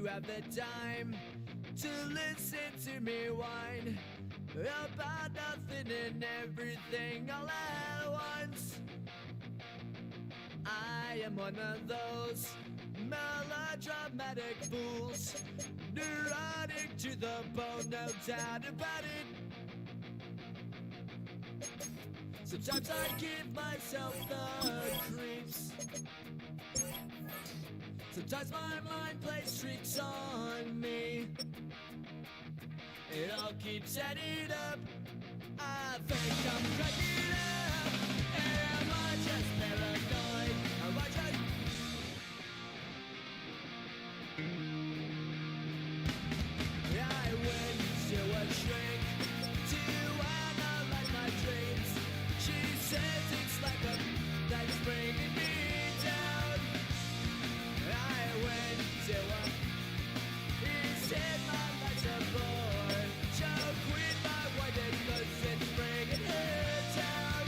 Have the time to listen to me whine about nothing and everything all at once. I am one of those melodramatic fools, neurotic to the bone, no doubt about it. Sometimes I give myself the creeps. Sometimes my mind plays tricks on me. It all keeps adding up. I think I'm cracking up. Am I just paranoid? Am I just... I went to a shrink to analyze my dreams. She says it's like a that's bringing me down. I went to a... He said my life's a bore. Choke with my wife because it's bringing her down.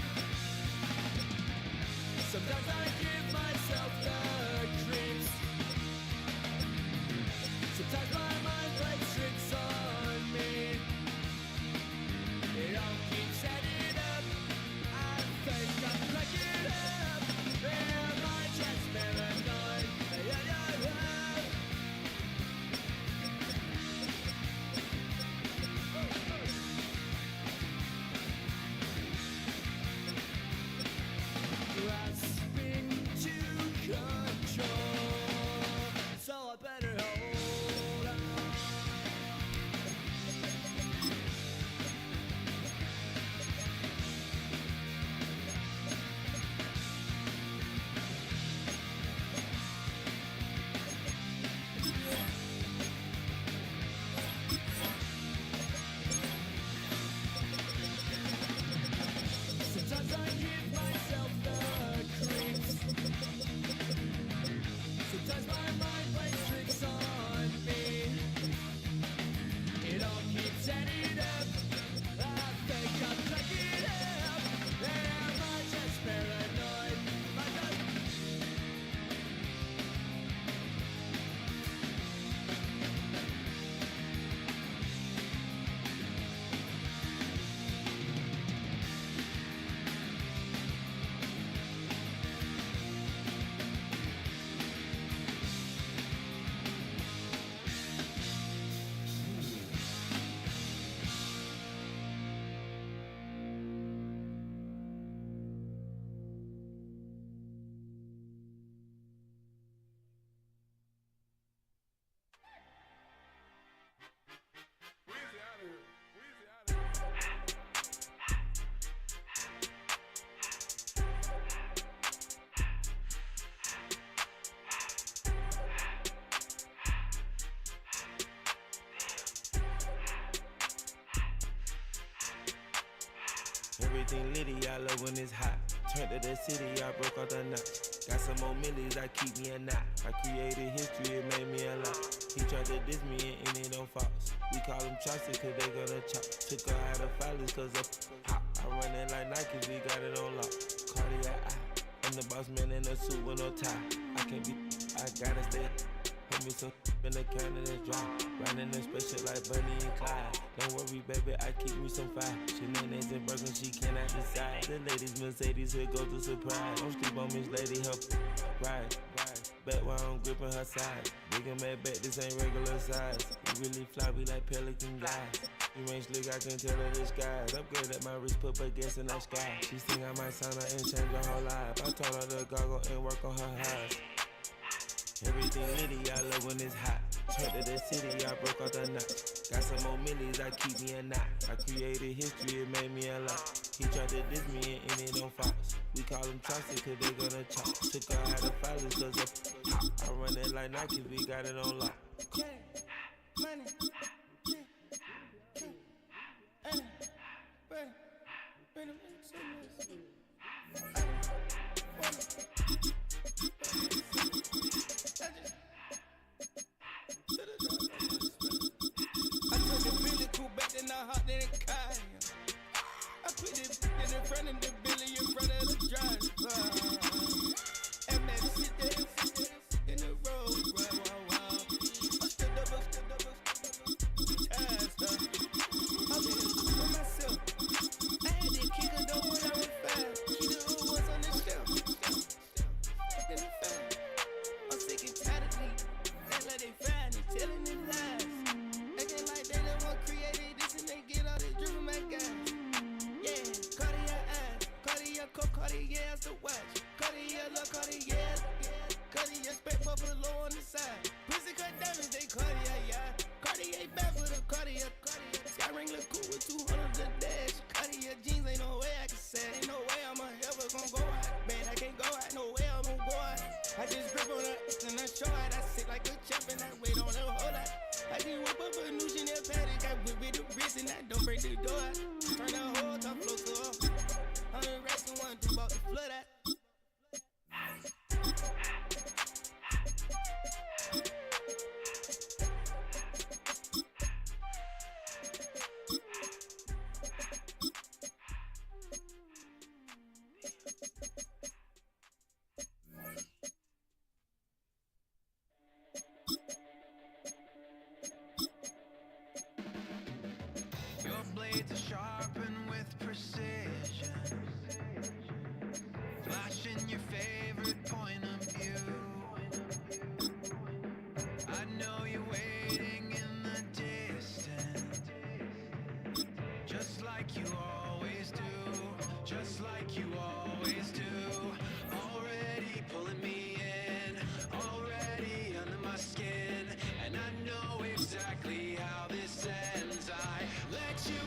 Sometimes I give myself the creeps. Sometimes my mind plays tricks on me. It all keeps adding up. I think I'm cracking up. Am I just paranoid? Grasping to control, so I better hold on. Sometimes I give myself the creeps. Sometimes my mind plays tricks on me. It all keeps adding up. I think I'm cracking up. Am I just paranoid? Am I just... Everything litty, I love when it's hot. Turned to the city, I broke out the notch. Got some more millies, I keep me a knot. I created history, it made me a lot. He tried to diss me and it don't false. We call them chopsticks cause they gonna chop. Took her out of filers cause of hot. I run it like Nike, we got it on lock. Cardiac eye, I'm the boss man in a suit with no tie. I can't be, I gotta stay. Put me some in the can of this dry. Riding in special like Bunny and Clyde. Don't worry, baby, I keep me some fire. She names and broken, she cannot decide. The ladies Mercedes, here goes the surprise. Don't sleep on Miss Lady, help ride. Bet while I'm gripping her side. Big and mad bet, this ain't regular size. You really fly, we like pelican guys. You ain't slick, I can tell her the skies. Upgrade at my wrist, put her gas in the sky. She think I might sign her and change her whole life. I told her to goggle and work on her eyes. Everything litty, I love when it's hot. Turned to the city, I broke out the notch. Got some more millies, I keep me a knot. I created history, it made me a lot. He tried to diss me and it don't false. We call them chopsticks cause they gonna chop. Took her out of filers cause of hot. I run it like Nike, we got it on lock. Money, hopped in the car. I put this in front of the Billy, in front of the driver. And man, sit there in the road. Wow. I stepped up. I'm in myself. I had to kick her though when I was fast. Keep the old ones on the shelf. In the fast. I'm sick and tired of these. Act like they fine and telling them lies. Acting like they the one created this and they get all this drip from my guys. Yeah, Cartier eyes, Cartier coat, Cartier the watch, Cartier look, Cartier, Cartier spec buffalo on the side. Pussy cut diamonds, they Cartier, yeah. Cartier back for the Cartier. Sky ring look cool with 200 the dash. Cartier jeans, ain't no way I can say. Ain't no way I'm ever gonna go out. Man, I can't go out, no way I'm gonna go out. I just grip on her and I show out. I sit like a champ and I wait on her whole lot. I just whip up a new Chanel paddock. I whip with the wrist and I don't break the door out. Turn the whole top floor to off. 100 racks and 1 2 about to flood out. Your blades are sharpened with precision, flashing your favorite point of view. I know you're waiting in the distance, just like you always do, just like you always do. Already pulling me in, already under my skin, and I know exactly how this ends. I let you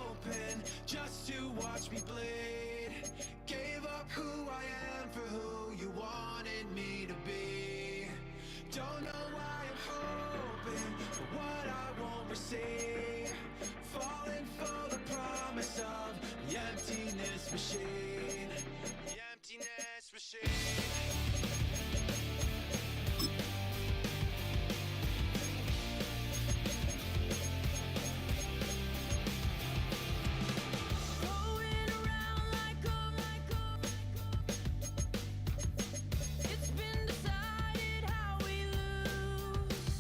open just to watch me bleed. Gave up who I am for who you wanted me to be. Don't know why I'm hoping for what I won't receive. Falling for the promise of the emptiness machine. The emptiness machine. Going around like it's been decided how we lose.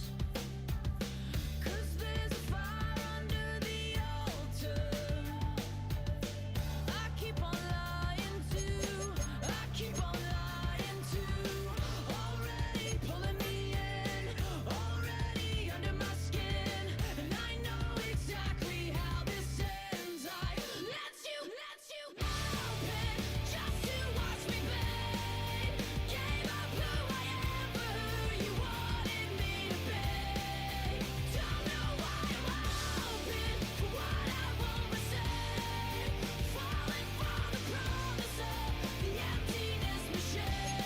'Cause there's a fire under the altar. I keep on lying to. Already pulling me in, already under my skin, and I know exactly how this ends. I let you open just to watch me bleed. Gave up who I am for who you wanted me to be. Don't know why I'm hoping for what I won't receive. Falling for the promise of the emptiness machine.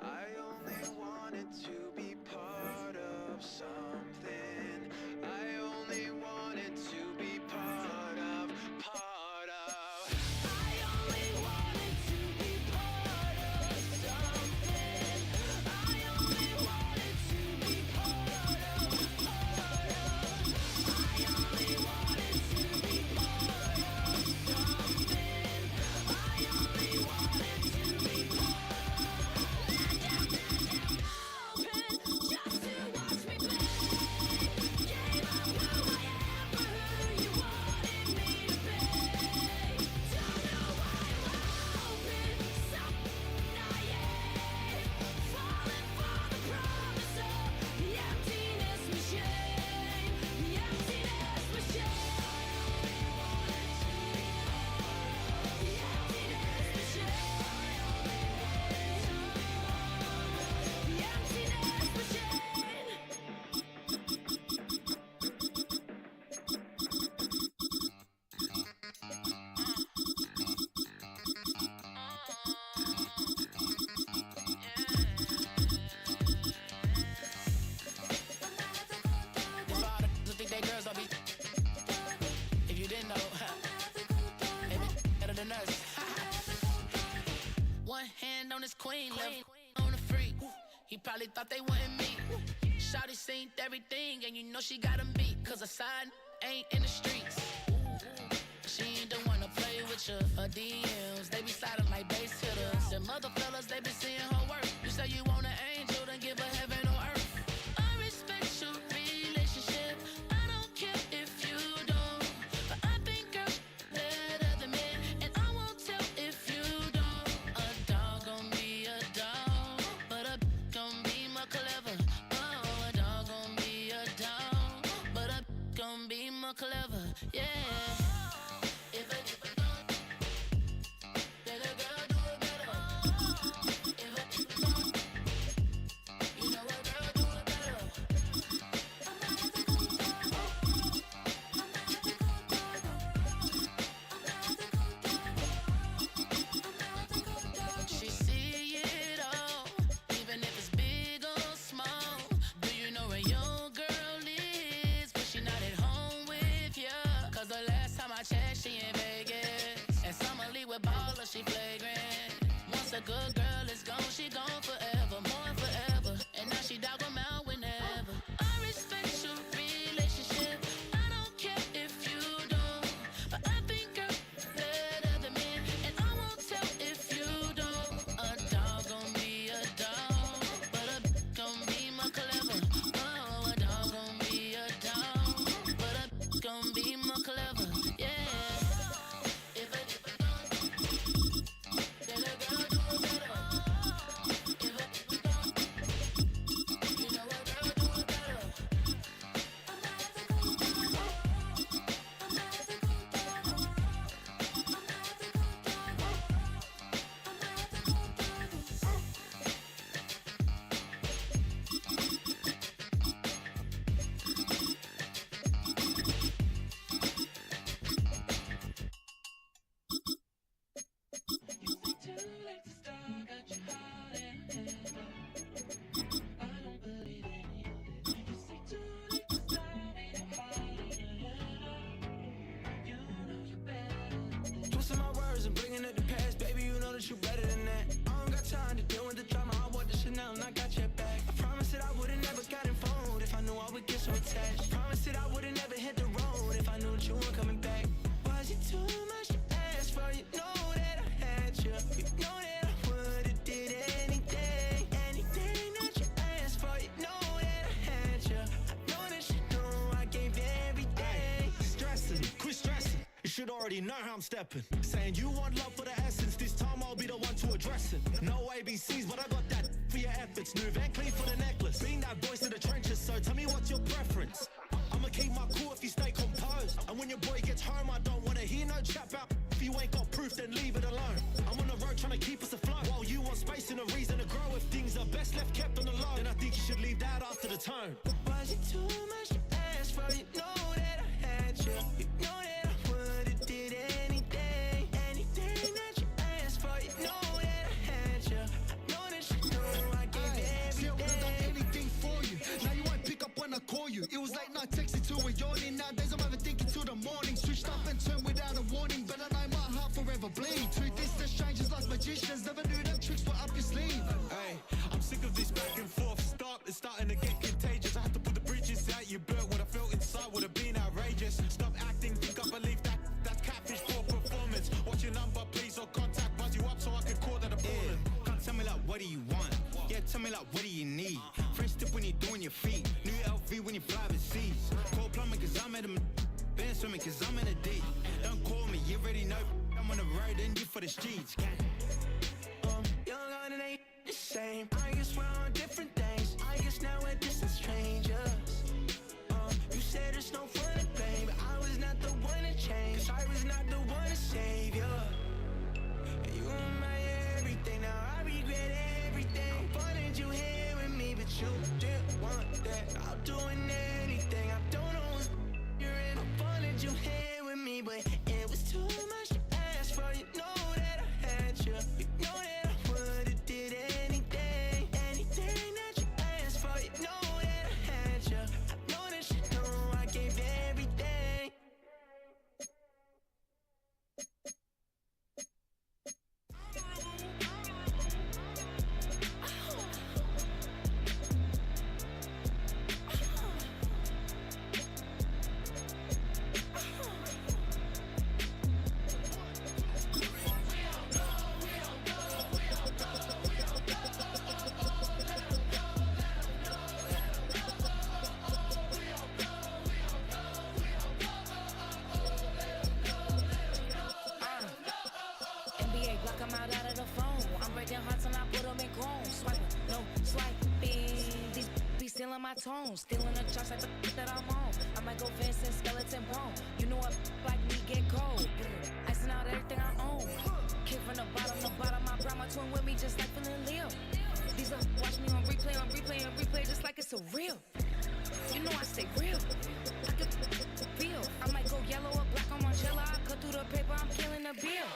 I only wanted to be part of something. I only wanted to be part of. I only wanted to be part of something. I only wanted to be part of. I only wanted to be part of something. I only wanted to be open just to watch me bleed. Gave up who I am for who you wanted me to be. Don't know why I'm hoping something not yet. Falling for the promise of the emptiness machine. The emptiness machine. The emptiness machine. The emptiness machine. If all the think they girls don't be. If you didn't know, they be better than us. One hand on his queen, left on the freak. He probably thought they wanted me. shawty seen everything, and you know she got 'em beat, cause her side ain't in the streets. She ain't the one to play with you. Her DMs, they be sliding like base hitters. And mother fellas, they be seeing her work. You say you want an angel, then give her heaven or earth. I respect your relationship. I don't care if you don't. But I think girls better than men. And I won't tell if you don't. A dog gon' be a dog, but a gon' be more clever. Oh, a dog gon' be a dog, but a gon' be more clever. Yeah. She in Vegas, and Summer Lee with baller, she flagrant. Once a good girl is gone, she gone forever, more forever. And now she dog 'em out whenever. I respect your relationship. I don't care if you don't, but I think girls better than men, and I won't tell if you don't. A dog gon' be a dog, but a gon' be more clever. Oh, a dog gon' be a dog, but a gon' be more clever. Yeah. Already know how I'm stepping. Saying you want love for the essence, this time I'll be the one to address it. No ABCs, but I got that for your efforts. New Van Cleef for the necklace. Being that voice in the trenches, so tell me what's your preference. I'ma keep my cool if you stay composed. And when your boy gets home, I don't wanna hear no chat about. If you ain't got proof, then leave it alone. I'm on the road trying to keep us afloat. While you want space and a reason to grow. If things are best left kept on the low, then I think you should leave that after the tone. Was it too much to ask for? You know that I had you. You know that I would've did anything. Anything that you asked for. You know that I had you. I know that you know I gave everything. See, I would've done anything for you. Now you won't pick up when I call you. It was late night texting to a yawning. Nowadays I'm overthinking till the morning. Switched up and turned without a warning, but I know my heart forever bleed. Two distant strangers like magicians. Never knew them tricks were up your sleeve. Hey, I'm sick of this back and forth. It's starting to get contagious. I had to put the bridges out you built. What I felt inside would have been outrageous. Stop acting, think I believe that's catfish poor performance. What's your number, please, or contact buzz you up so I can call that a problem. Can't tell me like what do you want? Yeah, tell me like what do you need? French tip when you're doing your feet. New LV when you fly overseas. Call plumbing cause I'm at a been swimming cause I'm in a deep. Don't call me, you already know. I'm on the road and you for the streets. Young on it ain't the same. I guess we're on different things. I guess now we're distant strangers. You said it's no fun to blame, but I was not the one to change. 'Cause I was not the one to save you. And you were my everything. Now I regret everything. I wanted you here with me, but you didn't want that. I'm doing anything. I don't know what's you're in. I wanted you here with me, but it was too much to ask for. You know that I had you. You know that I would've did anything. Anything that you asked for. You know that I had you. I know that you know I gave it. feeling my tones. Stealing the chops like the that I'm on. I might go Vincent, skeleton bone. You know what like me get cold. Icing out everything I own. Kick from the bottom. I brought my twin with me just like feeling Leo. These are watch me on replay, just like it's a real. You know I stay real. I could feel. I might go yellow or black on Margiela. I cut through the paper, I'm killing the bill.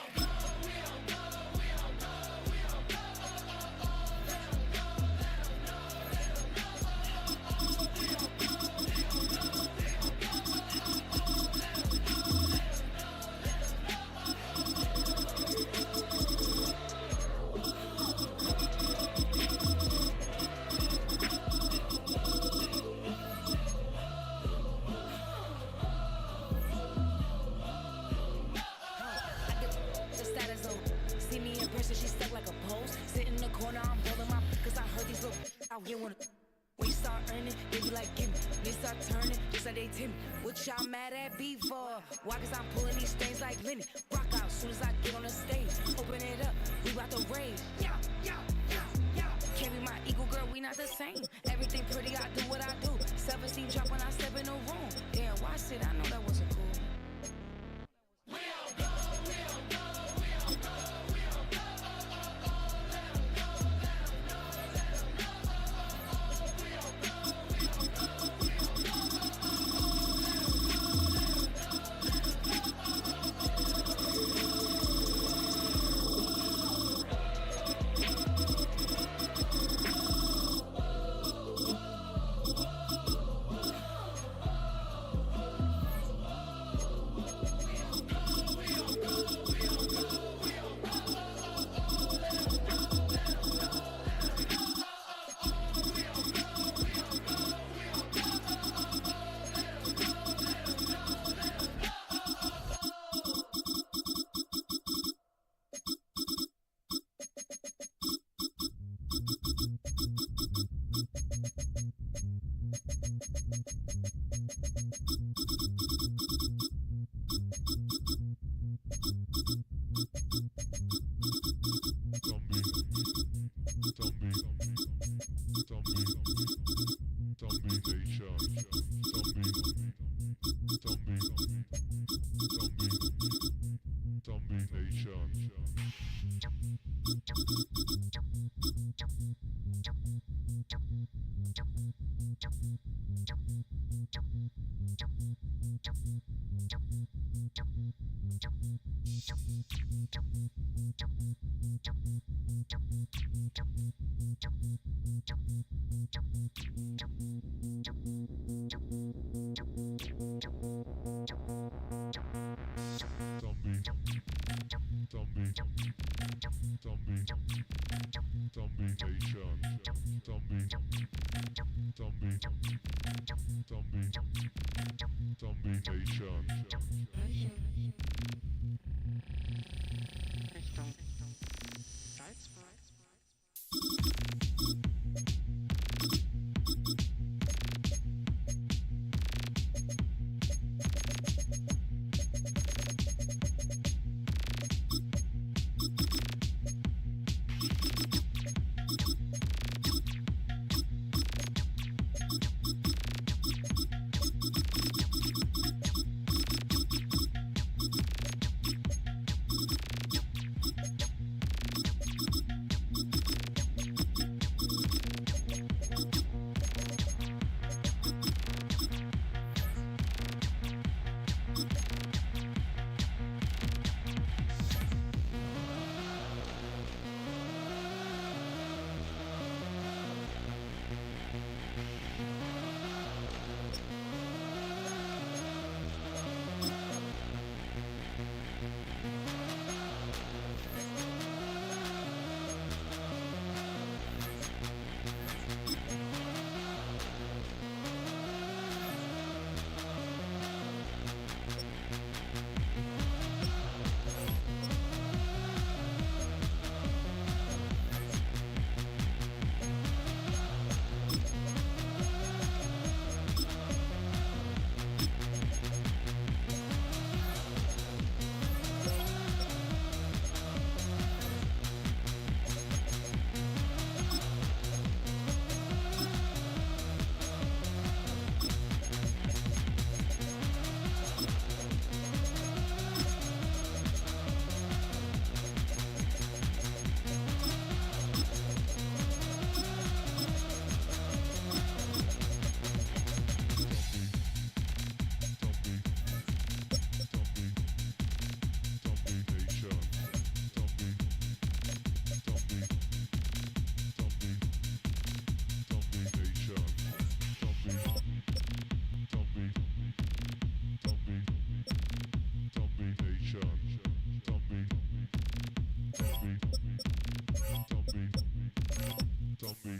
When you start earning, they be like, gimme. They start turning, just like they timid. What y'all mad at me for? Why? Cause I'm pulling these strings like Lenny. Rock out soon as I get on the stage. Open it up, we bout to rage. Yeah. Can't be my equal, girl, we not the same. Everything pretty, I do what I do. 17 drop when I step in the room. Damn, watch it, I know that wasn't cool.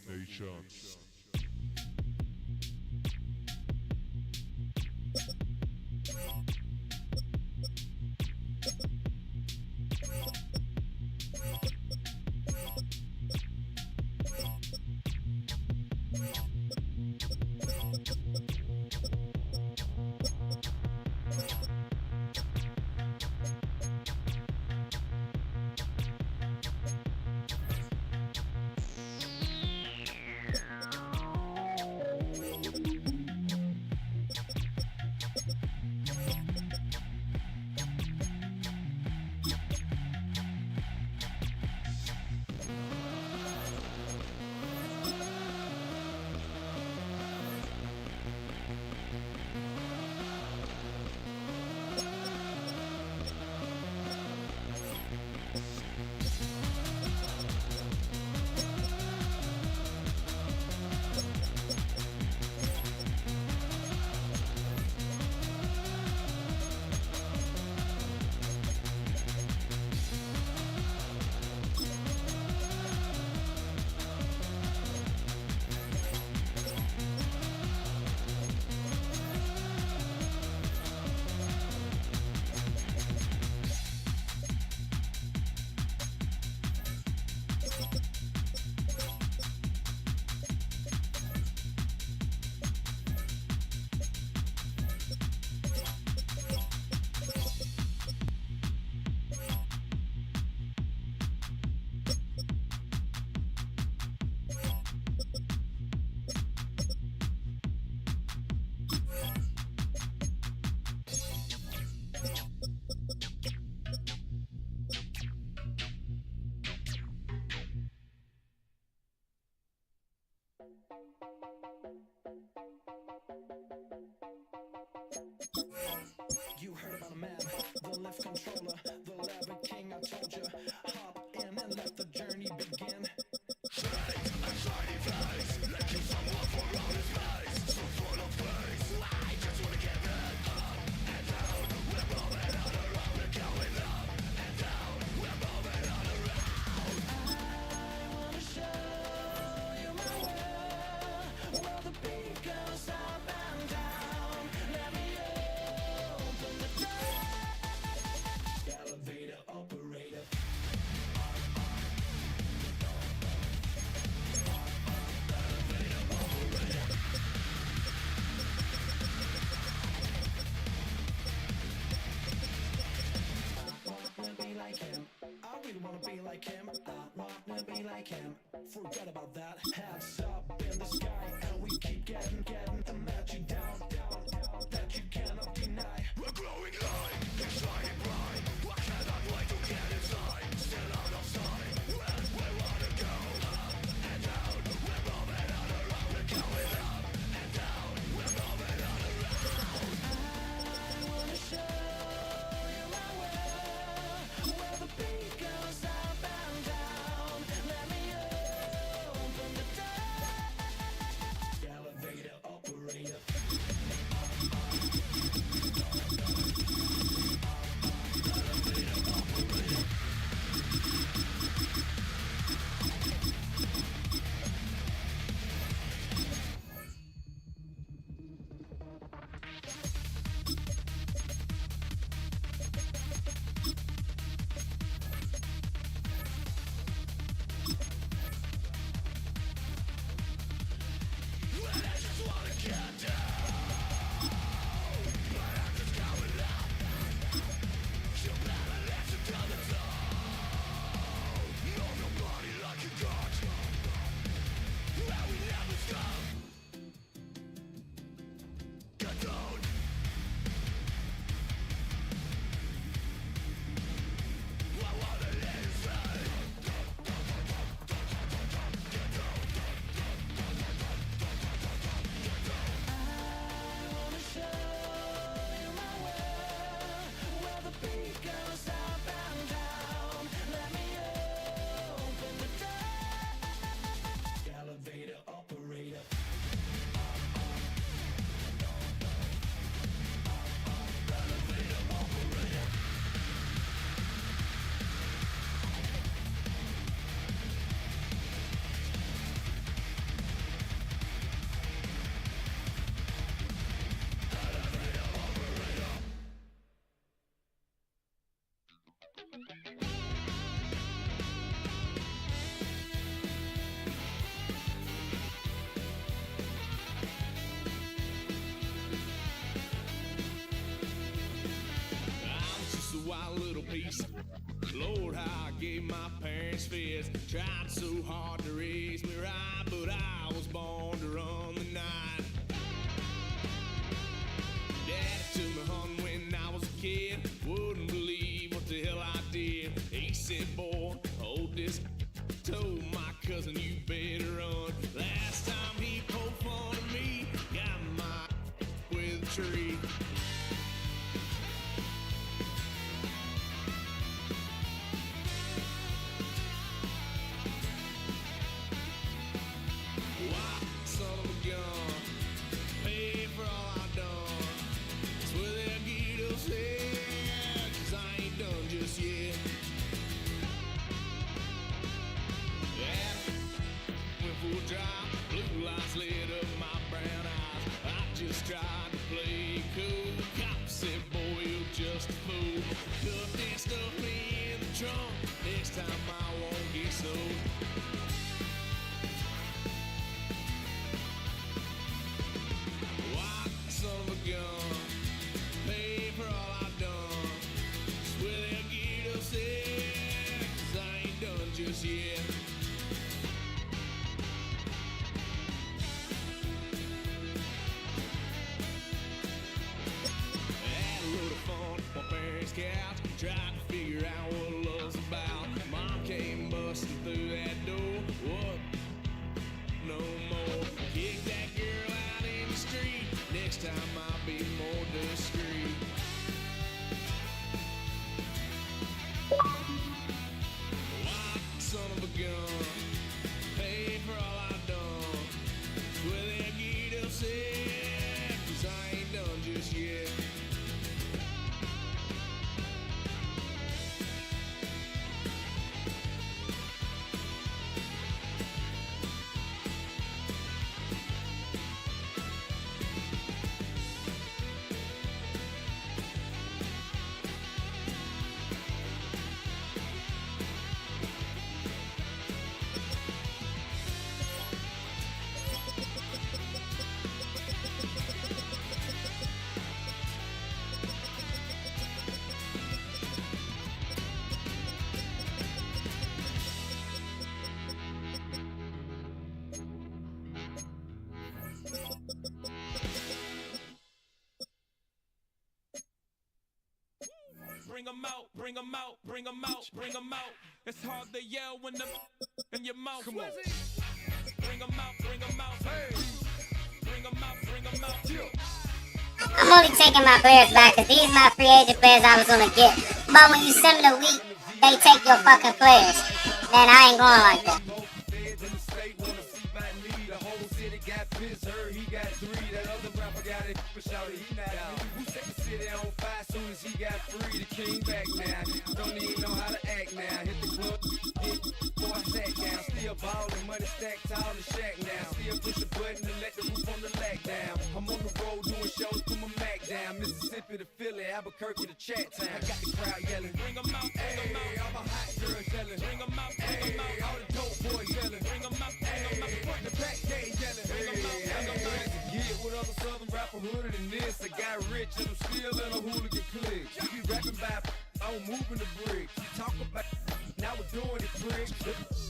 Nation. You heard about a man, the lift controller, the lever king, I told you. Hop in and let the journey begin. Be like him, I wanna be like him. Forget about that. Hats up in the sky, and we keep getting and let you down, that you cannot deny. We're glowing light, it's shining bright. I cannot wait to get inside. Still out of sight, when we wanna go up and down. We're moving on around, we're going up and down. We're moving on around. I wanna show you my world, where the beat goes up and down. Let me open pay my parents' fears. Tried so hard to raise me right, but I was born to run the night. Daddy took me home when I was a kid. Wouldn't believe what the hell I did. He said, boy, hold this. Told my cousin, you better run. Last time he poked fun of me, got my with a tree. Why, son of a gun, pay for all I done. Swear they'll get us here, 'cause I ain't done just yet. Went for a drive, blue lights lit up my brown eyes. I just tried to play cool. Cop said, boy, you're just a fool. Ducked and stuffed me in the trunk. Next time I won't get so. Why, son of a gun, pay for all I done. Swear they'll get us there, 'cause I ain't done just yet. Had a load of fun on my parents' couch, tried to figure out what love's about. Mom came busting through that door. What? No more. Kick that girl out in the street. Next time I'll be more discreet. Why, son of a gun, pay for all I done. Swear they'll get us here, 'cause I ain't done just yet. Bring 'em out, bring 'em out, bring 'em out, bring 'em out. It's hard to yell when the in your mouth. Come on. Bring 'em out, bring 'em out. Hey. Bring 'em out, bring 'em out. I'm only taking my players back because these my free agent players I was gonna get. But when you send them the week, they take your fucking players. Man, I ain't going like that. He got free, the king back now. Don't even know how to act now. Hit the club, boy, I sat down. Still ballin', money stacked tall in shack now. Still push a button to let the roof on the lag down. I'm on the road doing shows, put my Mac down. Mississippi to Philly, Albuquerque to Chat Town. I got the crowd yelling. Bring 'em out, bring 'em out. All my hot girls yelling. Bring 'em out, bring 'em out. All the dope boys yelling. Bring 'em out, bring 'em out. Front the back gate yelling. Bring 'em out, bring 'em out. Get with other southern rapper hooded than this. I got rich and I'm still in a hooligan clique. You be rapping by, I'm moving the bricks. You talk about, now we're doing it quick.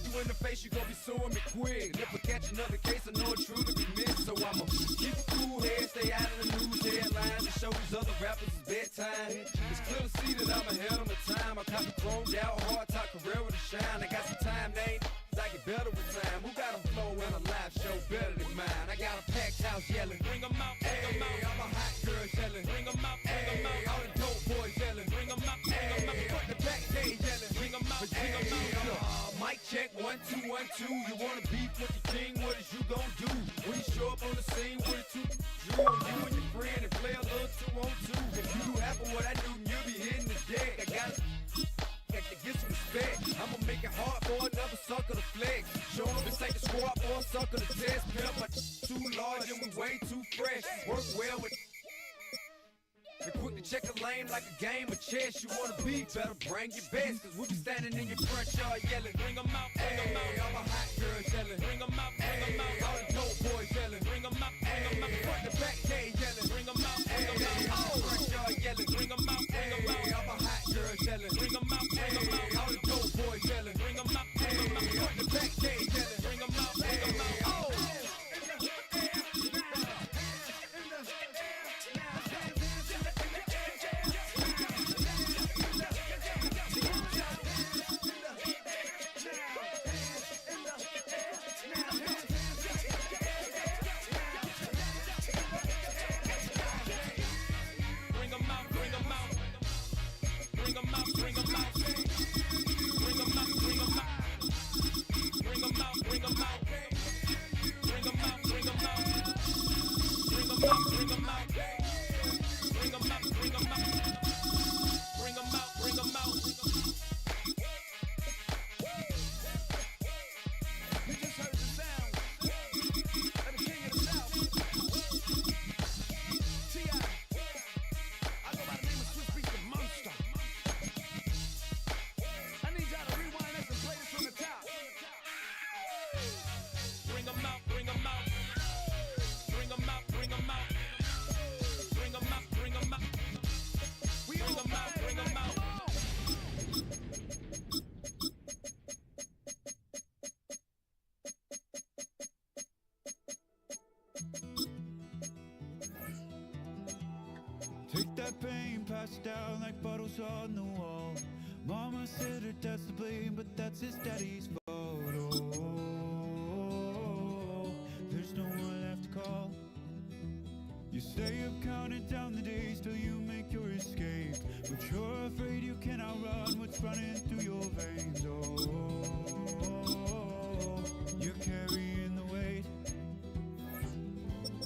You in the face, you gon' be suing me quick. If I catch another case, I know it's true to be missed. So I'ma keep a cool head, stay out of the news headlines, and show these other rappers it's bedtime. It's clear to see that I'm ahead of my time. I caught the chromed out, hard top career with a shine. I got some time, they ain't I get better with time. Who got a flow and a live show better than mine? I got a packed house yelling. Bring 'em out, bring 'em out. All my hot girls yelling. Bring 'em out, bring 'em out. All the dope boys yelling. Bring 'em out, bring 'em out. Front the back gate yelling. Bring 'em out, bring 'em out. Mic check 1 2 1 2. You wanna beef with the king? What is you gon' do when you show up on the scene with a two? You and your friend and play a little 2 on 2. If you do half of what I do, you'll be hitting the deck. I got to get some respect. I'ma make it hard for another sucker to flex. Show 'em this ain't the squad or a sucker to test. Pimp my too large and we way too fresh. Work well with and quick to check a lane like a game of chess. You wanna be better, bring your best. Cause we be standing in your front yard yelling. Bring 'em out, bring 'em out. All my hot girls yelling. Bring 'em out, bring 'em out. All the dope boys yelling. Bring 'em out, bring 'em out. Front the back gate yelling. Bring 'em out, bring 'em out. All the front yard yelling. Bring 'em out, bring 'em out. All my hot girls yelling. Bring 'em out, bring 'em out. All the dope boys yelling. that pain passed down like bottles on the wall. Mama said her dad's to blame, but that's his daddy's fault. Oh, there's no one left to call. You stay up counting down the days till you make your escape, but you're afraid you can't outrun what's running through your veins. Oh, you're carrying the weight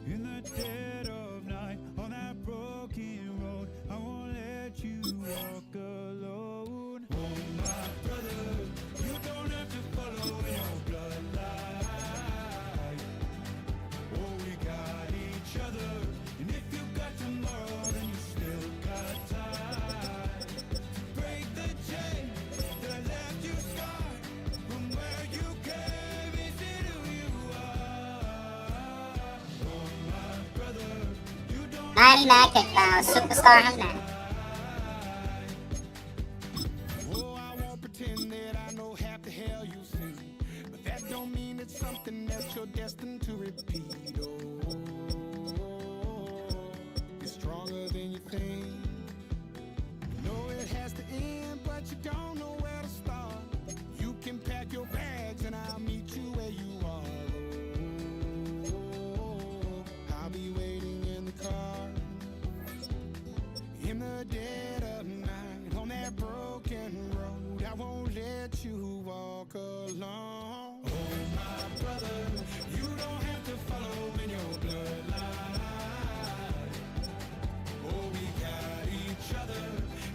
in the dead of night on that broken road. I won't let you walk alone. Oh my brother, you don't have to follow in your bloodline. Oh, we got each other, and if you got tomorrow, then you still got time to break the chain that left you scarred from where you came. Is it who you are? Oh my brother, you don't 99 kickdown, superstar him now. Oh, I won't pretend that I know half the hell you see, but that don't mean it's something that you're destined to repeat. Oh, it's stronger than you think. You know it has to end, but you don't know where to start. You can pack your bags and I'll meet you where you are. Oh, I'll be waiting in the car in the dead of night on that broken road. I won't let you walk alone. Oh my brother, you don't have to follow in your bloodline. Oh, we got each other,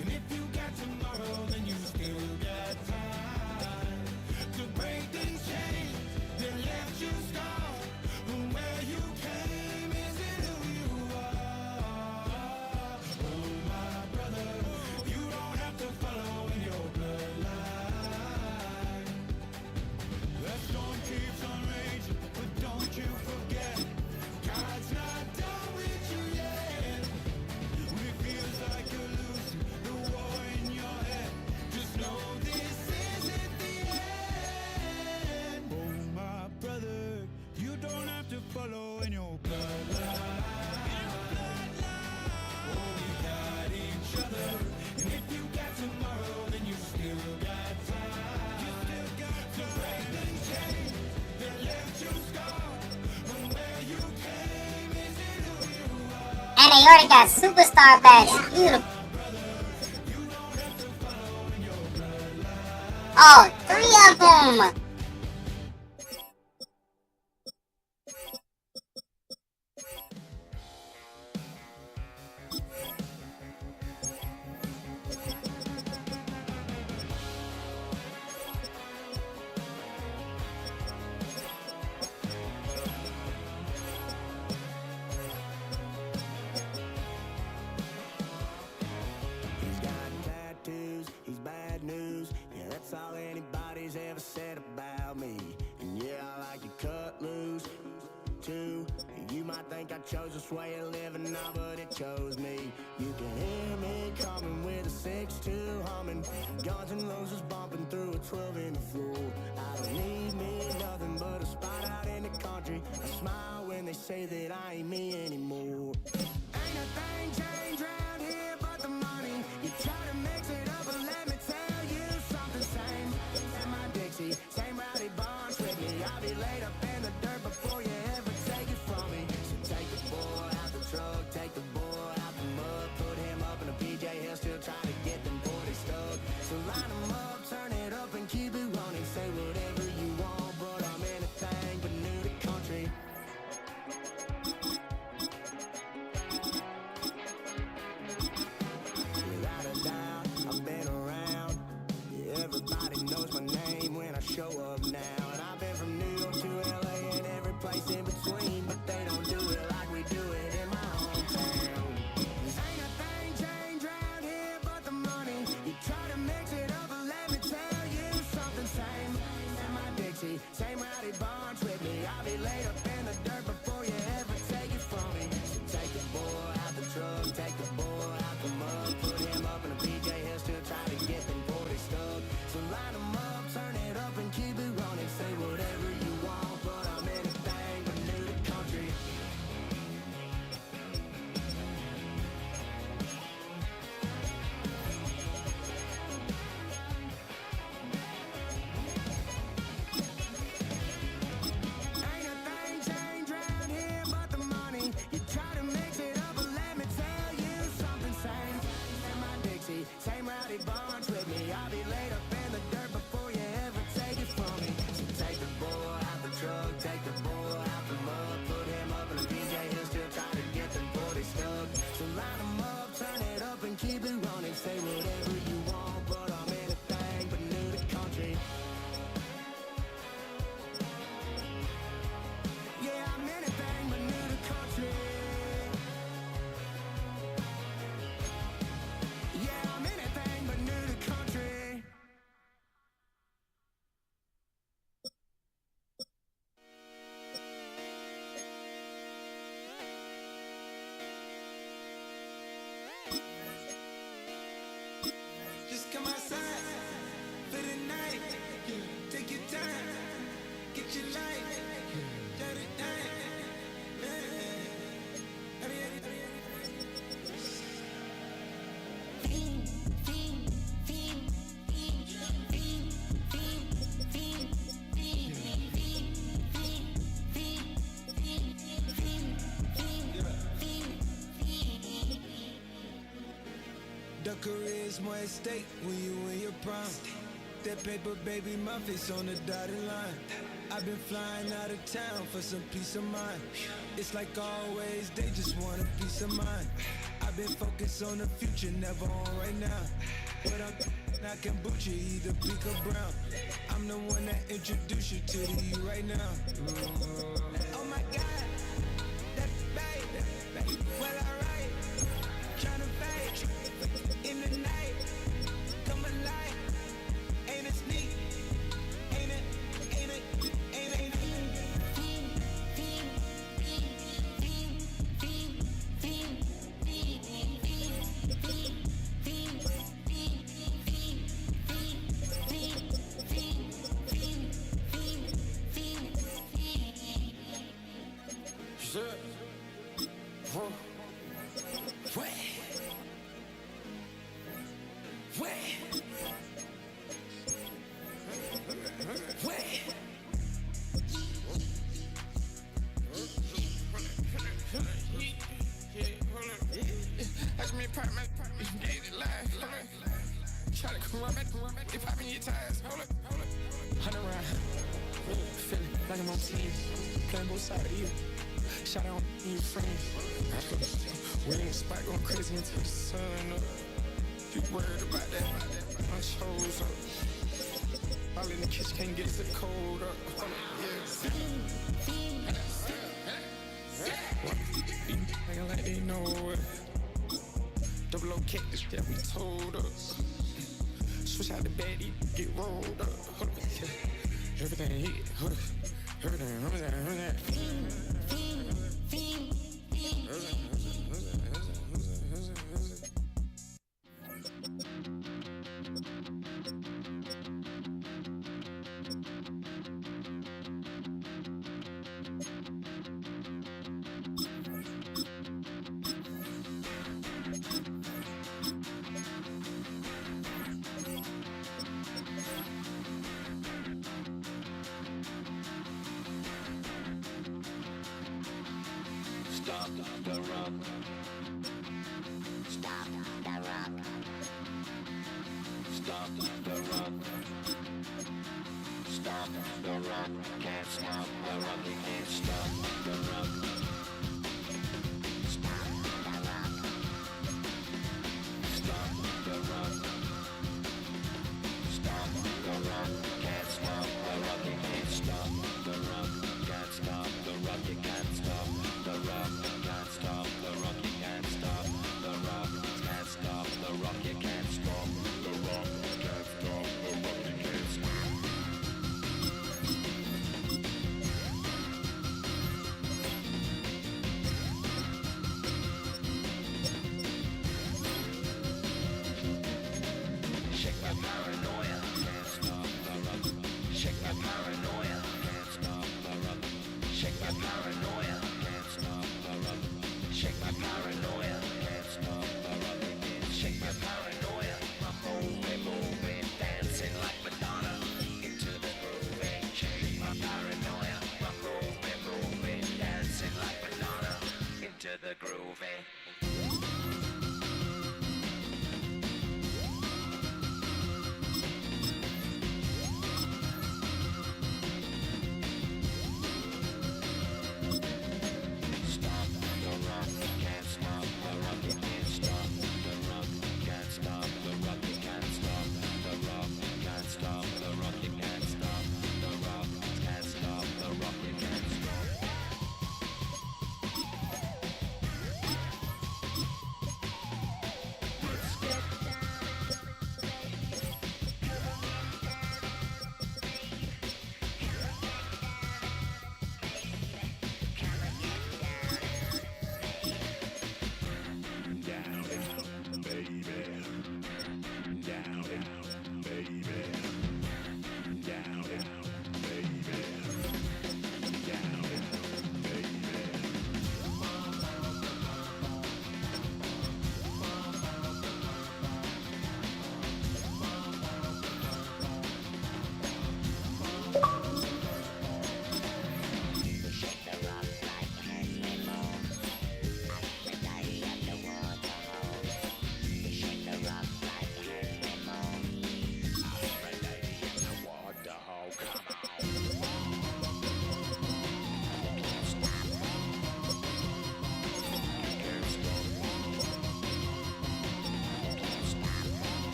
and if you got tomorrow, then you still got time to break these chains that left you scarred from where you came. Is it who you are? Oh my brother, you don't have to follow in your bloodline. That storm keeps on raging, but don't you forget, God's not done with you yet. When it feels like you're losing the war in your head, just know this isn't the end. Oh my brother, you don't have to follow in your bloodline. Oh, we got each other, and if you got tomorrow, then you still got time. You still got to break the chain that left you scarred from where you came. Is it who you are? And they already got superstar badge. Beautiful. Oh, 3 of them. He's got tattoos, he's bad news. Yeah, that's all anybody's ever said about me. And yeah, I like to cut loose too. You might think I chose this way of living now, but it chose me. You can hear me coming with a 6-2 humming, Guns N' Roses bumping through a 12 in the floor. I don't need me nothing but a spot out in the country. I smile when they say that I ain't me anymore. Ain't a thing changed round here but the money. You try to mix it up, but let me tell you something. Same in my Dixie, same rowdy bonds with me. I'll be laid up in the dirt before you ever take it from me. So take the boy out the truck, take the boy out the mud, put him up in a PJ Hill, still trying to get them 40 stuck. So line them up, turn it up and keep it running. Say whatever you want, but I'm anything but new to country. Without a doubt, I've been around. Yeah, everybody knows my name when I show up now. And I've been from New York to LA and every place in between, but they don't do it like we do it in my hometown. Ain't a thing changed round here but the money. You try to mix it up, but let me tell you something. Same in my Dixie, same rowdy bonds with me. I'll be laid up in the dirt before you ever take it from me. So take the boy out the truck, take the boy out the mud, put him up in a PJ Hill, still trying to get them 40 stuck. So line them up, turn it up and keep it running. Say whatever you want, but I'm anything but new to country. The career's more at stake when you in your prime. That paper, baby, my face on the dotted line. I've been flying out of town for some peace of mind. It's like always, they just want a peace of mind. I've been focused on the future, never on right now. But I'm not kombucha, either pink or brown. I'm the one that introduced you to the you right now. Oh my God, that baby, well alright. Tryna fade in the night, come alive. Ain't it sneak? Ain't it? Ain't it? Ain't it? That's me, part my get it live. Try to come back, they popping your tires. Hold up. 100 round. Feeling like I'm on team. Playing both sides of you. Shout out to your friends. We in the spot going crazy until the sun up. You worried about that? My shows up. All in the kitchen can't get the cold up. Nigga like they know it. Double O cactus that we told us. Switch out the baddie, get rolled up. Hold up, yeah. Everything hit, hold up. Everything. Stop the rock. Stop the rock. Stop the rock. Stop the rock. Can't stop the rock. You can't stop the rock. Stop the rock. Stop the rock. Stop the rock. Can't stop the rock. You can't stop the rock. Can't stop the rock. You can't stop the rock. Can't stop the rock. You can't stop the rock. Can't stop the rock. You can't stop the rock. Can't stop the rock. You can't stop. Shake my paranoia. Can't stop the rock. Shake my paranoia. Can't stop the rock. Shake my paranoia. Can't stop the rock. Shake my paranoia. Can't stop the rock. Shake my paranoia. I'm moving, dancing like Madonna into the groove. Shake my paranoia. I'm moving, dancing like Madonna into the groove. Stop the rock, can't stop the rock, you can't stop the rock, can't stop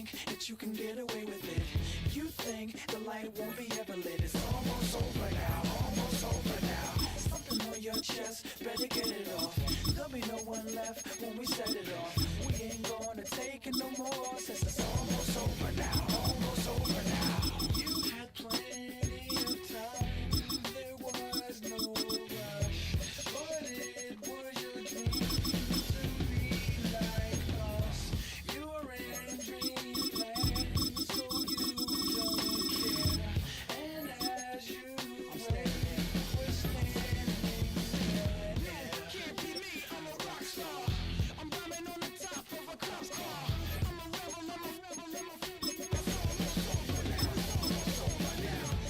think that you can get away with it. You think the light won't be ever lit. It's almost over now, almost over now. Something on your chest, better get it off. There'll be no one left when we set it off. We ain't gonna take it no more, since it's almost over now, almost over now. You had plenty of time, there was no rush, but it was your dream to be like us. You're in dreamland, so you don't care. And as you wait, we're standing there. Can't be me, I'm a rock star. I'm rhyming on the top of a cop car. I'm a rebel, I'm a rebel, I'm a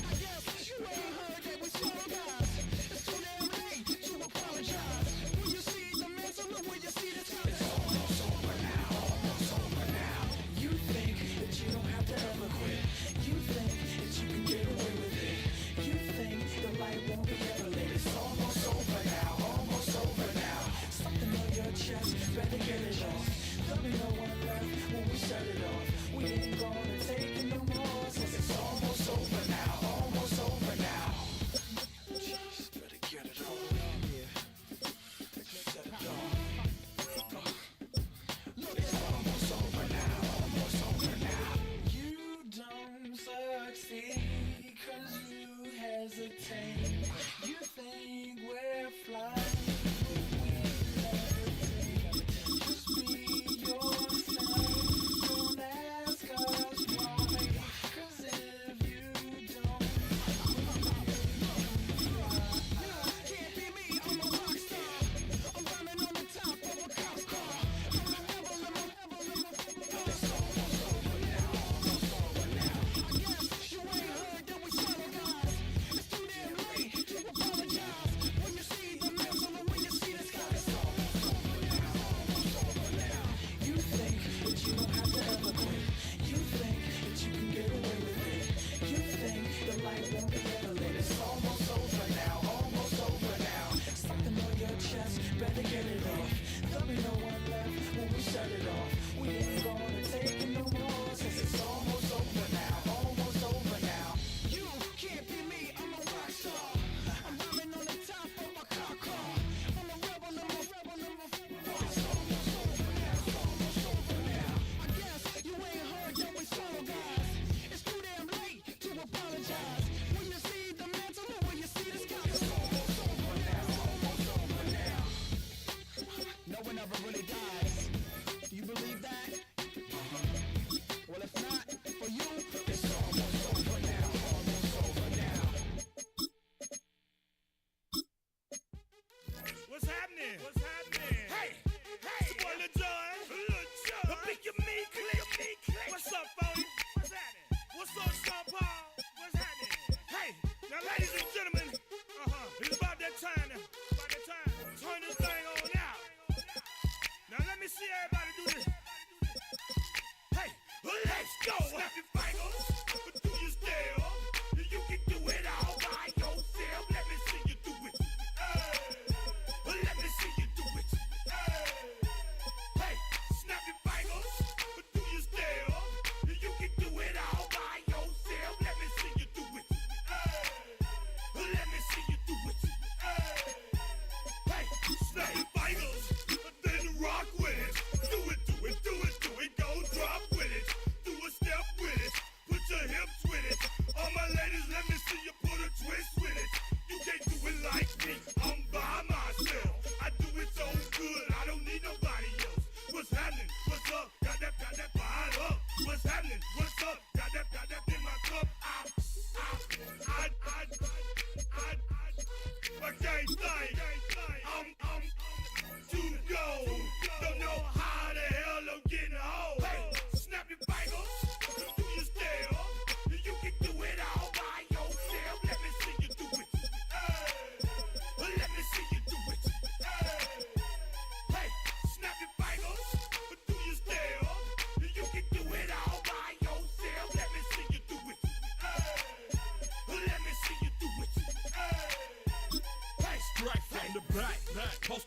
I guess you ain't heard that we slow guys. It's too damn late to apologize. When you see the mantle, look when you see the time. It's almost over now, almost over now. You think that you don't have to ever quit. You think that you can get away with it. You think the light won't be ever lit. It's almost over now, almost over now. Something on your chest, better get it off. There'll be no one left when we set it off. We ain't gonna take it no more, since it's almost over now, almost over now. Just better get it off. Yeah. Set it off. Look, it's almost over now, almost over now. You don't succeed 'cause you hesitate. You think we're flying, but we levitate. Just be yourself, don't ask us why. 'Cause if you don't, Can't be me, I'm a rock star. I'm rhyming on the top of a cop car. I'm a rebel, I'm a rebel, I'm a it's almost over now, almost over now. I guess you ain't heard that we swallow guys. It's too damn late to apologize. When you see the mantle and when you see the sky, it's almost over now, almost over now. You think that you don't have to ever quit. You think that you can get away with it. You think the light won't be ever lit. It's almost over now, almost over now. Something on your chest, better get it off. There'll be no one left when we set it off. We ain't gonna take it no more, since it's almost over now, almost over now. You can't be me, I'm a rock star. I'm rhyming on the top of a cop car. I'm a rebel, I'm a rebel, I'm a It's almost over now, almost over now. I guess you ain't heard that we swallow guys. It's too damn late to apologize. When you see the mantle and when you see the sky, it's almost over now, almost over now. No one ever really dies. Do you believe that?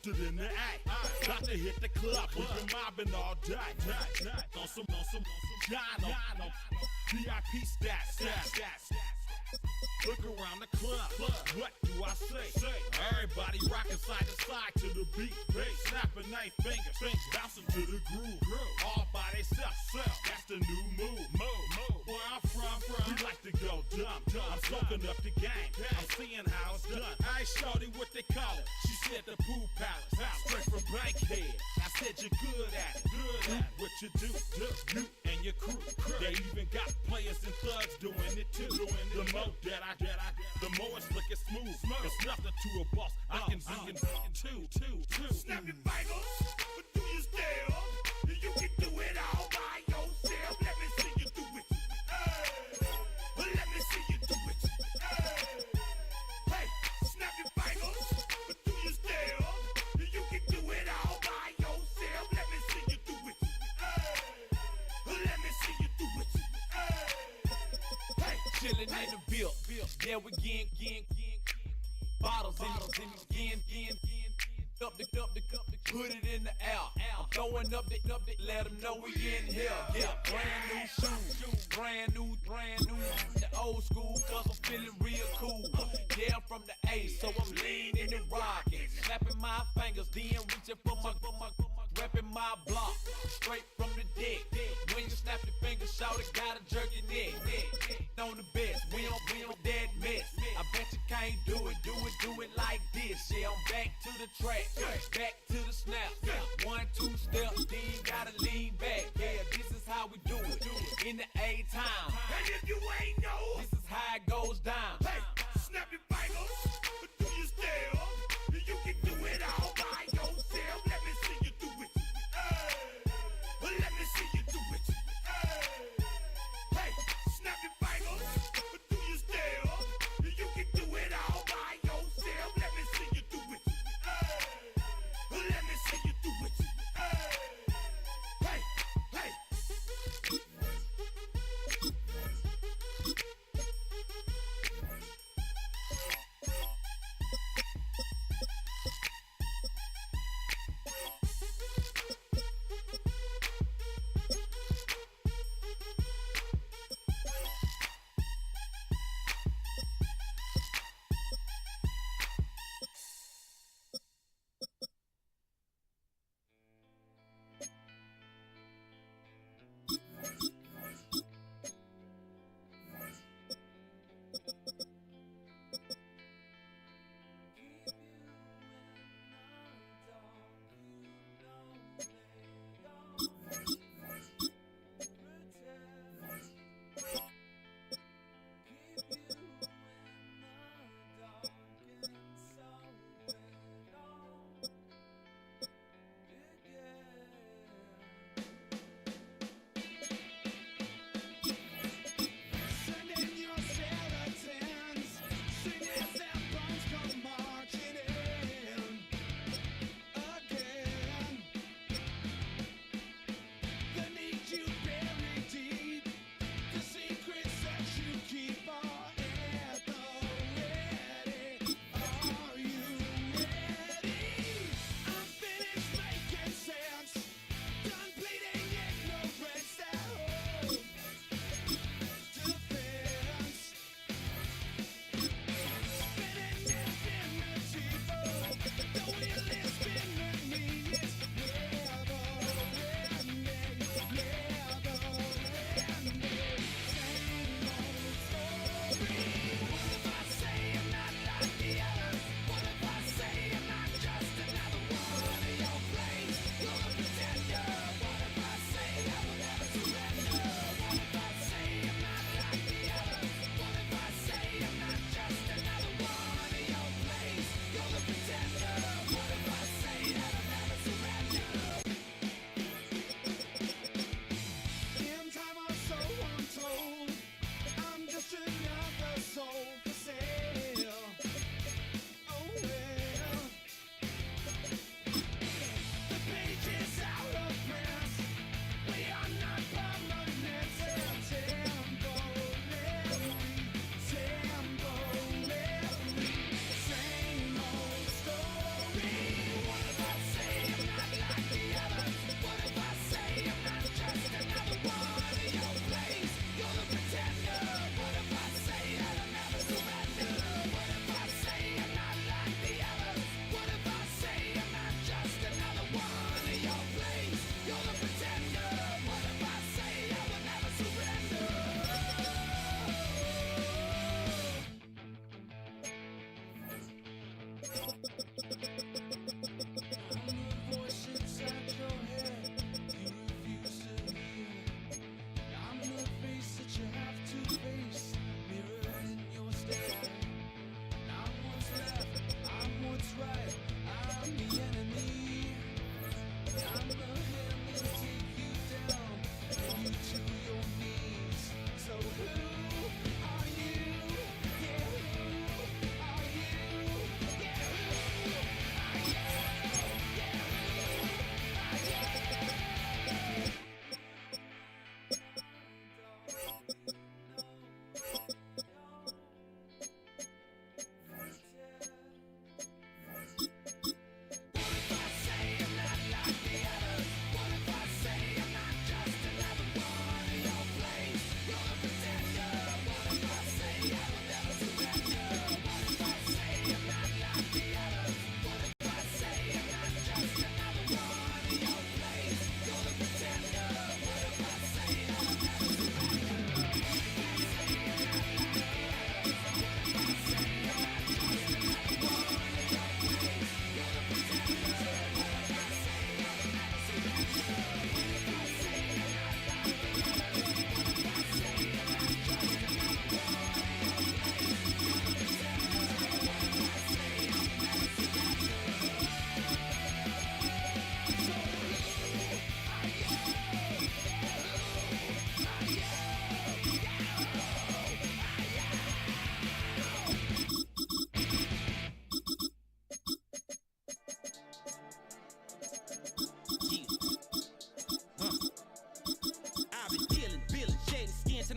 posted in the act. Got to hit the club, we've been mobbing all day. On some Jono, VIP stats. Look around the club, what do I say? Everybody rocking side to side to the beat. Snapping their fingers, bouncing to the groove. All by themselves, that's the new move. Where I'm from, we like to go dumb. I'm soaking up the game, I'm seeing how it's done. I ain't shorty what they call it. She said the pool palace, straight from Bankhead. I said you're good at it. What you do, you and your crew. They even got players and thugs doing it too. The more that I the more it's looking smooth. It's nothing to a boss. I can be in two. Snap your fingers, but do you still? You can do it all by yourself. Let me see you do it. Let me see you do it. Hey, snap your fingers, but do you still? You can do it all by yourself. Let me see you do it. Let me see you do it. Hey, Chillin' in the bill. Yeah, we again. Bottles in again. Up the put it in the air. I'm throwing up the, let them know we in here. Yeah, brand new shoes, brand new. The old school, cause I'm feeling real cool. Yeah, I'm from the A, so I'm leaning and rocking. Snapping my fingers, then reaching for my repping my block. Straight from the deck. When you snap your fingers, shout it, gotta jerk your neck. On the best, we don't dead mess. I bet you can't do it like this. Yeah, I'm back to the track, back to the snap. 1, 2 steps, then you gotta lean back. Yeah, this is how we do it. In the A time. and if you ain't know, This is how it goes down. hey, snap your fingers, but do you still? You can do it all by yourself. Let me see you do it. Let me see you do it. Hey, snap your fingers, but do you still? You can do it all by yourself. Let me see you do it.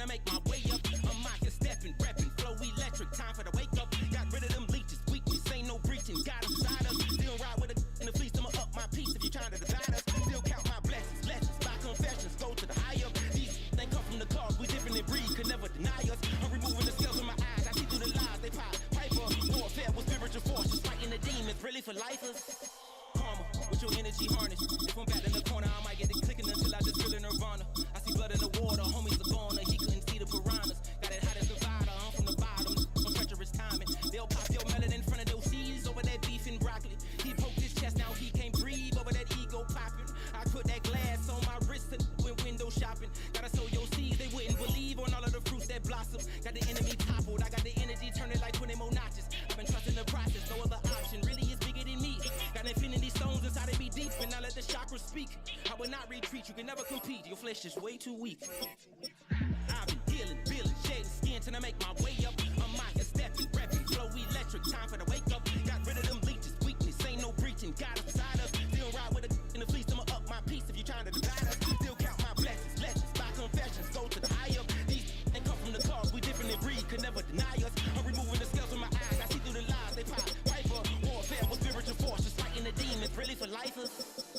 till I make my way up. I'm mocking, stepping, repping, flow electric. Time for the wake up. Got rid of them leeches, weakness, ain't no breaching. Got them side us. Still ride with a in the fleece, I'ma up my piece if you trying to divide us. Still count my blessings, lessons, by confessions, go to the high up. These they come from the cause, we different in breed, could never deny us. I'm removing the scales from my eyes, I see through the lies, they pop. Piper, warfare with spiritual force, just fighting the demons, really for lifers. Karma, with your energy harnessed. If I'm back in the corner, I might get it clicking until I just feel a nirvana. I see blood in the water, homies are gone, he couldn't see the piranhas. Got it hot as Nevada, I'm from the bottom, on treacherous timing. They'll pop your melon in front of those seeds over that beef and broccoli. He poked his chest, now he can't breathe over that ego popping. I put that glass on my wrist and went window shopping. Gotta sow your seeds, they wouldn't believe on all of the fruits that blossom. Got the enemy toppled, I got the energy turning like 20 more notches. I've been trusting the process, no other option really is bigger than me. Got infinity stones inside of me deep, and I let the chakras speak. I will not retreat, you can never compete, your flesh is way too weak. I've been healing, feeling, shedding skin till I make my way up. I'm mocking, stepping, repping, flow electric, time for the wake up. Got rid of them leeches, weakness, ain't no breaching, got them beside us. Still ride with a in the fleece, I'ma up my piece if you trying to divide us. Still count my blessings, lessons, by confessions, go to the high up. These they come from the cause, we different in breed, could never deny us. I'm removing the scales from my eyes, I see through the lies, they pop. Piper, warfare with spiritual force, just fighting the demons, really for lifers.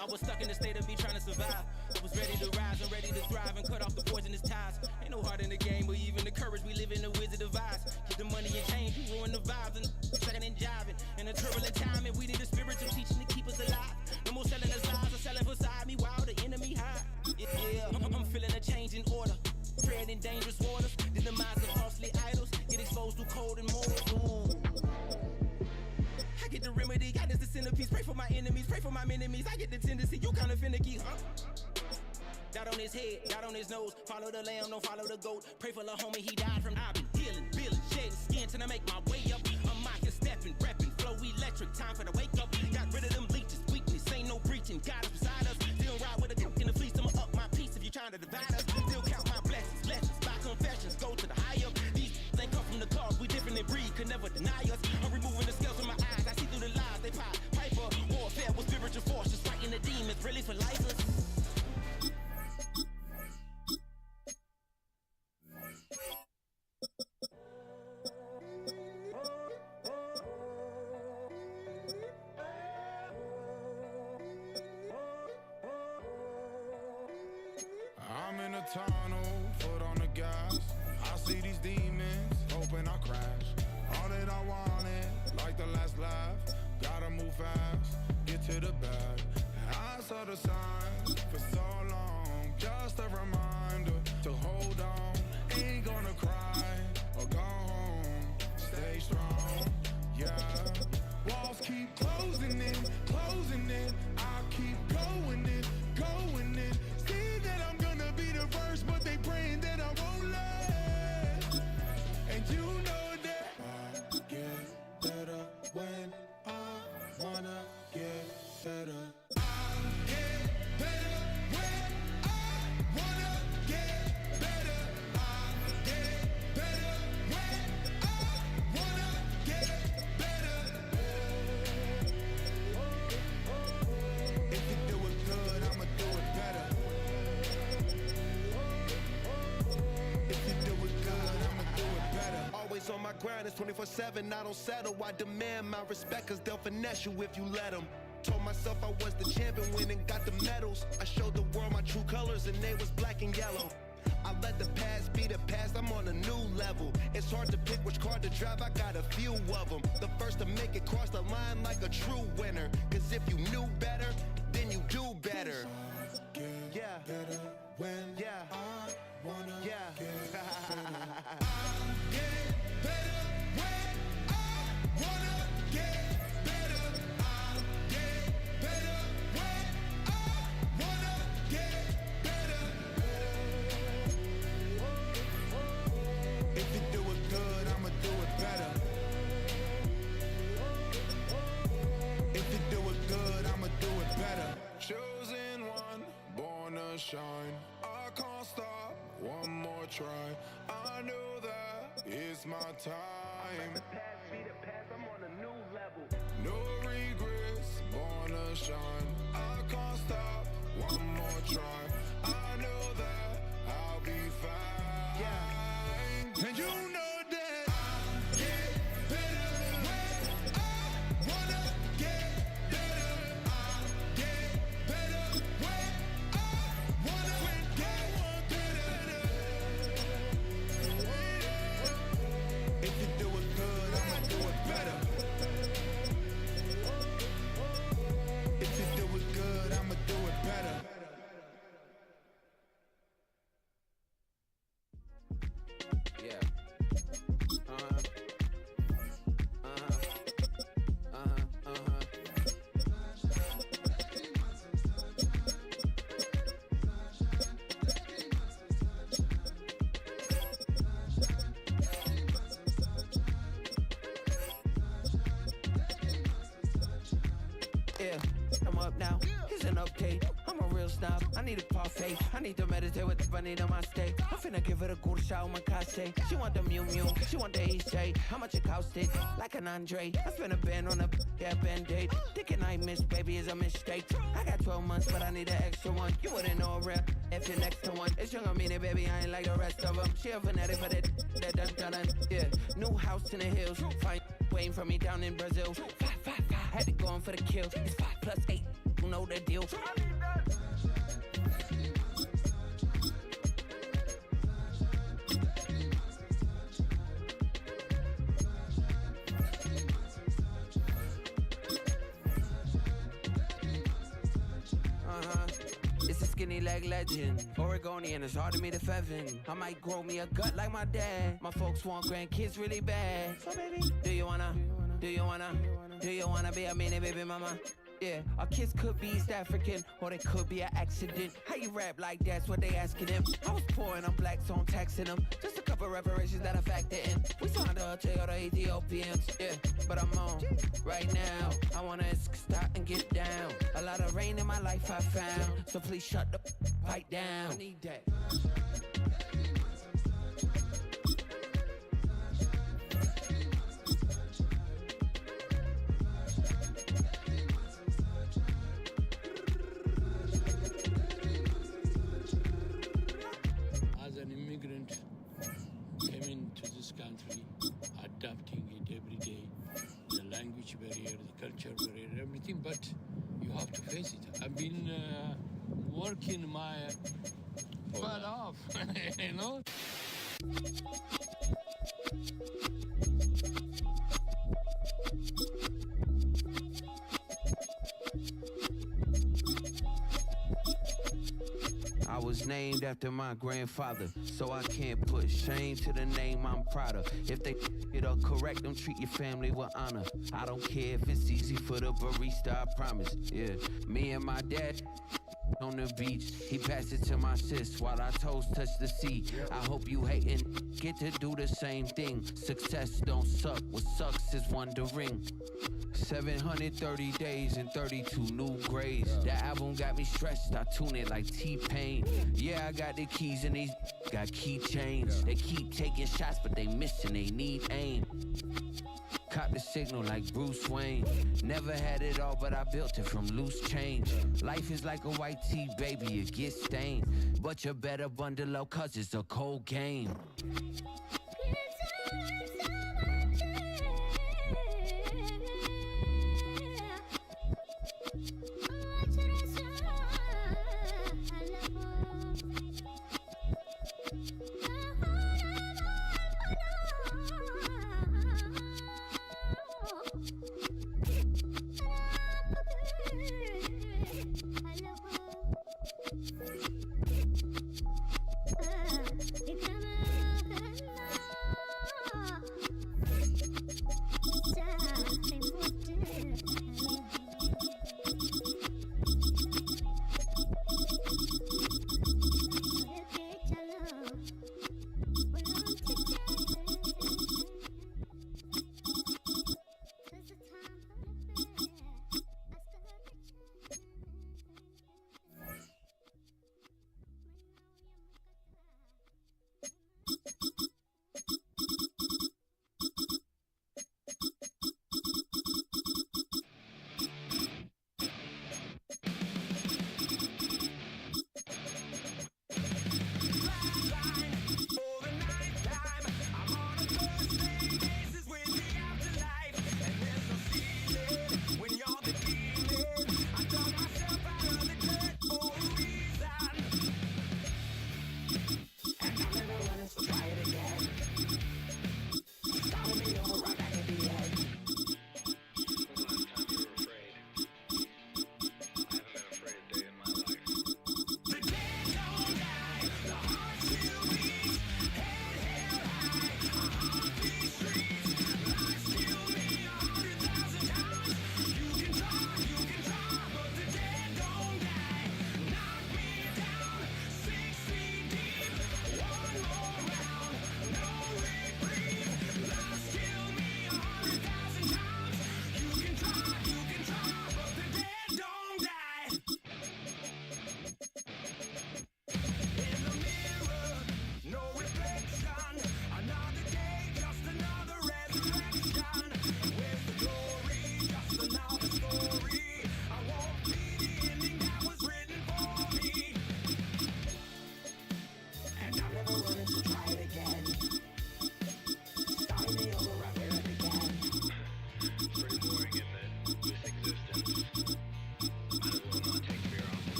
I was stuck in the state of me trying to survive. I was ready to rise and ready to thrive and cut off the poisonous ties. Ain't no heart in the game, or even the courage. We live in the wizard of Oz. Get the money and change, you ruin the vibes and checking and jiving. In a turbulent time, and we need a spiritual teaching to keep us alive. No more selling us lies or selling beside me while the enemy hide. Yeah, I'm feeling a change in order. Tread in dangerous waters. The demise of costly idols. Get exposed to cold and mortals. Ooh. I get the remedy, God is the centerpiece. Pray for my enemies, pray for my enemies. I get the tendency, you kinda finicky, huh? Dot on his head, dot on his nose. Follow the lamb, don't follow the goat. Pray for the homie, he died from. I've been healing, feeling, shedding skin till I make my way up. I'm mocking, stepping, repping, flow electric. Time for the wake up. Got rid of them leeches, weakness, ain't no breaching. God is beside us. Still ride with a in the fleece, I'ma up my piece if you trying to divide us. Still count my blessings, lessons, by confessions, go to the high up. These ain't come from the cause, we different in breed, could never deny us. I'm removing the scales from my eyes, I see through the lies, they pop. Piper, warfare with spiritual force, just fighting the demons, really for lifers. I'm in a tunnel, foot on the gas. I see these demons, hoping I crash. All that I wanted, like the last laugh. Gotta move fast, get to the bag. I saw the signs for so long, just a reminder to hold on. Ain't gonna cry or go home, stay strong, yeah. Walls keep closing in, I keep going in, going in. See that I'm gonna be the first, but they praying that I won't last. And you know that I get better when I wanna get better. I get better when I wanna get better. I get better when I wanna get better. If you do it good, I'ma do it better. If you do it good, I'ma do it better. Always on my grind, it's 24/7, I don't settle. I demand my respect, cause they'll finesse you if you let them. Told myself I was the champion, went and got the medals. I showed the world my true colors and they was black and yellow. I let the past be the past, I'm on a new level. It's hard to pick which car to drive, I got a few of them. The first to make it cross the line like a true winner. Cause if you knew better, then you do better. Yeah, Better when I wanna yeah. get better. I get better when I wanna get better. I get better when I wanna get better. If you do it good, I'ma do it better. If you do it good, I'ma do it better. Chosen one, born to shine. I can't stop, one more try. I know that it's my time. The past be the past, I'm on a new level. No regrets, born to shine. I can't stop, one more try. I know that I'll be fine. Yeah. up now. Here's an update. I'm a real snob. I need a parfait. I need to meditate with the bunny on my steak. I'm finna give her a good shot with my case. She want the Mew Mew. She want the HJ. How much it costed? Like an Andre. I spent a band on a band-aid. Thinking I missed, baby, is a mistake. I got 12 months, but I need an extra one. You wouldn't know a rep if you're next to one. It's young, I mean it, baby, I ain't like the rest of them. She a fanatic for that dun. Yeah, new house in the hills. Fine, waiting for me down in Brazil. 5, had to go on for the kill. It's 5 plus 8, you know the deal. It's a skinny leg legend, Oregonian, it's hard to meet a Fevin. I might grow me a gut like my dad. My folks want grandkids really bad. So baby, do you wanna be a mini baby mama? Yeah, our kids could be East African, or they could be an accident. How you rap like that's what they asking him. I was poor and I'm black, so I'm taxing them. Just a couple reparations that I factor in. We signed the Toyota Ethiopians, yeah, but I'm on right now. I wanna stop and get down. A lot of rain in my life I found, so please shut the fight down. I need that. As an immigrant, came into this country, adapting it every day, the language barrier, the culture barrier, everything, but you have to face it. I've been working my butt off, you know? I was named after my grandfather, so I can't put shame to the name I'm proud of. If they it up correct, them treat your family with honor. I don't care if it's easy for the barista, I promise. Yeah, me and my dad on the beach, he passed it to my sis while our toes touch the sea. I hope you hatin' get to do the same thing. Success don't suck, what sucks is wondering. 730 days and 32 new grades. That album got me stressed, I tune it like T-Pain. Yeah, I got the keys and these got keychains. They keep taking shots, but they missing, they need aim. Caught the signal like Bruce Wayne. Never had it all, but I built it from loose change. Life is like a white tee, baby, it gets stained. But you better bundle up, cause it's a cold game.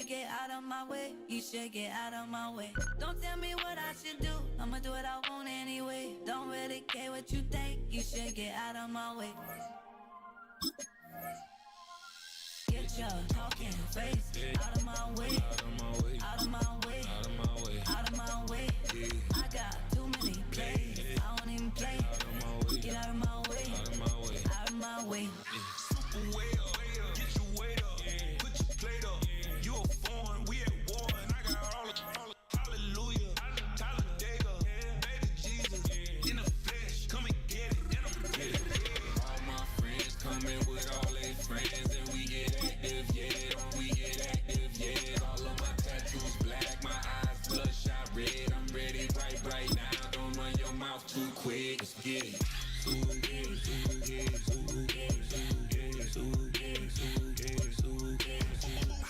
should get out of my way. You should get out of my way. Don't tell me what I should do. I'ma do what I want anyway. Don't really care what you think. You should get out of my way. Get your talking face out of my way. Out of my way. Out of my way. Out of my way. I got too many plays. I don't even play. Get out of my way. Out of my way. Out of my way. Super way up. Get your weight up. Put your plate up. You a foreign, we at war, and I got all the hallelujah. Talladega, baby Jesus, in the flesh, come and get it. All my friends coming with all their friends, and we get active, yeah. We get active, yeah. All of my tattoos black, my eyes bloodshot red. I'm ready right now. Don't run your mouth too quick. Let's get it.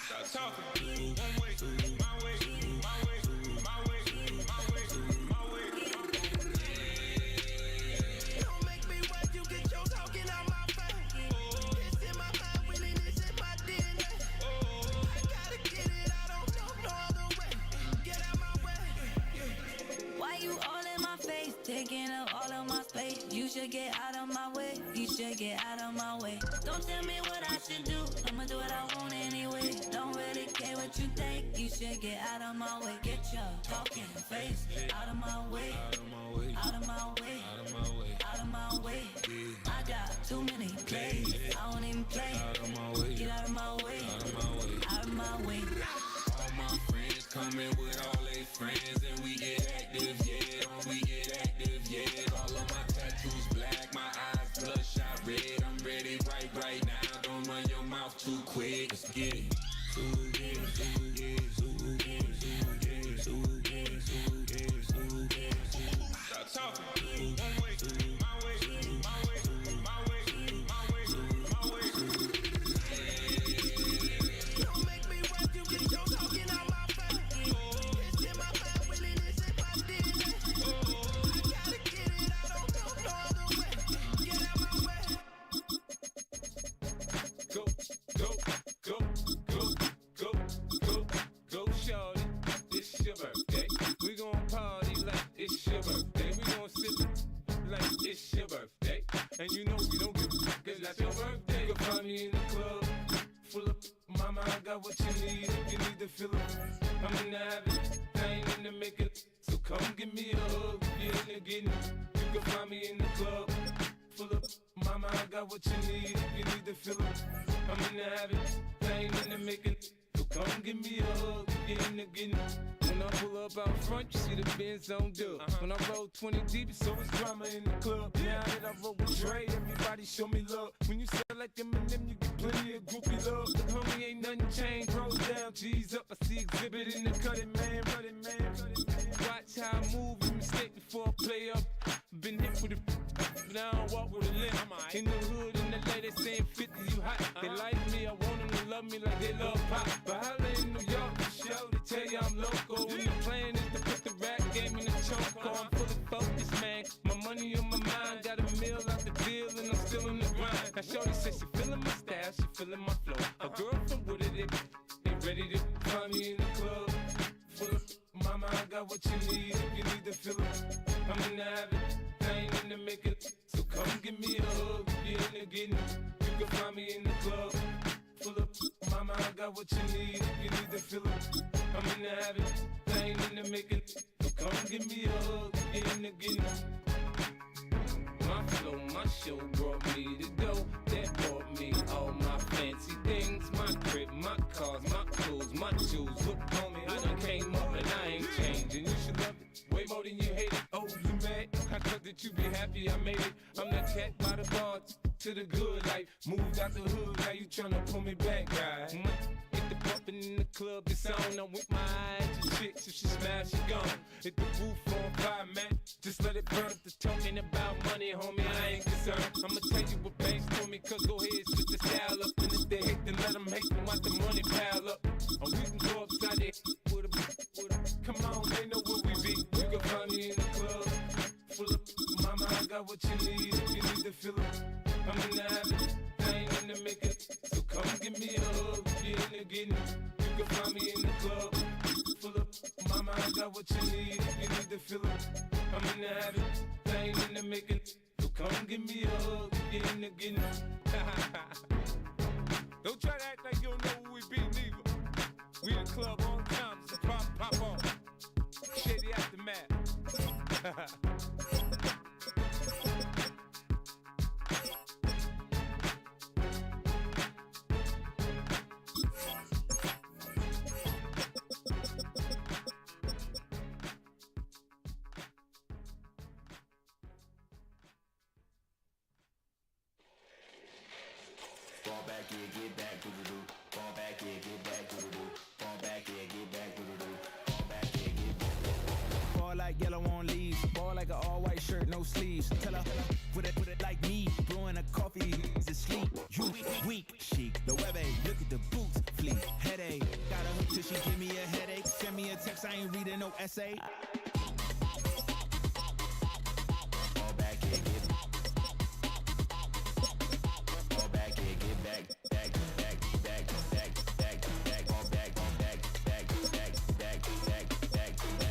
Stop talking. One way, my way, my way, my way, my way, my way. Don't make me watch you get your talking out my face. It's in my mind, really, this is my DNA. I gotta get it, I don't know no other way. Get out my way. Why you all in my face, taking up all of my space? You should get out of my way. You should get out of my way. Don't tell me what I should do. I'ma do what I want anyway. Don't really care what you think. You should get out of my way. Get your talking face out of my way. Out of my way. Out of my way. Out of my way. Out of my way. I got too many plays. I don't even play. Out of my way. Get out of my way. Out of my way. Out of my way. All my friends coming with all their friends, and we get active, yeah. We get active, yeah. All of my tattoos black, my eyes bloodshot red. I'm ready right now. Don't run your mouth too quick. Let's get it. Stop talking. One way, my way, my way, my way, my way, my way. Don't make me watch you get your talking out my face. It's in my mind, really, this is my DNA. I gotta get it, I don't know no other way. Get out my way. Go, go, go, go, go, go, go, shorty. It's your birthday. We gon' party like it's your birthday. We gon' sip like it's your birthday. And you know we don't give a fuck, cause that's your birthday. You can find me in the club, full of mama, I got what you need. If you need to fill up, I'm in the habit, I ain't in the making. So come give me a hug, if you're in the getting. You can find me in the club, full of mama, I got what you need. If you need to fill up, I'm in the habit, I ain't in the making. So come give me a hug, if you're in the getting. When I pull up out front, you see the Benz on dub. When I roll 20 deep, it's always drama in the club. Now that I roll with Dre, everybody show me love. When you sell like Eminem, you get plenty of groupie love. Look, homie, ain't nothing changed. Roll down, G's up. I see exhibit in the cutting, man. Running, man. Watch how I move, you mistake before I play up. Been hit with a but now I don't walk with a limp. In the hood, in the LA, they saying 50, you hot. They like me, I want them to love me like they love pop. But holla in New York, for show, they tell you I'm local. When the plan is to put the rap game in the choke. I'm full of focus, man. My money on my mind, got a meal out the deal, and I'm still in the grind. Now shorty says she feeling my style, she feeling my flow. A girl from Wooded, they ready to find me in the club. Full of mama, I got what you need. If you need to fill it, I'm in the habit, I ain't in the making. So come give me a hug, if you're in the getting. You can find me in the club. Full of mama, I got what you need. If you need to fill it, I'm in the habit, I ain't in the making. So come give me a hug, if you're in the getting. My flow, my show brought me to go. That brought me all my fancy things. My crib, my cars, my clothes, my shoes. Look, homie, I done came up and I ain't changing. You should love it way more than you hate it. Oh, you mad? I thought that you be happy I made it. I'm that cat by the bar to the good life. Moved out the hood, now you tryna pull me back, guy. Hit the bumpin' in the club, it's on. I'm with my eyes to chicks, if she smash, she gone. Hit the roof on fire, man. Just let it burn up the talking about money, homie, I ain't concerned. I'ma tell you what banks told me, cause go ahead, switch the style up. And if they hate, then let them hate, then watch the money pile up. Or we can go upside there with a come on, they know where we be. You can find me in the club, full of mama, I got what you need. If you need to fill it, I'm in the habit, I ain't in the making. So come give me a hug, if you're in the getting. You can find me the club. Full of mama, I got what you need. If you need to feel it, I'm in the habit. Thing in the making. So come give me a hug. Get in the getting. Don't try to act like you don't know who we be, neither. We the club on time. So pop on. Shady aftermath. Fall back, yeah, get back, doo-doo-doo. Fall back, yeah, get back, doo-doo-doo. Fall back, yeah, get back, doo-doo-doo. Fall back, yeah, get back. Fall like yellow on leaves. Ball like an all-white shirt, no sleeves. Tell her, put it like me. Blowing a coffee, to sleep. You weak, chic. The web look at the boots, fleet. Headache, got a hook till she give me a headache. Send me a text, I ain't reading no essay. Fall back, yeah, get back. Fall back, yeah, get back. Back. Fall back.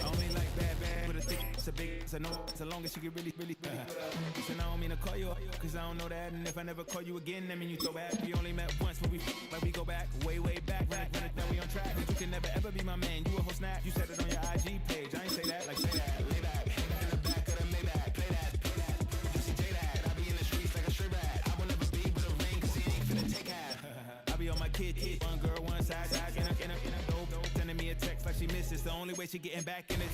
I only like bad, but a thick, it's a big, it's a no, so long as she get really. Listen, I don't mean to call you up, cause I don't know that. And if I never call you again, that mean you throw back. We only met once when we like we go back, way back. When it done, we on track. You can never ever be my man. You a whole snap. You said it on your IG page. I ain't say that, like say that. Lay back, in the back of the Maybach. Play that. Juicy J that. I be in the streets like a stray rat. I will never be with a ring, cause he ain't finna take half. I be on my kid. One girl, one side, in a dope. Sending me a text like she misses. The only way she getting back in it.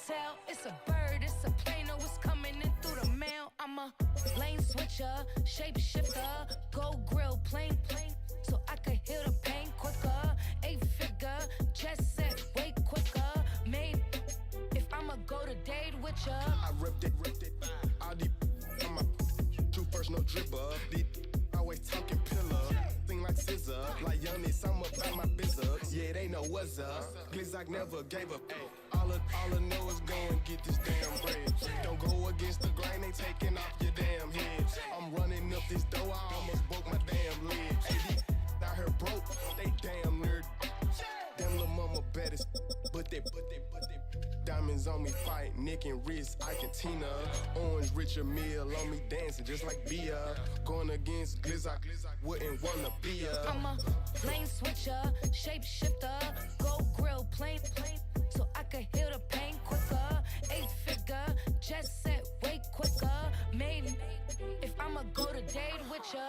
Tell. It's a bird, it's a plane, oh, it's coming in through the mail. I'm a lane switcher, shape shifter, go grill, plane, so I could heal the pain quicker. 8-figure, jet set, way quicker. Made if I'ma go to date with ya. I ripped it. All these on my true first, no dripper. These always talking pillar. Thing like scissor, like Youngest, I'm about my business. Yeah, they know what's up. Glizzock never gave up. All I know is go and get this damn bread. Don't go against the grain, they taking off your damn head. I'm running up this door, I almost broke my damn leg. Hey, these out here broke, they damn nerd. Damn little mama better, but they diamonds on me fight, neck and wrist, I can Tina. Orange Richard Mill on me dancing just like Bia. Going against Glizzock, wouldn't wanna be a. I'm a lane switcher, shape shifter, go grill, plane, so I could heal the pain quicker. 8-figure, jet set, way quicker. Maybe if I'ma go to date with ya.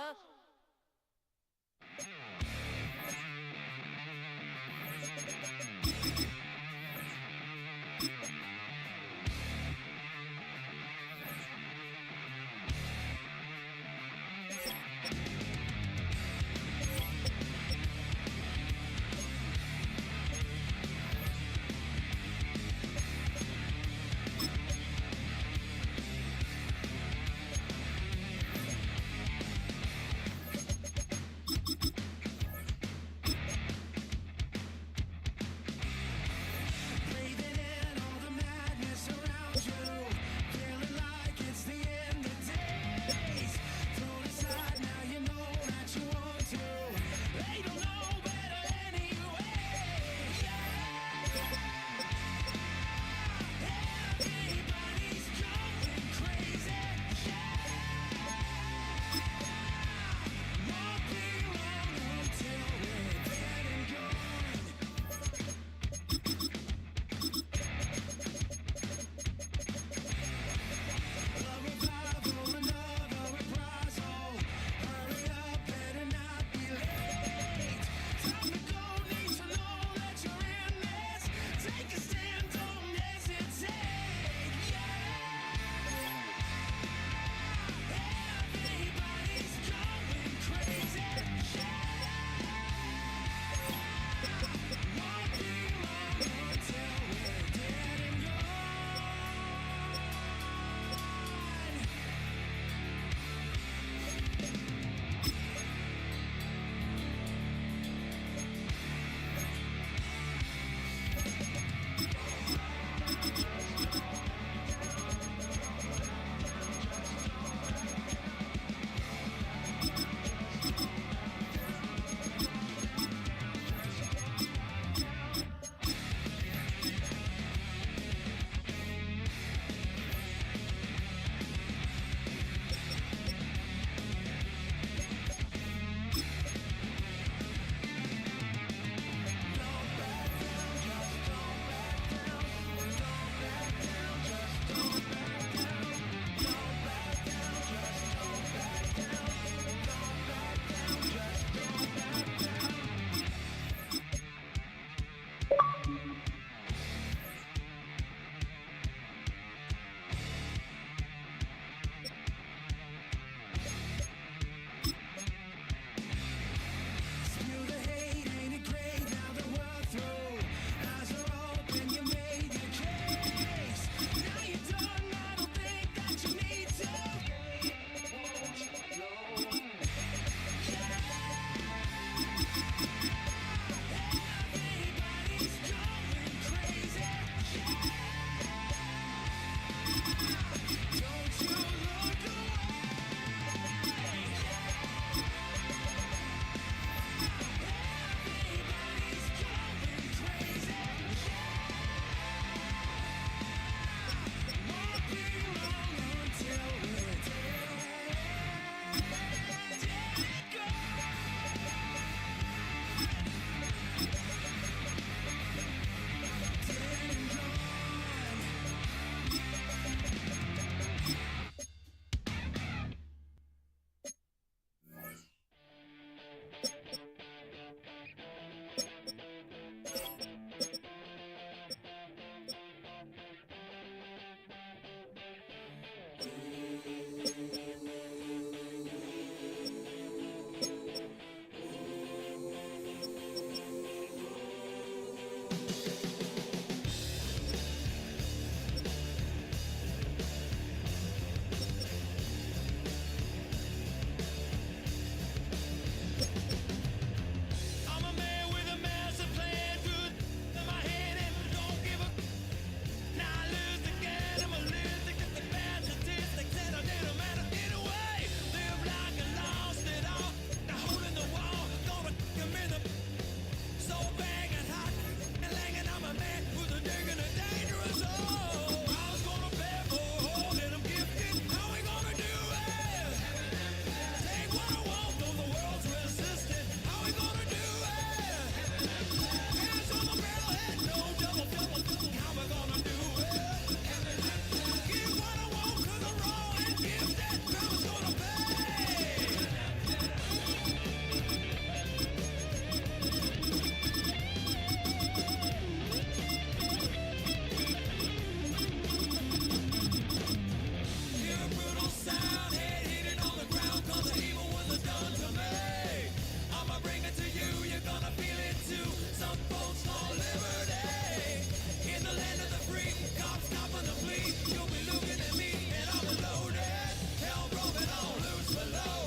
folks on liberty. In the land of the free, cops stopping the fleet. You'll be looking at me and I'm loaded. Hell broken on loose below.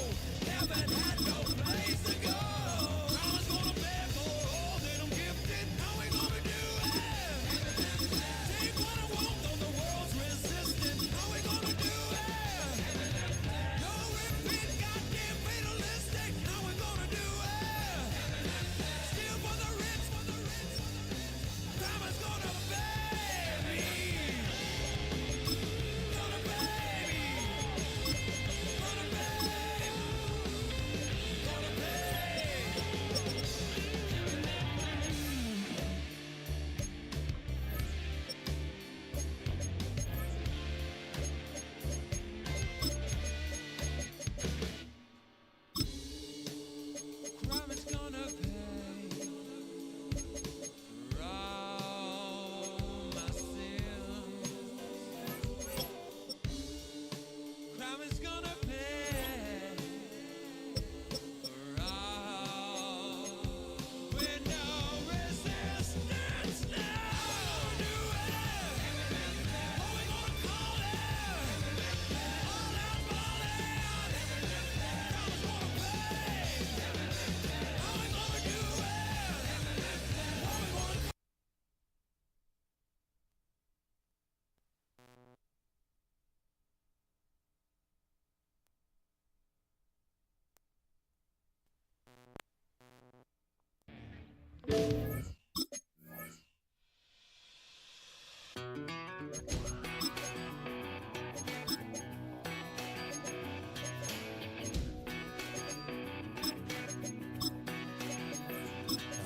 Haven't had no place to go. Mama's gonna beg for all that I'm gifted. How we gonna do it? Take what I want, though the world's resistant. How we gonna do it? No repeat, goddamn fatalistic. How we gonna do it? Steal for the rich, for the rich, for the rich. Mama's gonna pay me. Gonna pay me. Gonna pay. Gonna pay. Crime is gonna pay for all my sins. Crime is gonna pay for all with no resistance. Now do it. What we gonna call it? All out balling. Crime's gonna pay. How we gonna do it? What we gonna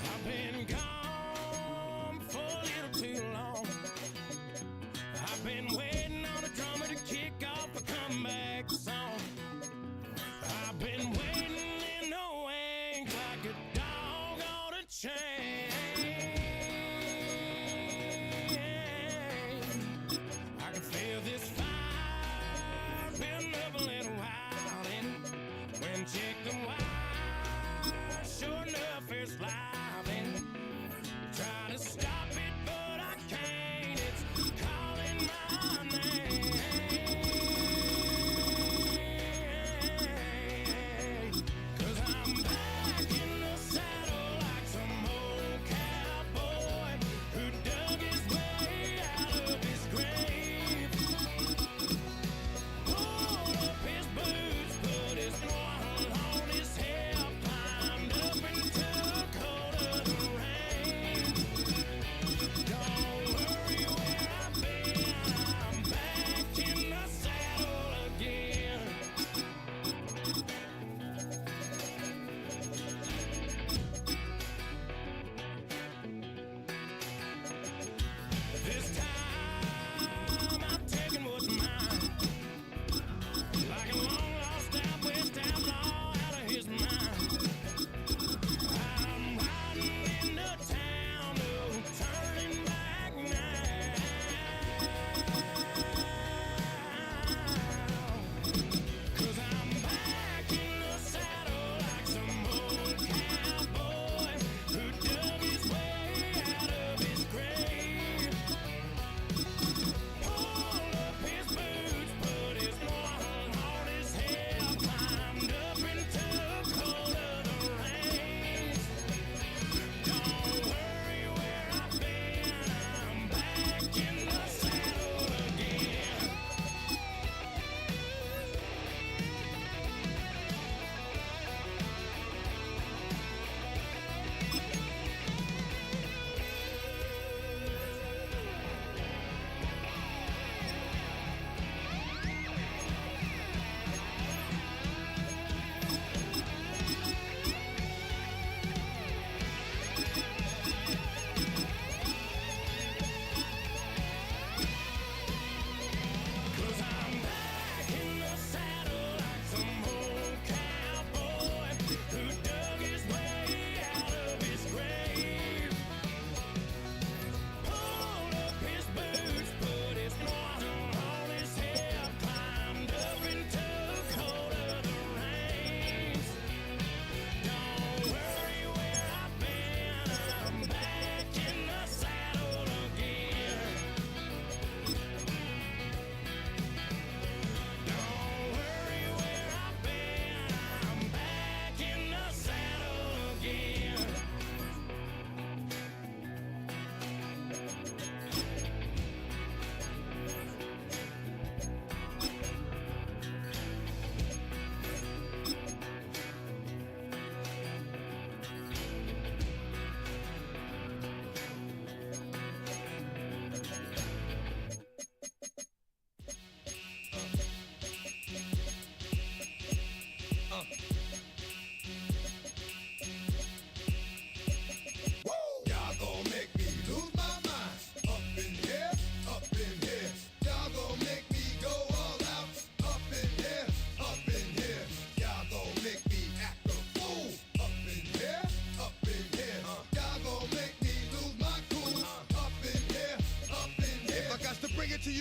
I've been gone for a little too long. I've been waiting on a drummer to kick off a comeback song. I've been waiting in the wings like a dog on a chain.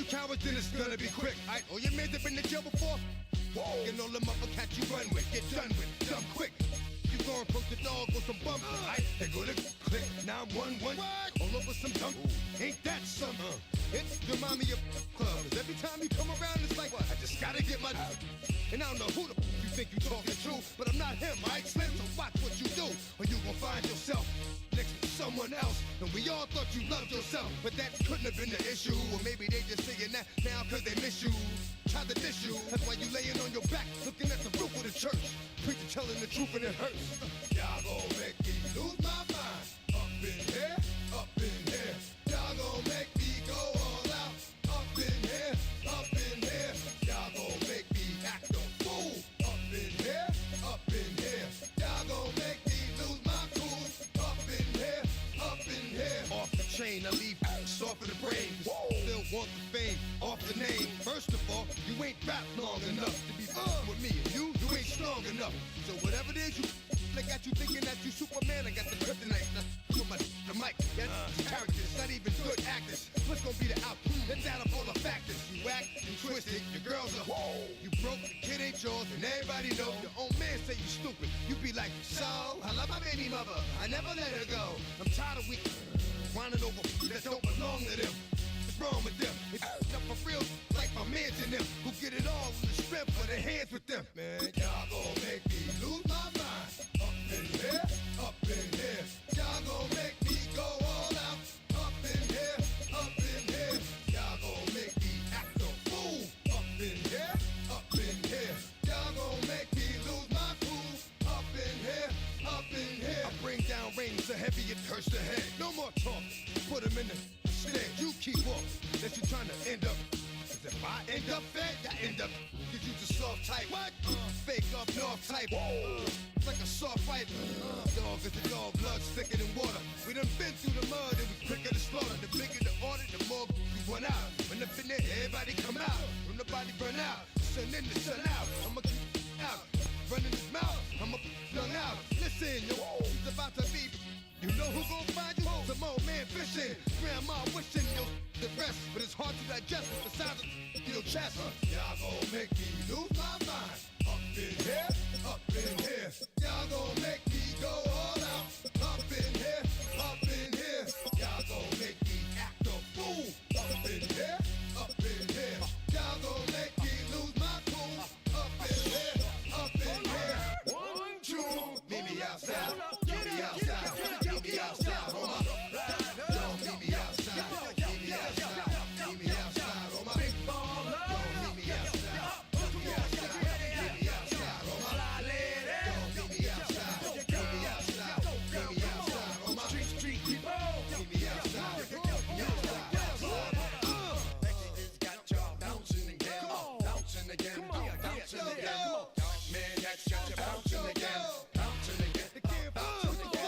cowards, then it's gonna be quick. Alright, all your men have been to jail before? Whoa. And all them other cats you run with, get done with, dumb quick. You go and approach the dog with some bumps, alright? They go to click 911, all over some dump. Ain't that something? It's remind me of club. 'Cause every time you come around, it's like, I just gotta get my. And I don't know who the you think you talking to, but I'm not him, right? Slim, so watch what you do, or you gon' find yourself next to someone else. And we all thought you loved yourself, but that couldn't have been the issue. Or maybe they just saying that now cause they miss you. Tried to diss you, that's why you laying on your back, looking at the roof of the church. Preacher telling the truth and it hurts. Y'all gon' make me lose my mind. Up in here, up in here. Y'all gon' make me go all out. Up in here, up in here. Y'all gon' make me act a fool. Up in here, up in here. Y'all gon' make me lose my cool. Up in here, up in here. Off the chain, I leave soft in the brain. Still want the fame, off the name. First of all, you ain't rap long enough to be with me. And you ain't strong enough. So whatever it is you they got you thinking that you Superman, I got the kryptonite. Put my the mic, yeah, characters, not even good actors. What's gonna be the outcome? Let's add up all the factors. You act, you twisted, your girls are you broke, the kid ain't yours, and everybody know. Your own man say you stupid. You be like, so, I love my baby mother, I never let her go. I'm tired of weak whining over that don't belong to them. What's wrong with them? It's up for real, like my mans in them, who get it all in the strength of their hands with them. Man, y'all gon' make me lose my mind. Up in here, up in here. Y'all gon' make me go all out. Up in here, up in here. Y'all gon' make me act a fool. Up in here, up in here. Y'all gon' make me lose my cool. Up in here, up in here. I bring down rain so heavy it hurts the head. No more talk, put him in the stand. You keep up, that you trying to end up. If I end up fed, I end up. Get you the soft type. What? Fake up north type. It's like a soft fight. Dog is a dog, blood thicker than water. We done been through the mud and we quicker to slaughter. The bigger the order, the more we run out. When up in there, everybody come out. When the body burn out, sun in the sun out. I'ma keep out, running his mouth. I'ma young out. Listen, yo, it's about to be. You know who gon' find you? Some old man fishing. Grandma wishing you the best, but it's hard to digest with the sound of your chest. Y'all gon' make me lose my mind. Up in here, up in here. Y'all gon' make me go all out. Up in here, up in here. Y'all gon' make me act a fool. Up in here, up in here. Y'all gon' make me lose my cool. Up in here, up in here. 1, 2, meet me outside. Meet me outside. Meet me outside. On my don't meet me outside. Meet me outside. Meet me outside. On my big baller. Don't meet me outside. Meet me outside. Meet me outside. On my fly lady. Don't meet me outside. Meet me outside. Meet me outside. On my street people. Meet me outside. Meet me outside. It's got y'all bouncing again. Bouncing again. Bouncing again. Man, that's got you bouncing again. Bouncing again. Bouncing again.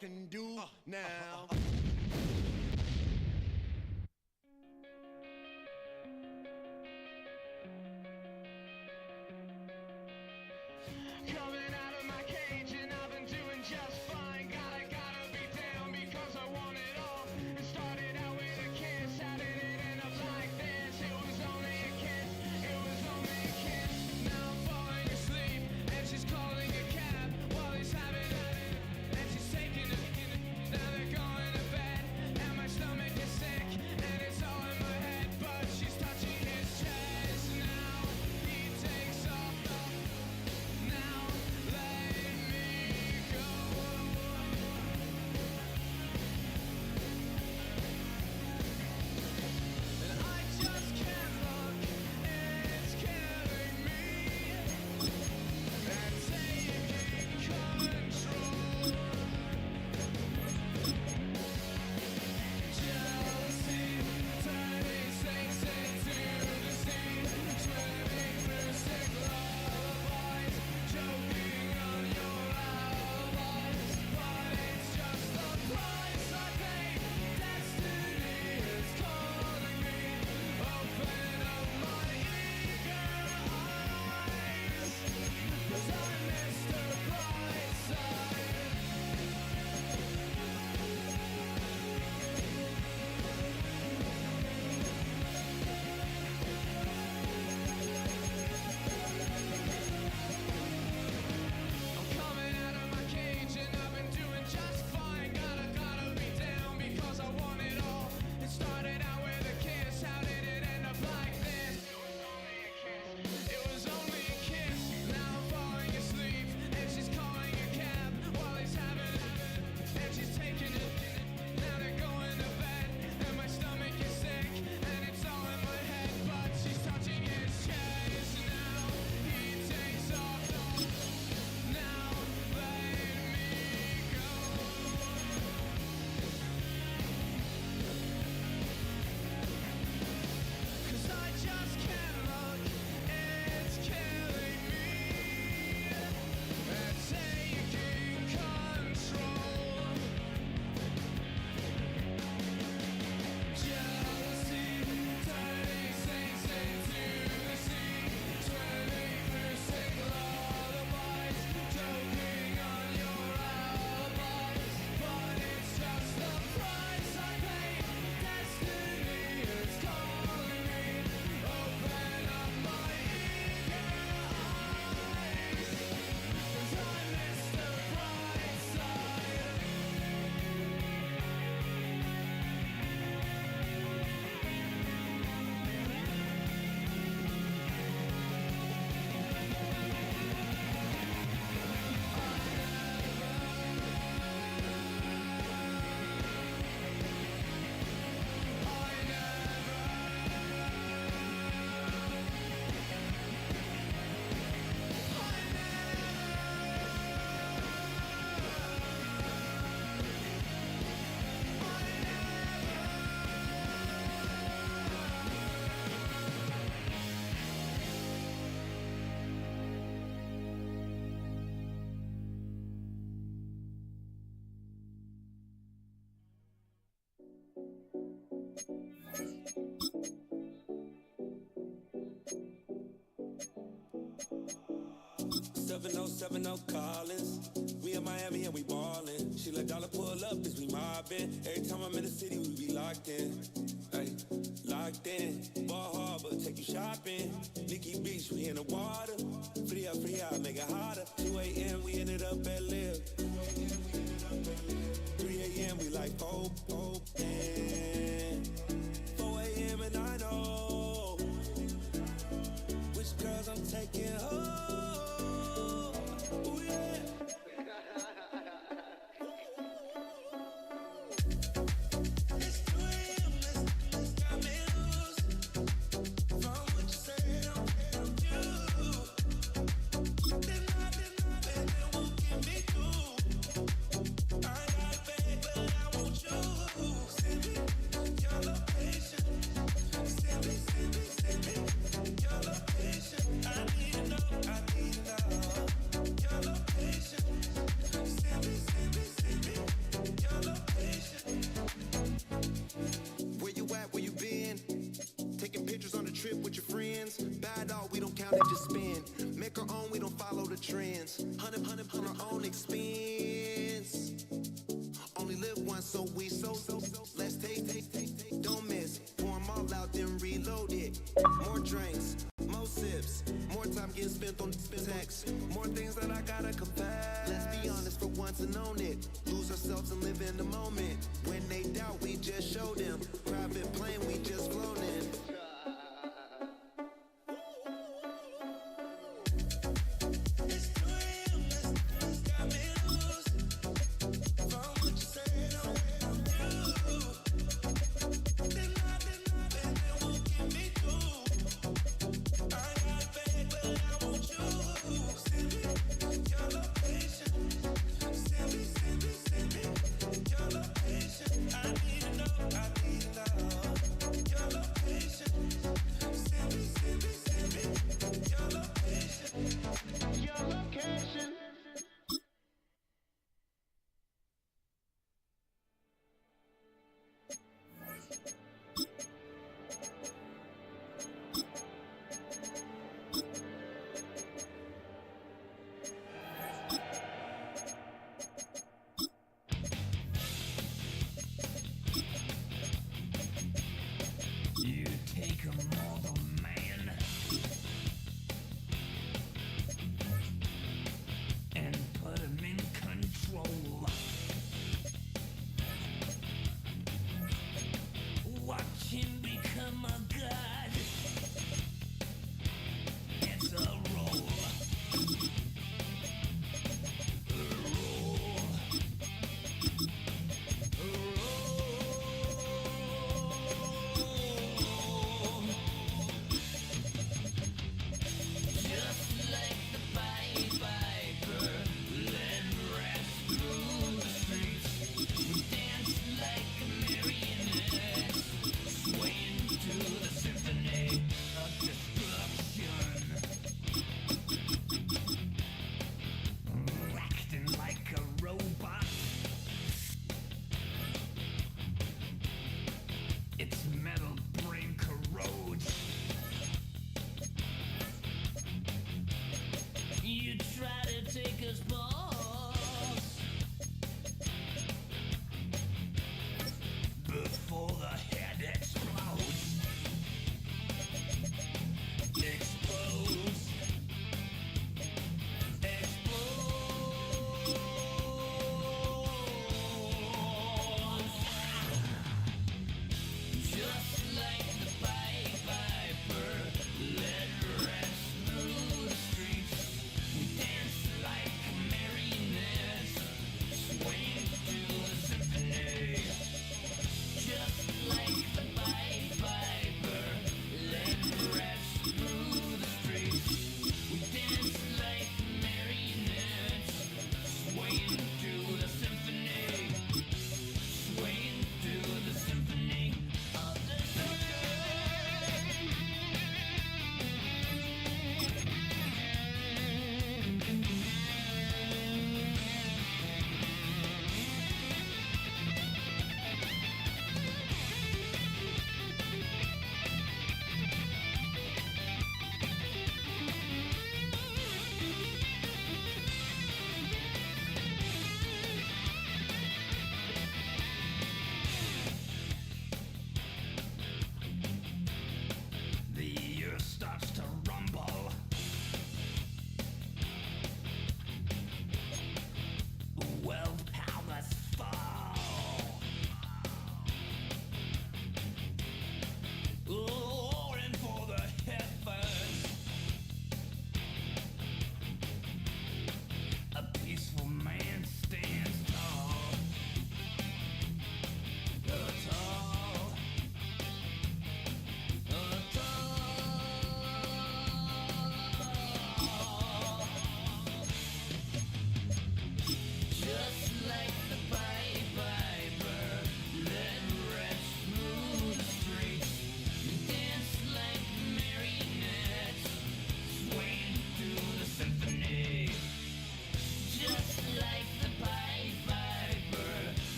Can do now. Coming out of my cage and I've been doing just fine. Gotta be down because I want it all. It started out with a kiss. How did it end up like this? It was only a kiss. It was only a kiss. Now I'm falling asleep and she's calling a cab while he's having it. And she's taking it. Now they're going Collins. We in Miami and we ballin'. She let dollar pull up as we mobbin'. Every time I'm in the city, we be locked in. Ay, locked in. Ball Harbor, take you shopping. Nikki Beach, we in the water. Free out, make it hotter. 2 a.m., we ended up at Live. 3 a.m., we like Pope. 4 a.m. and I know which girls I'm taking home. Ooh, yeah. Trends, 100 on our own expense. Only live once, so let's taste, don't miss. Pour 'em all out, then reload it. More drinks, more sips, more time getting spent on text. More things that I gotta confess. Let's be honest for once and own it. Lose ourselves and live in the moment. When they doubt, we just show them. Private plane, we just flown in.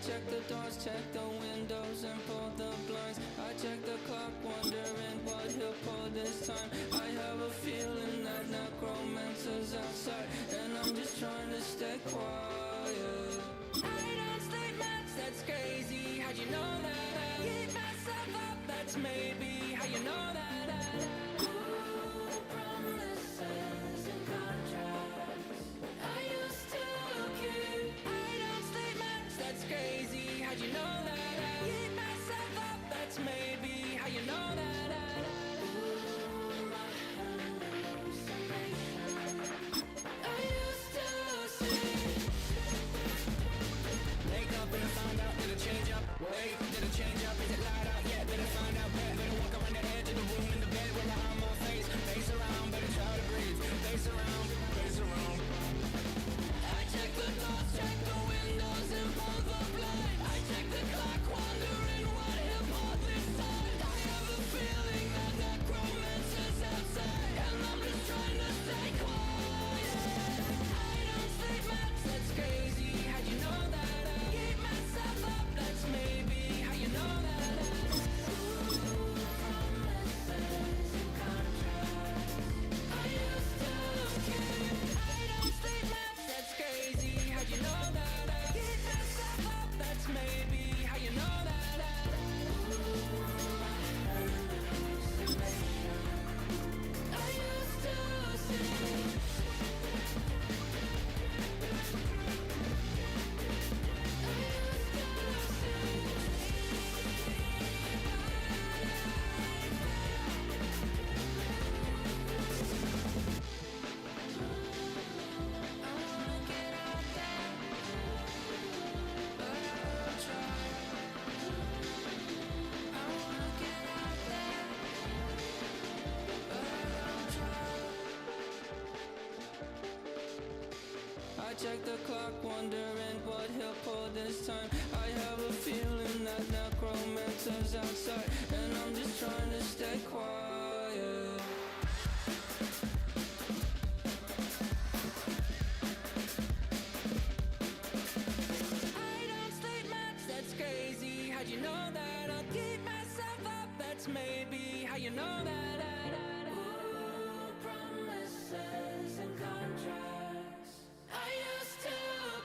check the doors, check the windows, and pull the blinds. I check the clock, wondering what he'll pull this time. I have a feeling that necromancer's outside, and I'm just trying to stay quiet. I don't sleep much, that's crazy. How'd you know that? I keep myself up, that's maybe how you know that. Ooh, promises and contracts I used to keep. I don't sleep much, that's crazy. How'd you know that? I keep myself up, that's maybe how you know that. Ooh, my hallucination I used to see. Wake up and I found out, did it change up? Wait, did it change up? Is it light out? Yeah, did it find out? Better walk around the edge of the room in the bed where my arm on face. Face around, better try to breathe. Face around, face around. I check the doors, check the windows, and pull the blinds. I check the clock, wondering what he'll pull this time. I have a feeling that necromancer's outside, and I'm just trying to stay quiet. I don't sleep much, that's crazy. How'd you know that? I keep myself up, that's maybe how you know that. Ooh, promises and contracts I used to keep. I don't sleep much, that's crazy. How'd you know that? I keep myself up, that's maybe how you know that. Ooh, my hallucination I used to see. I check the clock, wondering what he'll pull this time. I have a feeling that necromancer's outside, and I'm just trying to stay quiet. I don't sleep much, that's crazy. How'd you know that? I'll keep myself up, that's maybe how you know that. Ooh, promises and contracts I used to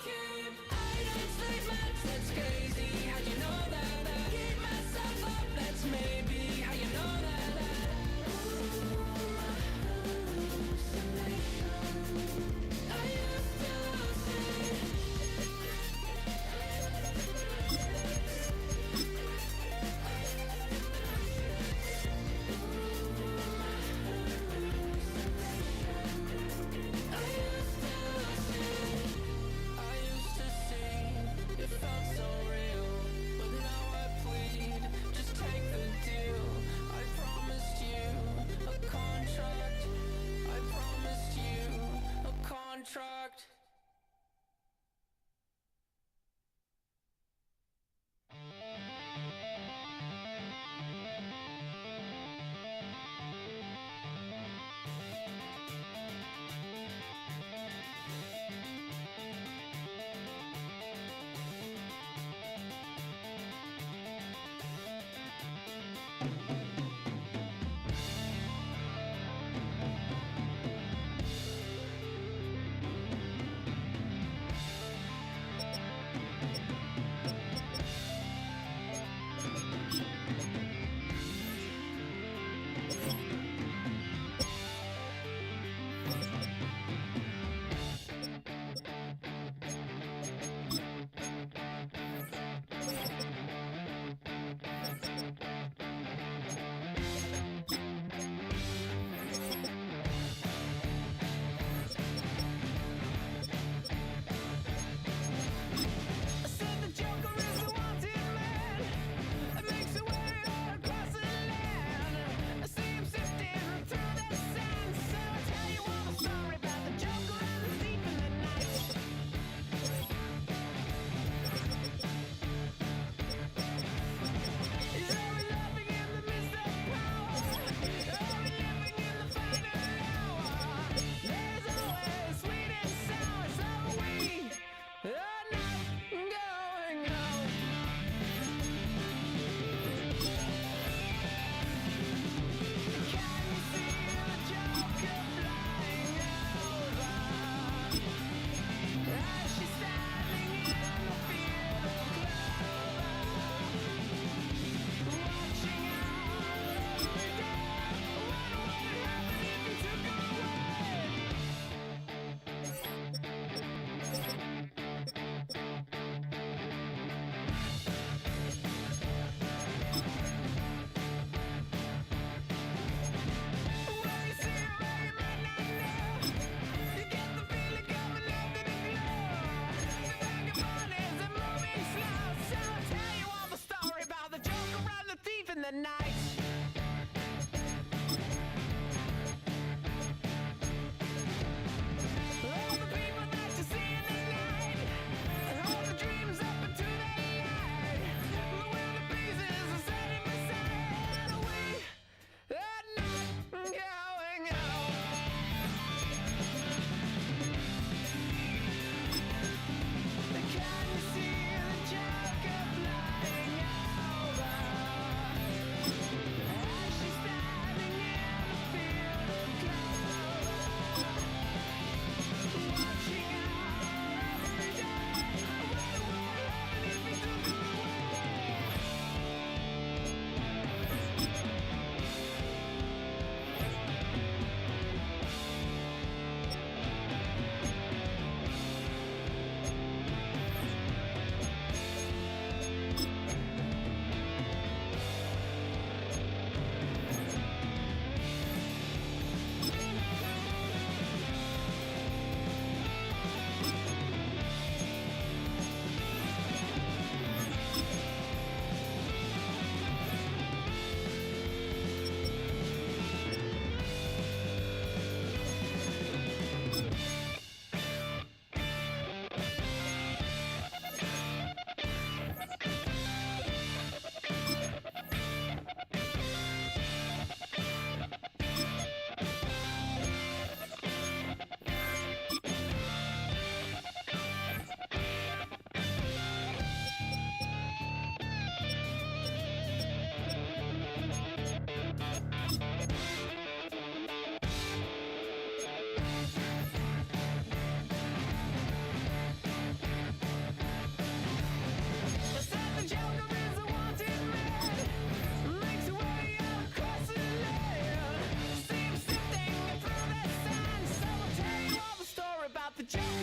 keep. I don't sleep much, that's crazy. How'd you know that? I keep myself up, that's maybe how you know that. Ooh, my hallucination I used to see. I used to see, it felt so real, but now I plead, just take the deal. I promised you a contract. I promised you a contract.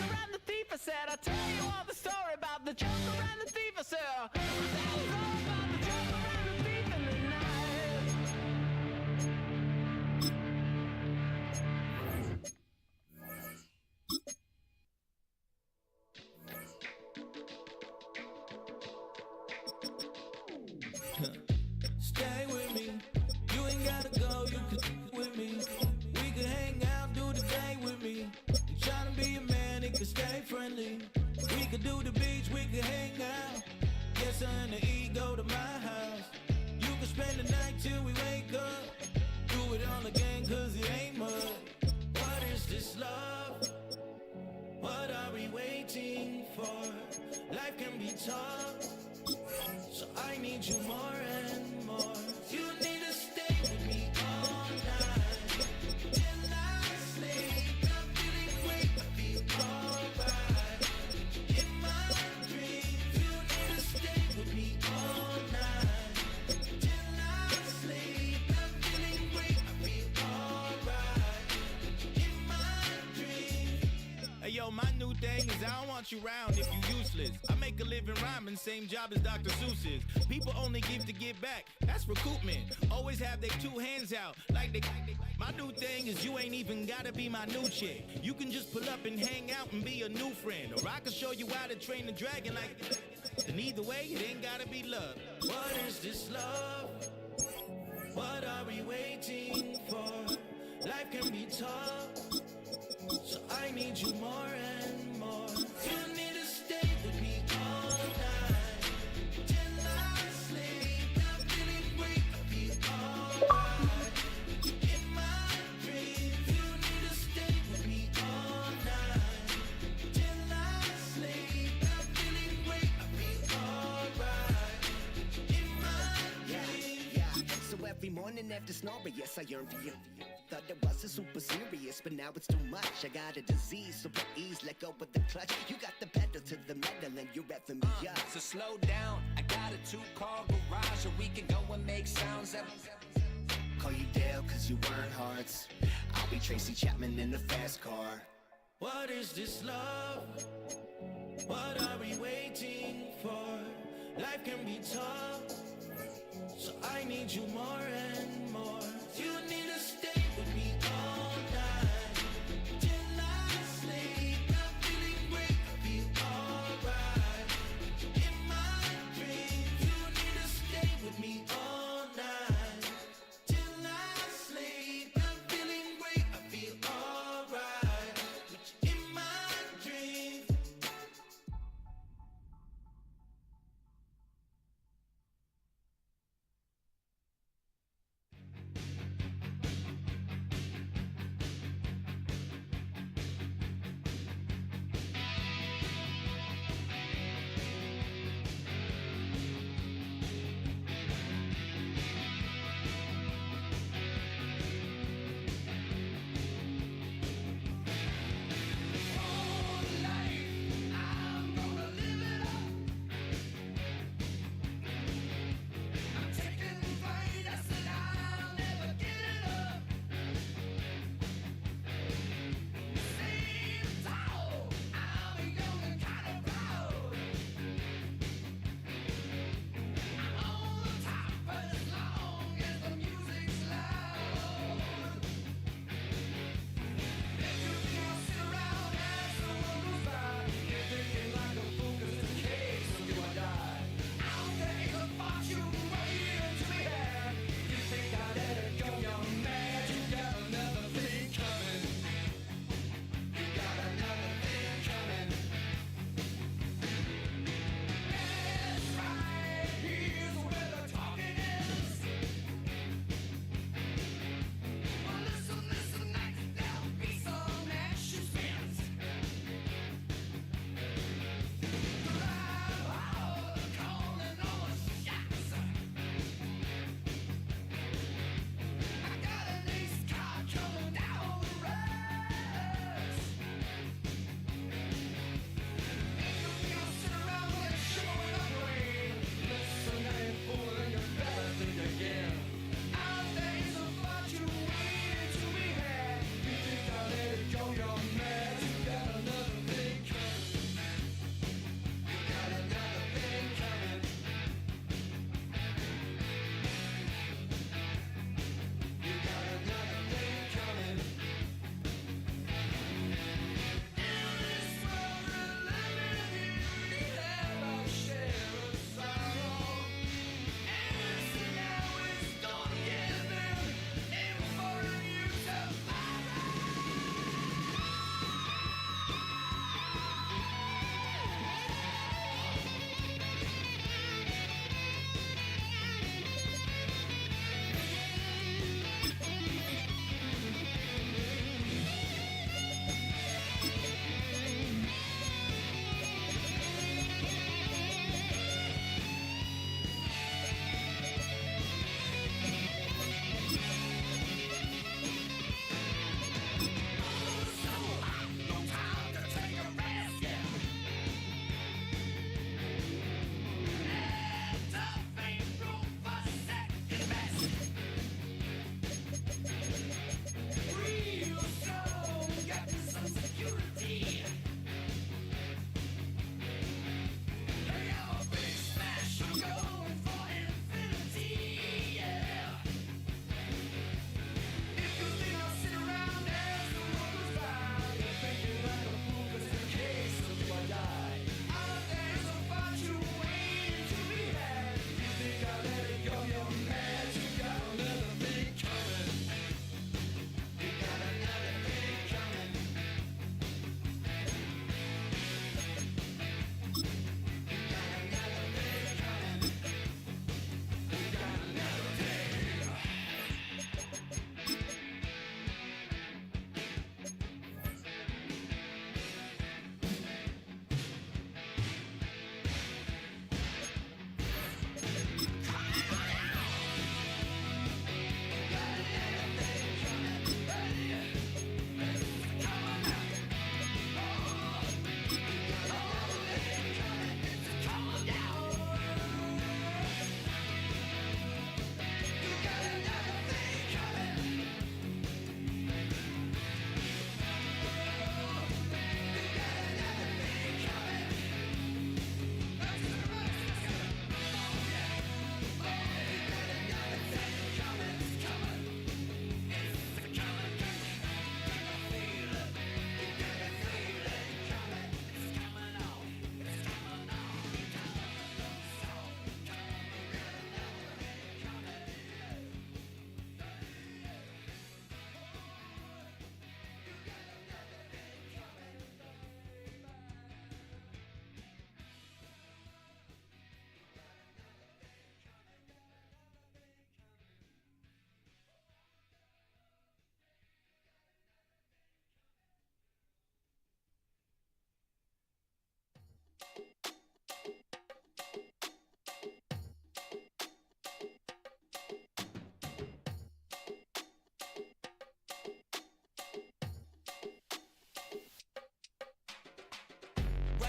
joker and the thief. I said, I'll tell you all the story about the joker and the thief. I said, I'll tell you all about the joker and the thief in the night. Stay with me. You ain't gotta go, you can with me. We can hang out, do the day with me. You tryna be a man, it can stay friendly. We could do the beach, we can hang out. Yes, her and the E go to my house. You can spend the night till we wake up. Do it all again, cause it ain't much. What is this love? What are we waiting for? Life can be tough, so I need you more and more. You need to stay with me all night till I sleep. I'm feeling great, I feel alright. In my dreams, you need to stay with me all night till I sleep. I'm feeling great, I feel alright. In my dreams. Hey yo, my new thing is I don't want you round if you useless. I make a living rhyming, same job as Dr. Seuss's. People only give to give back, that's recoupment. Always have their two hands out, like they. My new thing is you ain't even gotta be my new chick. You can just pull up and hang out and be a new friend. Or I can show you how to train the dragon like. And either way, it ain't gotta be love. What is this love? What are we waiting for? Life can be tough, so I need you more and more. You need to stay with me all night till I sleep. I'm feeling great, I feel alright. In my dreams, you need to stay with me all night till I sleep. I'm feeling great, I feel alright. In my dreams. Yeah. So every morning after snoring, yes, I yearn for you. Thought it wasn't super serious, but now it's too much. I got a disease, so please let go with the clutch. You got the pedal to the metal and you're revving me up. So slow down, I got a 2-car garage, or we can go and make sounds that. Call you Dale, cause you weren't hearts. I'll be Tracy Chapman in the fast car. What is this love? What are we waiting for? Life can be tough, so I need you more and more. You need to stay with me all night till I sleep. I'm feeling great, I feel alright. In my dreams, you need to stay with me all night till I sleep. I'm feeling great, I feel alright. In my dreams.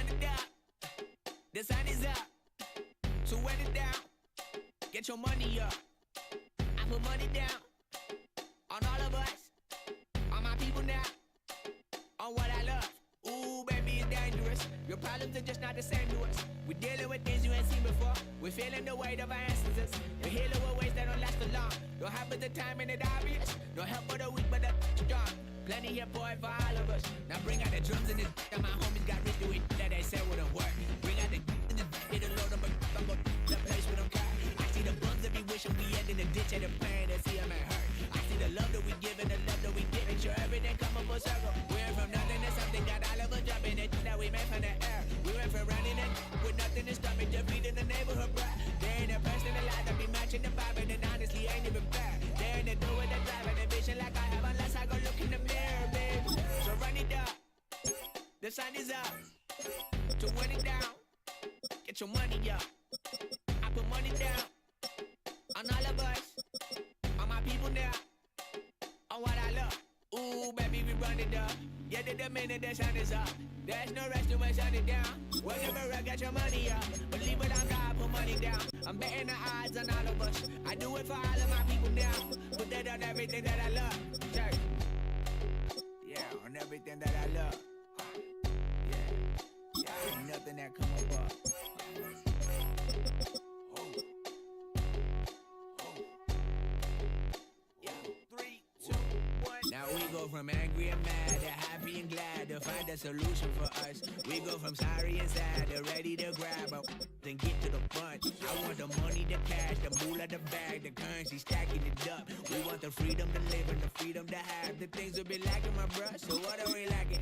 run it up. The sun is up. So run it down. Get your money up. I put money down on all of us, on my people now, on what I love. Ooh, baby, it's dangerous. Your problems are just not the same to us. We're dealing with things you ain't seen before. We're feeling the weight of our ancestors. We're healing with ways that don't last for long. Don't have but the time and it obvious. No help for the weak, but the strong. Plenty here for it for all of us. Now bring out the drums and the that my homies got rich doing that they said wouldn't work. Bring out the and the hit a load of them. I'm gonna the place with them car. I see the bums that be wishing we end in the ditch and the pain that see them ain't hurt. I see the love that we give and the love that we give. Make sure everything come up full circle. We're from nothing to something, got all of us jumping it that we made from the air. We went from running it with nothing to stomach, just feeding the neighborhood, bruh. There ain't a person alive that be matching the vibe, and honestly ain't even fair. There ain't a do with the drive and the vision like I have unless I go look in the mirror, babe. So run it up, the sun is up. So run it down, get your money up. I put money down on all of us, on my people now, on what I love. Ooh, baby, we run it up. Yeah, the minute the sun is up. There's no rest to shut it down. Whenever I get your money up, believe it or not, put money down. I'm betting the odds on all of us. I do it for all of my people now. Put that on everything that I love. Check. Yeah, on everything that I love. Yeah, ain't nothing that come up. Now we go from angry and mad to happy and glad to find a solution for us. We go from sorry and sad to ready to grab up and get to the front. I want the money, the cash, the moolah, the bag, the currency, stacking it up. We want the freedom to live and the freedom to have. The things will be lacking, my bruh, so what are we lacking?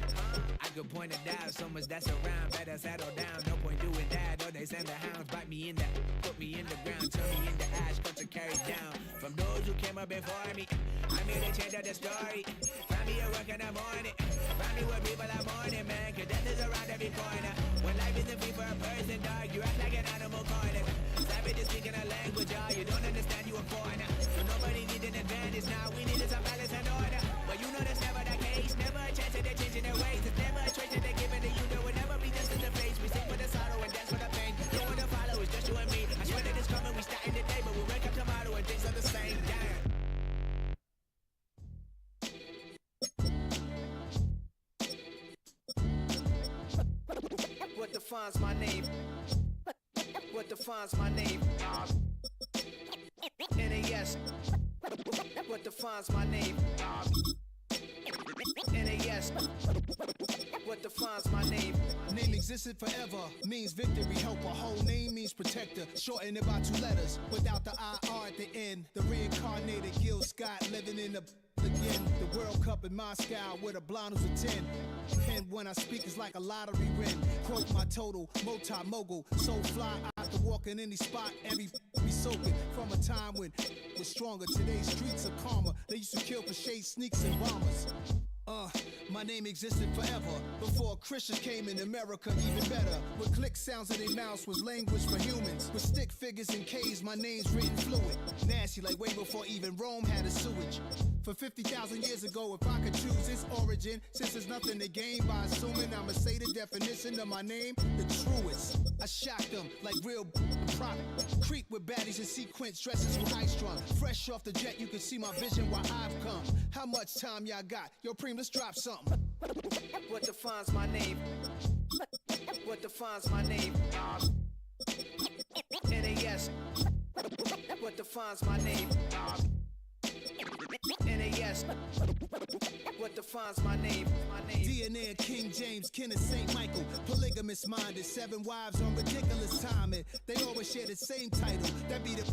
I could point it out, so much that's around. Better settle down, no point doing that. Or they send the hounds, bite me in the, put me in the ground, turn me into ash, cut to carry down. From those who came up before me, I'm here to change up the story. Find me at work in the morning. Find me where people are mourning, man. Cause death is around every corner. When life isn't free for a person, dog, you act like an animal corner. Savage is speaking a language, y'all. You don't understand, you a foreigner. So nobody needs an advantage now. We need some balance and order. But you know that's never the case. Never a chance that they're changing their ways. It's never a choice that they're giving to you. There will never be just in the face. We sing for the sorrow and dance for the pain. No one to follow, it's just you and me. I swear that it's coming, we starting today. But we'll wake up tomorrow and things are the same. Damn. What defines my name? What defines my name? NAS. What defines my name? NAS. What defines my name? Name existed forever, means victory, helper. Whole name means protector, shortened it by 2 letters, without the IR at the end. The reincarnated Gil Scott living in the again. The World Cup in Moscow with a blind who's a 10. And when I speak, it's like a lottery win. Quote my total, multi-mogul, so fly I can walk in any spot, every be soaking. From a time when was stronger, today's streets are calmer. They used to kill for shade, sneaks and bombers. My name existed forever. Before Christians came in America, even better. With click sounds in their mouths was language for humans. With stick figures and K's, my name's written fluid. Nasty like way before even Rome had a sewage. For 50,000 years ago, if I could choose its origin, since there's nothing to gain by assuming I'ma say the definition of my name, the truest. I shocked them like real prop. Creep with baddies in sequence, dresses with high strung. Fresh off the jet, you can see my vision where I've come. How much time y'all got? Yo, Preem, let's drop something. What defines my name? What defines my name? NAS. What defines my name? NAS. What defines my name? DNA of King James, kin of St. Michael. Polygamous minded, 7 wives on ridiculous timing. They always share the same title. That be the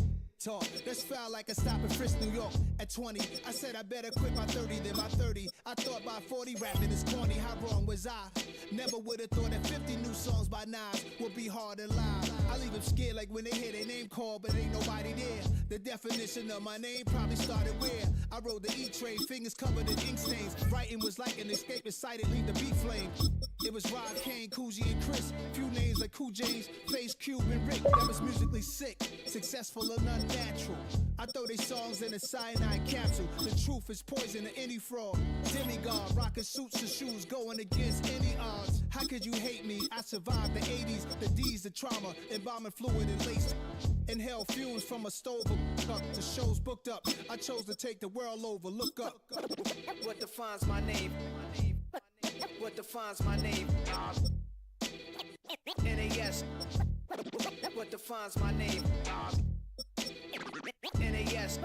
talk. That's foul like a stop in Frisk, New York. At 20, I said I better quit by 30 than by 30. I thought by 40 rapping is corny. How wrong was I? Never would have thought that 50 new songs by Nas would be hard to live. I leave them scared like when they hear their name called, but ain't nobody there. The definition of my name probably started where I rode the E-train, fingers covered in ink stains. Writing was like an escape excited, leave the beat flame. It was Rob, Kane, Coogee, and Chris. Few names like Cool James, Face, Cube, and Rick. That was musically sick, successful and unnatural. I throw they songs in a cyanide capsule. The truth is poison to any fraud. Demigod, rocking suits and shoes, going against any odds. How could you hate me? I survived the 80s, the D's, the trauma, embalming fluid and lace. Inhale fumes from a stove up. The show's booked up. I chose to take the world over. Look up. What defines my name? What defines my name? NAS. What defines my name? NAS.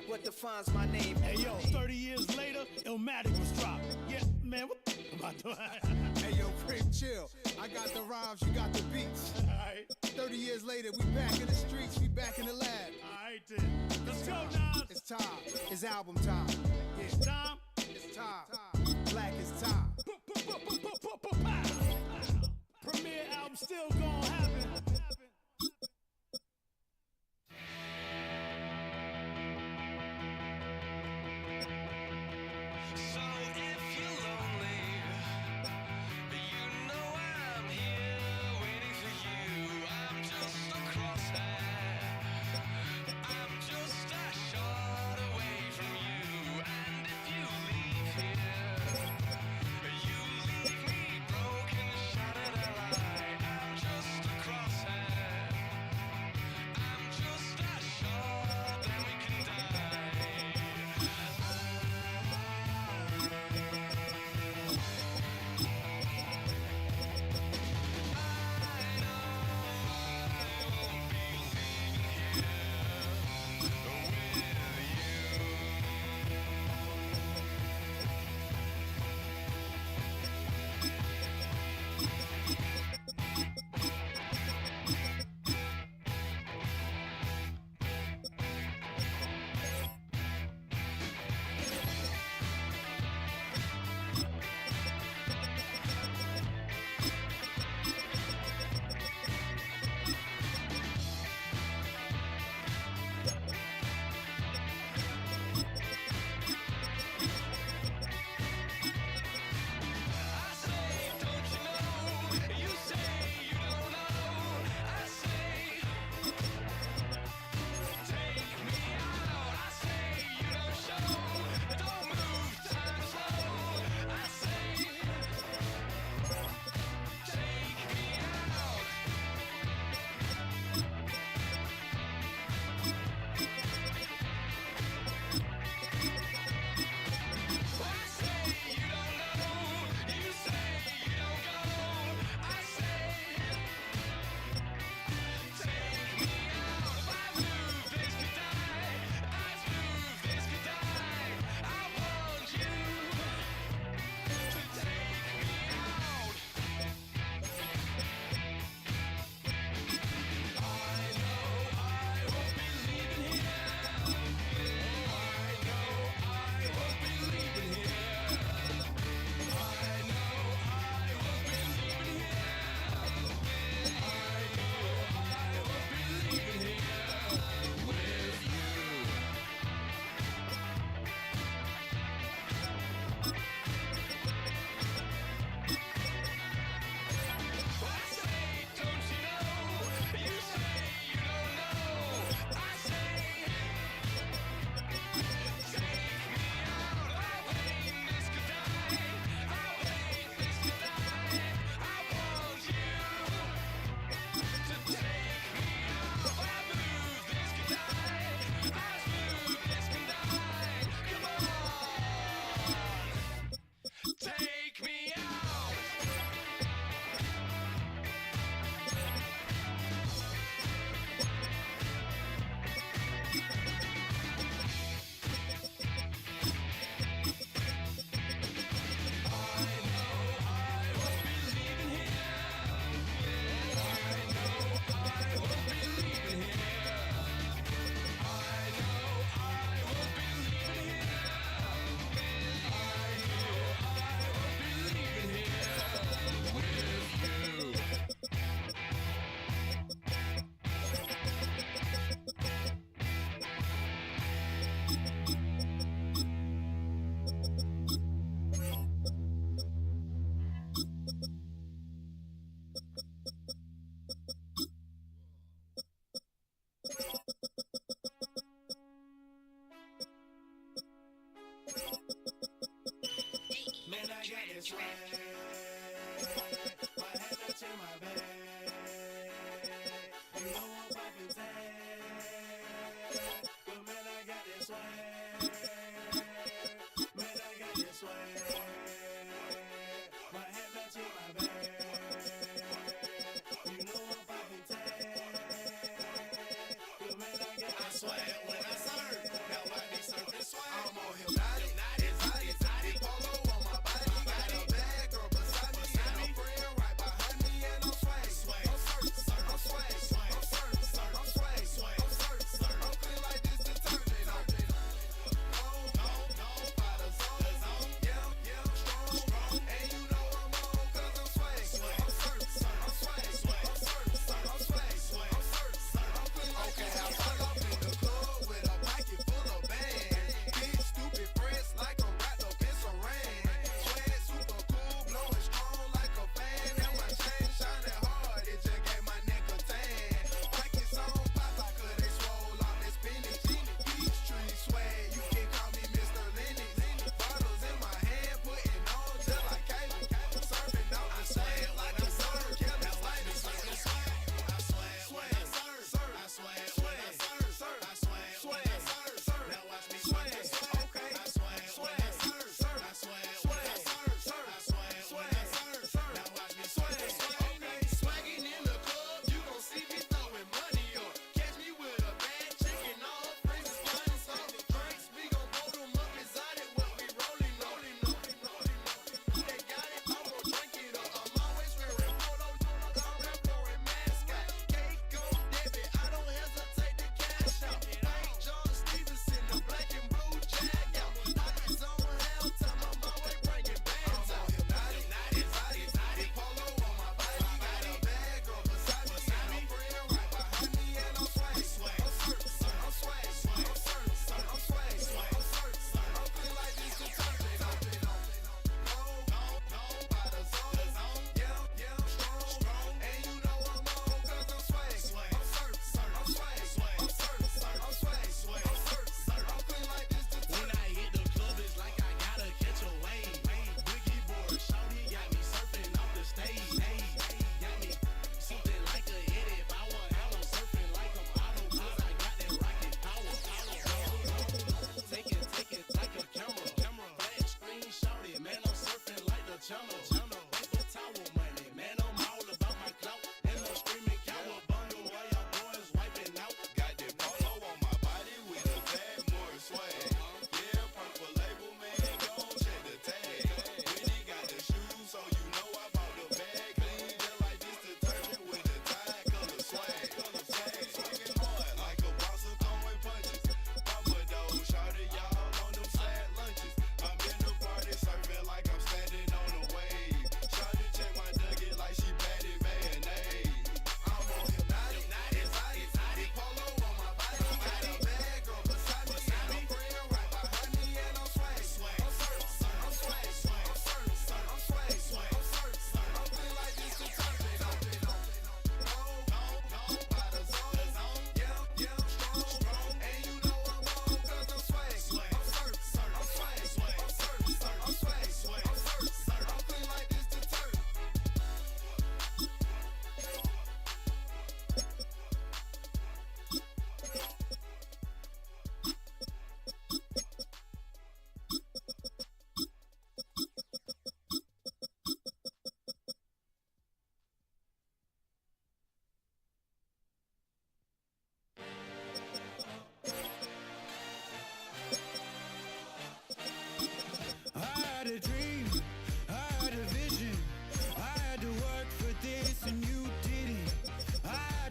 What defines my name? Hey yo, 30 years later, Illmatic was dropped. Yeah, man, what the am I doing? Hey yo, Prince, chill. I got the rhymes, you got the beats. Alright. 30 years later, we back in the streets, we back in the lab. Alright then. Let's go, Nas. It's time. It's album time. Yeah. It's time. It's time. Black is time. Premiere album still gonna happen. So if you're lonely, you know I'm here waiting for you. I'm just a crosshair. I'm just a shot away from you. And if you leave here, you leave me broken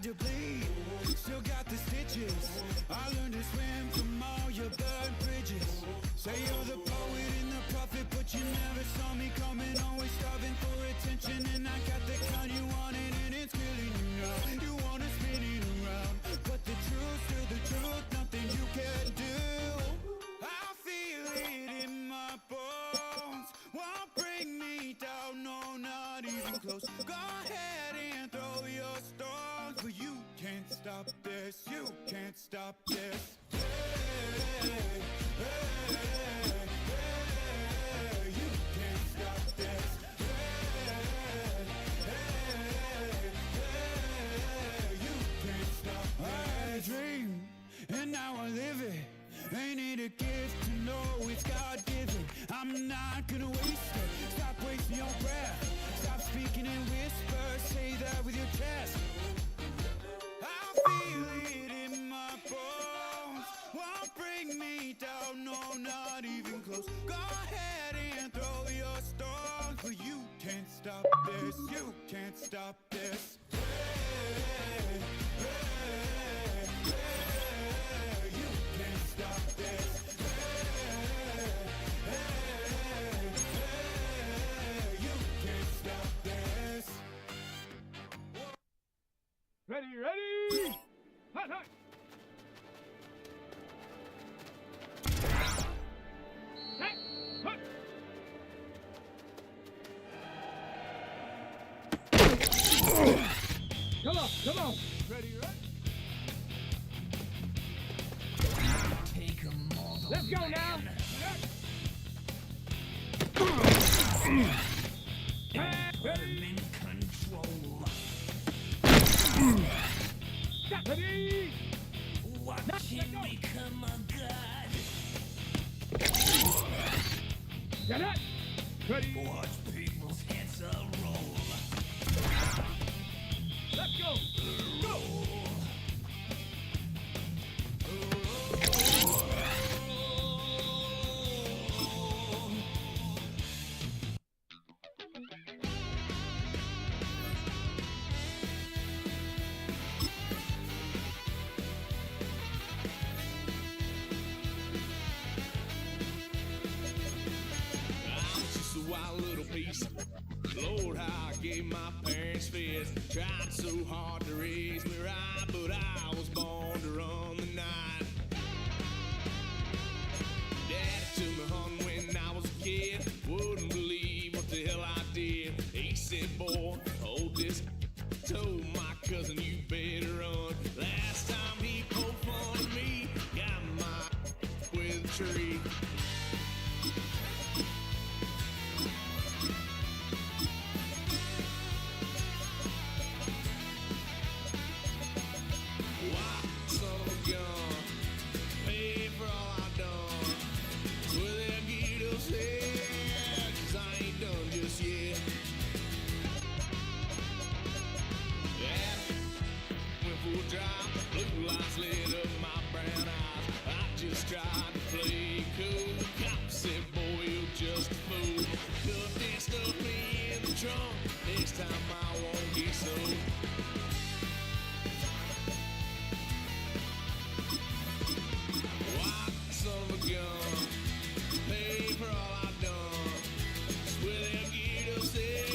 you bleed. Still got the stitches. I learned to swim from all your burned bridges. Say you're the poet and the prophet, but you never saw me coming. Always starving for attention, and I got the kind you wanted, and it's killing you now. You wanna spin it around, but the truth's still the truth. Nothing you can do. I feel it in my bones. Won't bring me down, no, not even close. Go ahead and throw your stones, but you can't stop this. You can't stop this. Hey, hey, hey, you can't stop this. Hey, hey, hey, you can't stop this. I had a dream, and now I live it. Ain't it a gift to know it's God-given? I'm not gonna waste it. Stop wasting your breath. Stop speaking in whispers. Say that with your chest. I feel it in my bones. Won't bring me down, no, not even close. Go ahead and throw your stones, but you can't stop this. You can't stop this. Hey, hey, hey, you can't stop this. Hey, hey, hey, you can't stop this. Ready, ready! Hot, hot! Hey, hot! Come on, come on! Ready, ready? Take 'em all. Let's go now! Ready? In control. Ready? Watching become a god. Get it! Ready? Watch people's heads roll. Let's go! Go! Wild little piece. Lord, how I gave my parents fist. Tried so hard to raise me right, but I was born to run the night. Daddy took me home when I was a kid. Wouldn't believe what the hell I did. He said, boy, hold this. Told my cousin, you better run. Last time he poked fun at me, got my with a tree. Next time I won't get so. Why, son of a gun, pay for all I've done. Well, they'll get upset,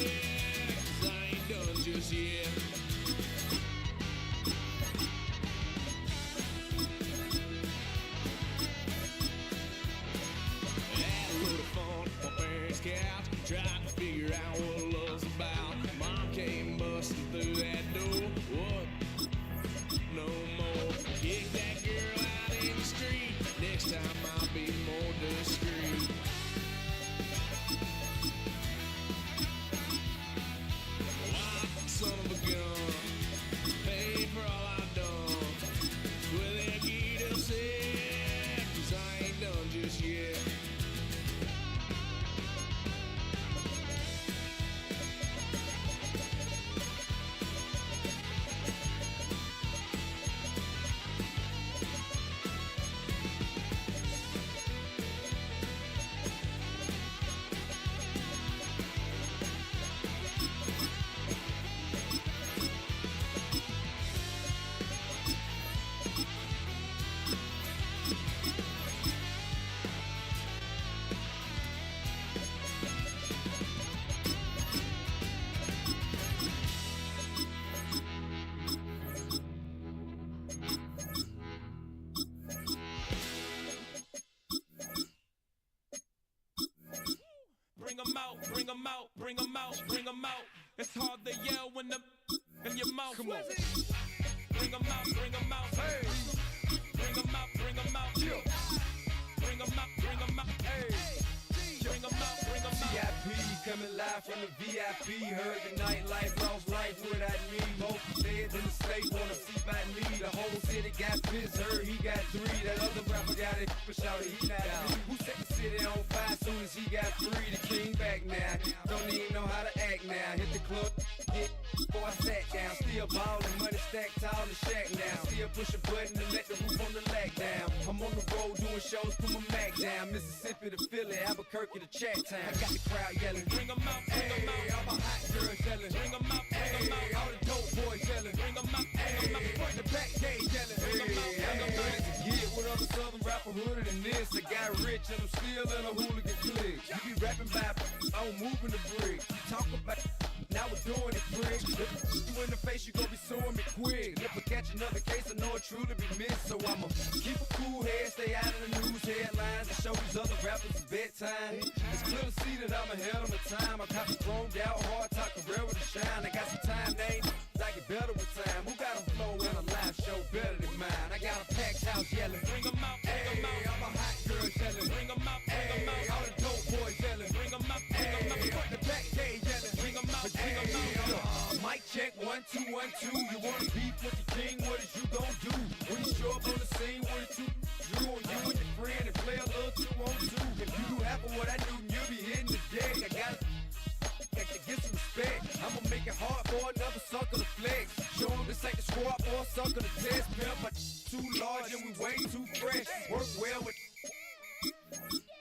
'cause I ain't done just yet. Had a little fun on my parents' couch, tried to figure out what love's about. Mom came busting through that door. What? No more. Kick that girl out in the street. Next time I'll be more discreet. Why, son of a gun, pay for all I've done. Well, they'll get upset, 'cause I ain't done just yet. bring 'em out, bring 'em out. It's hard to yell when the in your mouth. Come on. Bring 'em out, bring 'em out. Hey. Bring 'em out, bring 'em out. Bring 'em out, bring 'em out. Hey. Bring 'em out, bring 'em out. VIP coming live from the VIP. Heard the nightlife, lost life without me. Most feds in the state wanna see by me. The whole city got pissed, heard he got 3. That other rapper got it, but shouted he not me. Who set the city on fire soon as he got free? The king back now, don't even know how to act now. Hit the club, get before I sat down. Still ballin', money stacked tall in the shack now. Still push a button and let the roof on the lag down. I'm on the road doing shows, put my Mac down. Mississippi to Philly, Albuquerque to Chat Town. I got the crowd yelling, bring 'em out, bring 'em out. All my hot girls yelling, bring 'em out, bring 'em out. All the dope boys yelling, bring 'em out, bring 'em out. Front the back gate yelling, bring 'em out, bring 'em out. To get with other southern rapper hooded than this. I got rich and I'm still in a hooligan clique. You be rapping by, I'm moving the bricks. You talk about, now we're doing it quick. You in the face, you gon' be suing me quick. If I catch another case, I know it truly be missed. So I'ma keep a cool head, stay out of the news headlines, and show these other rappers it's bedtime. It's clear to see that I'm ahead of my time. I got the chromed out, hard talk, career with a shine. I got some time, names, I get better with time. Who got a flow and a live show better than mine? I got a packed house yelling, bring 'em out, bring 'em out. All my hot girls yelling, bring 'em out, bring 'em out. All the dope boys yelling, bring 'em out, bring 'em out. Front the back gate yelling, bring 'em out, bring 'em out. Mic check, 1 2 1 2. You wanna beef with the king? What is you gon' do when you show up on the scene with a 2? You and your friend and play a little 2-on-2. If you do half of what I do, you'll be hitting the deck. I got to get some respect. I'ma make it hard for another sucker to flex. Show 'em this ain't the squad for a sucker to test. Pimp, but too large and we way too fresh. Work well with.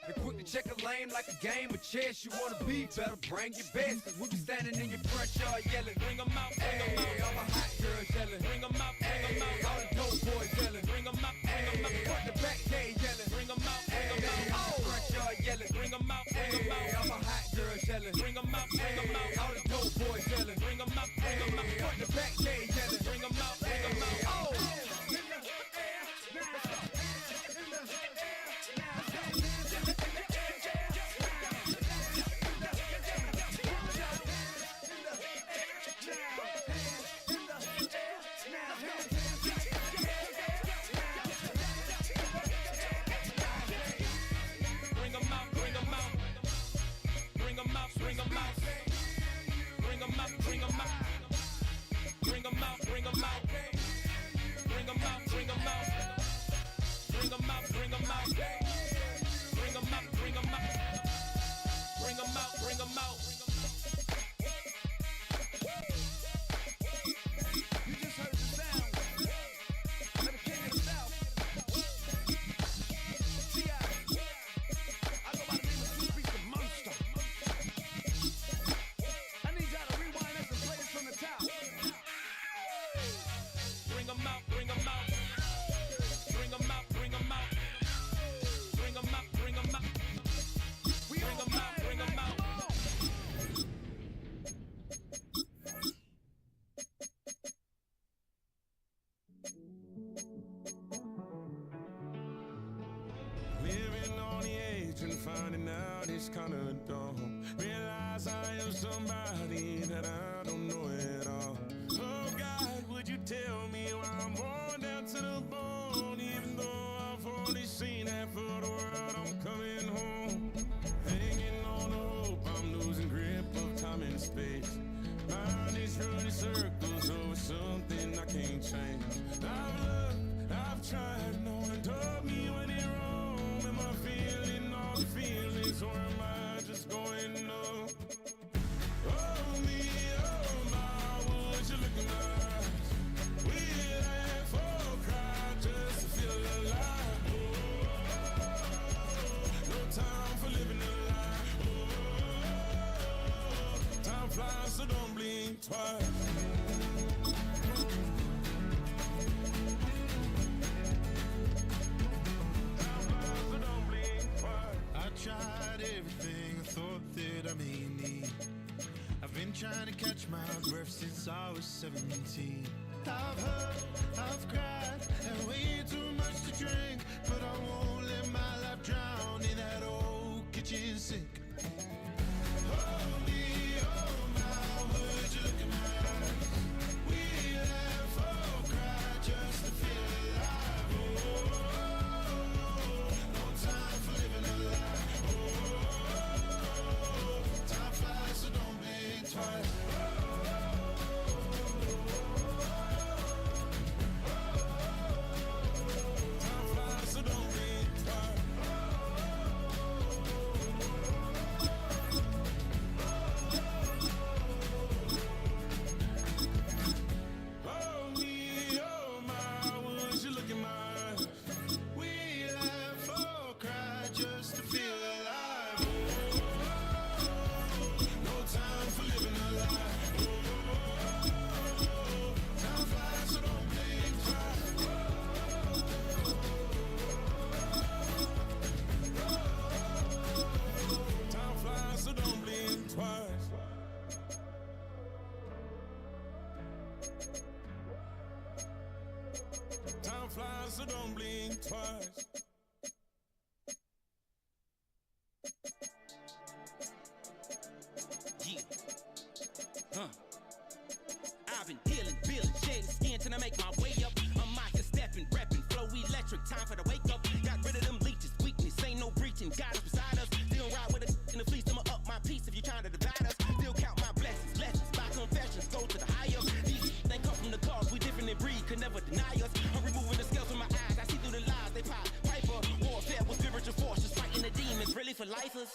And quick to check a lane like a game of chess. You wanna be better, bring your best. Cause we be standing in your front yard yelling, bring 'em out, bring 'em out. All my hot girls yelling, bring 'em out, bring 'em out. All the dope boys yelling, bring 'em out, bring 'em out. Front the back gate yelling, bring 'em out, bring 'em out. All the front yard yelling, bring 'em out, bring 'em out. All my hot girls yelling, bring 'em out, bring 'em out. All the dope boys yelling, bring 'em out, bring 'em out. Front the back gate yelling, bring 'em out, bring 'em out. Oh. Finding out it's kinda dumb. Realize I am somebody that I don't know at all. Oh God, would you tell me why I'm worn down to the bone? Even though I've only seen half of the world, I'm coming home. Hanging on to hope, I'm losing grip of time and space. Mind is running circles over something I can't change. I've looked, I've tried, no one told me when it wrong. Am I feeling all the feelings, or am I just going numb? Oh me, oh my, would you look in my eyes? We laugh or cry just to feel alive. Oh, no time for living a lie. Oh, time flies, so don't blink twice. Tried everything I thought that I may need. I've been trying to catch my breath since I was 17. I've hurt, I've cried, and way too much to drink, but I won't let my life drown in that old kitchen sink. Hold me, Time flies, so don't blink twice. Yeah. I've been healing, feeling, shedding skin till I make my way up. I'm mocking, stepping, repping, flow electric. Time for the wake up. Got rid of them leeches, weakness, ain't no breaching. God is beside us. Still ride with a in the fleece. I'ma up my piece if you're trying to divide us. Still count my blessings, lessons, by confessions, go to the higher. These they come from the cause, we different in breed, could never deny us. I'm removing the scales from my eyes. I see through the lies they pop. Piper, warfare with spiritual forces, fighting the demons, really for lifers.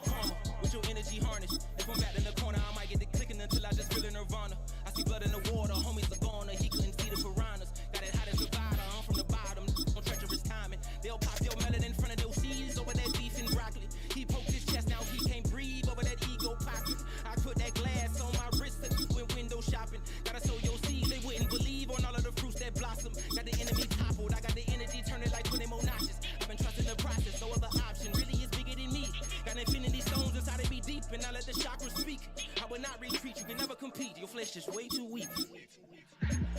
Karma, with your energy harnessed. If I'm back in the corner, I might get the clicking until I just feel a nirvana. I see blood in the water, homies are gone, he couldn't see the piranhas. Got it hot as a rider, I'm from the bottom, on treacherous timing. They'll pop your melon in front of those seeds over that beef and broccoli. He poked his chest, now he can't breathe over that ego pocket. I put that glass on my wrist that went window shopping. Gotta sow your seeds, they wouldn't believe on all of the fruits that blossom. Got the enemy toppled, I got the energy turning like 20 more notches. I've been trusting the process, no other option really is bigger than me. Got infinity stones inside of me deep, and I let the chakras speak. I will not retreat, you can never compete, your flesh is way too weak.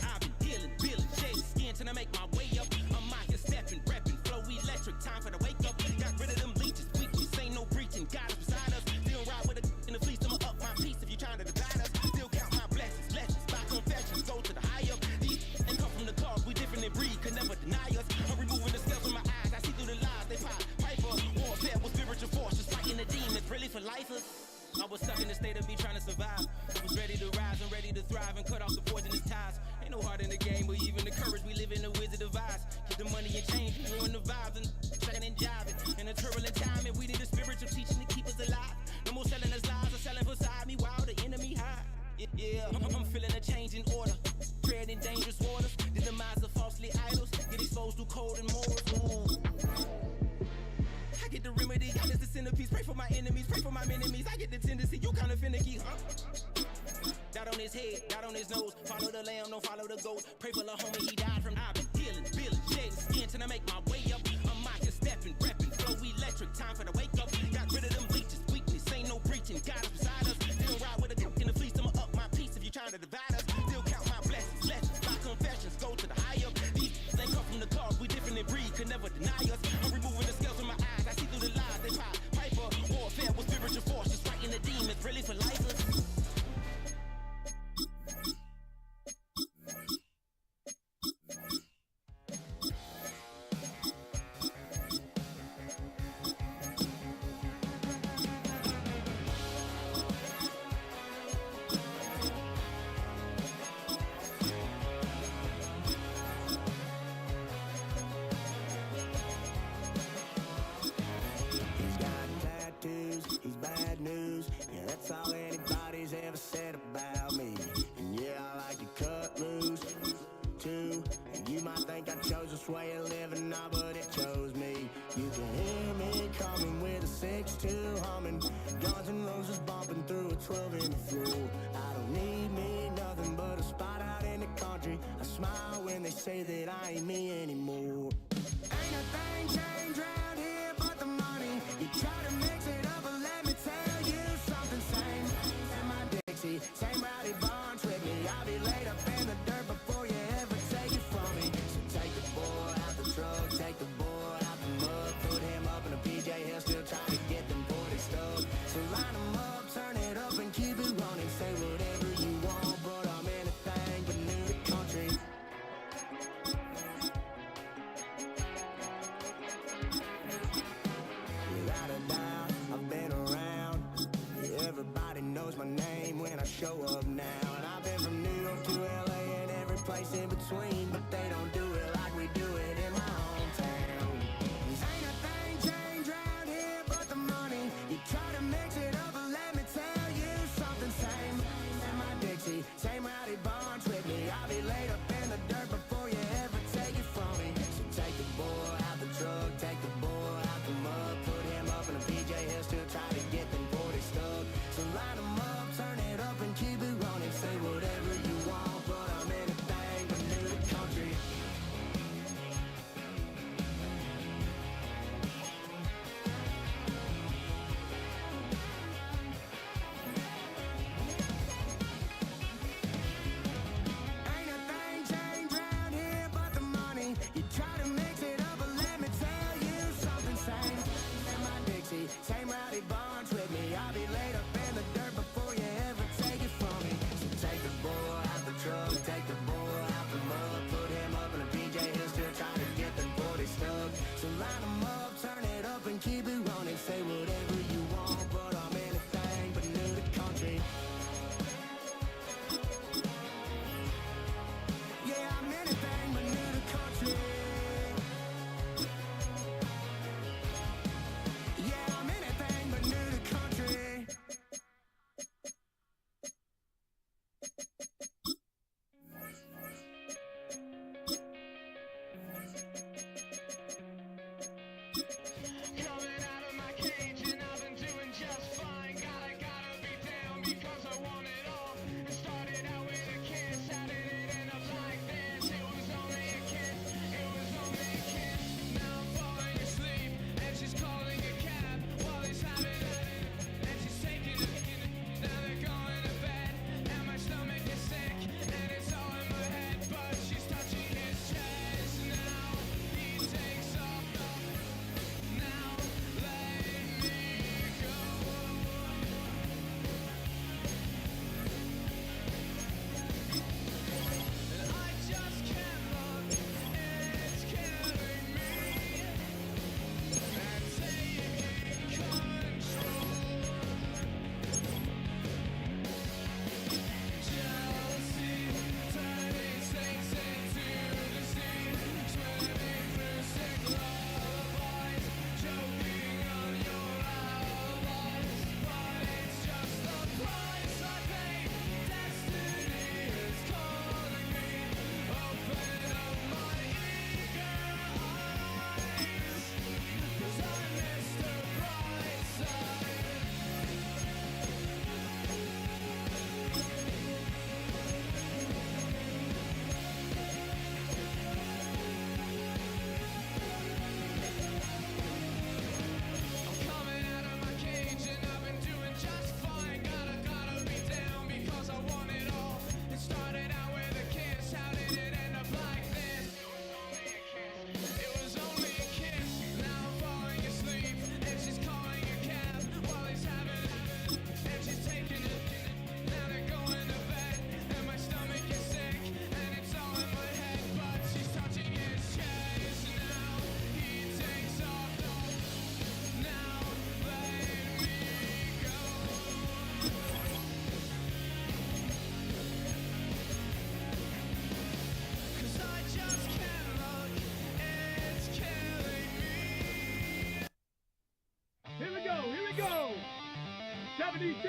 I've been healing, feeling, shedding skin till I make my way up. I'm mocking, stepping, repping, flow electric, time for the wake up. Got rid of them leeches, weakness, ain't no breaching, God is beside us. Still ride with a in the fleece, I'ma up my piece if you're trying to divide us. Still count my blessings, lessons, by confessions, go to the higher. These and come from the cause, we different in breed, could never deny us. I'm removing the scales from my eyes, I see through the lies they pop. Piper, warfare with spiritual forces, fighting the demons, really for lifers. I was stuck in the state of me trying to survive. Was ready to rise and ready to thrive and cut off the poisonous ties. Ain't no heart in the game, but even the courage we live in the wizard of Oz. Get the money and change, ruin the vibes and checking and jiving. In a turbulent time, and we need a spiritual teaching to keep us alive. No more selling us lies or selling beside me while the enemy hide. Yeah, I'm feeling a change in order. Treading dangerous waters. The demise of falsely idols. Get exposed to cold and morals. Ooh. I get the remedy, God is the centerpiece. Pray for my enemies, pray for my enemies. I get the tendency, you kinda finicky, huh? Dot on his head, dot on his nose. Follow the lamb, don't follow the goat. Pray for the homie, he died from. I've been healing, feeling, shedding skin till I make my way up. I'm mocking, stepping, repping, flow electric. Time for the wake up. Got rid of them leeches, weakness, ain't no breaching. God is beside us. Still ride with a cook in the fleece, I'ma up my piece if you're trying to divide us. Still count my blessings, lessons, by confessions, go to the higher. These they come from the cause, we different in breed, could never deny us. I'm removing the scales from my eyes, I see through the lies they pop. Piper, warfare with spiritual forces, fighting the demons, really for lifers. He's got tattoos, he's bad news. Yeah, that's all anybody's ever said about me. And yeah, I like to cut loose, too. And you might think I chose this way of living, nah, but it chose me. You can hear me coming with a 6-2 humming. Guns N' Roses bumping through a 12 in the floor. I don't need me nothing but a spot out in the country. I smile when they say that I ain't me anymore. Ain't a thing changed round here but the money. You try to mix it up, but let me tell you something. Same in my Dixie, same rowdy bonds with me. I'll be laid up in the dirt before you ever take it from me. So take the boy out the truck, take the boy out the mud. Put him up in a PJ, he'll still try to get them 40 stuck. So line him up, turn it up and keep it running. Say whatever you want, but I'm anything but new to country. Without a doubt, I've been around. Yeah, everybody knows my name when I show up now. And I've been from New York to LA and every place in between. But they don't do it like we do it in my hometown. Ain't a thing changed round here but the money. You try to mix it up, but let me tell you something. Same in my Dixie, same rowdy bonds with me. I'll be laid up in the dirt before you ever take it from me. So take the boy out the truck, take the boy out the mud. Put him up in a PJ, he'll still try to get them 40 stuck. So line him up, turn it up and keep it running. Say whatever you want, but I'm anything but new to country.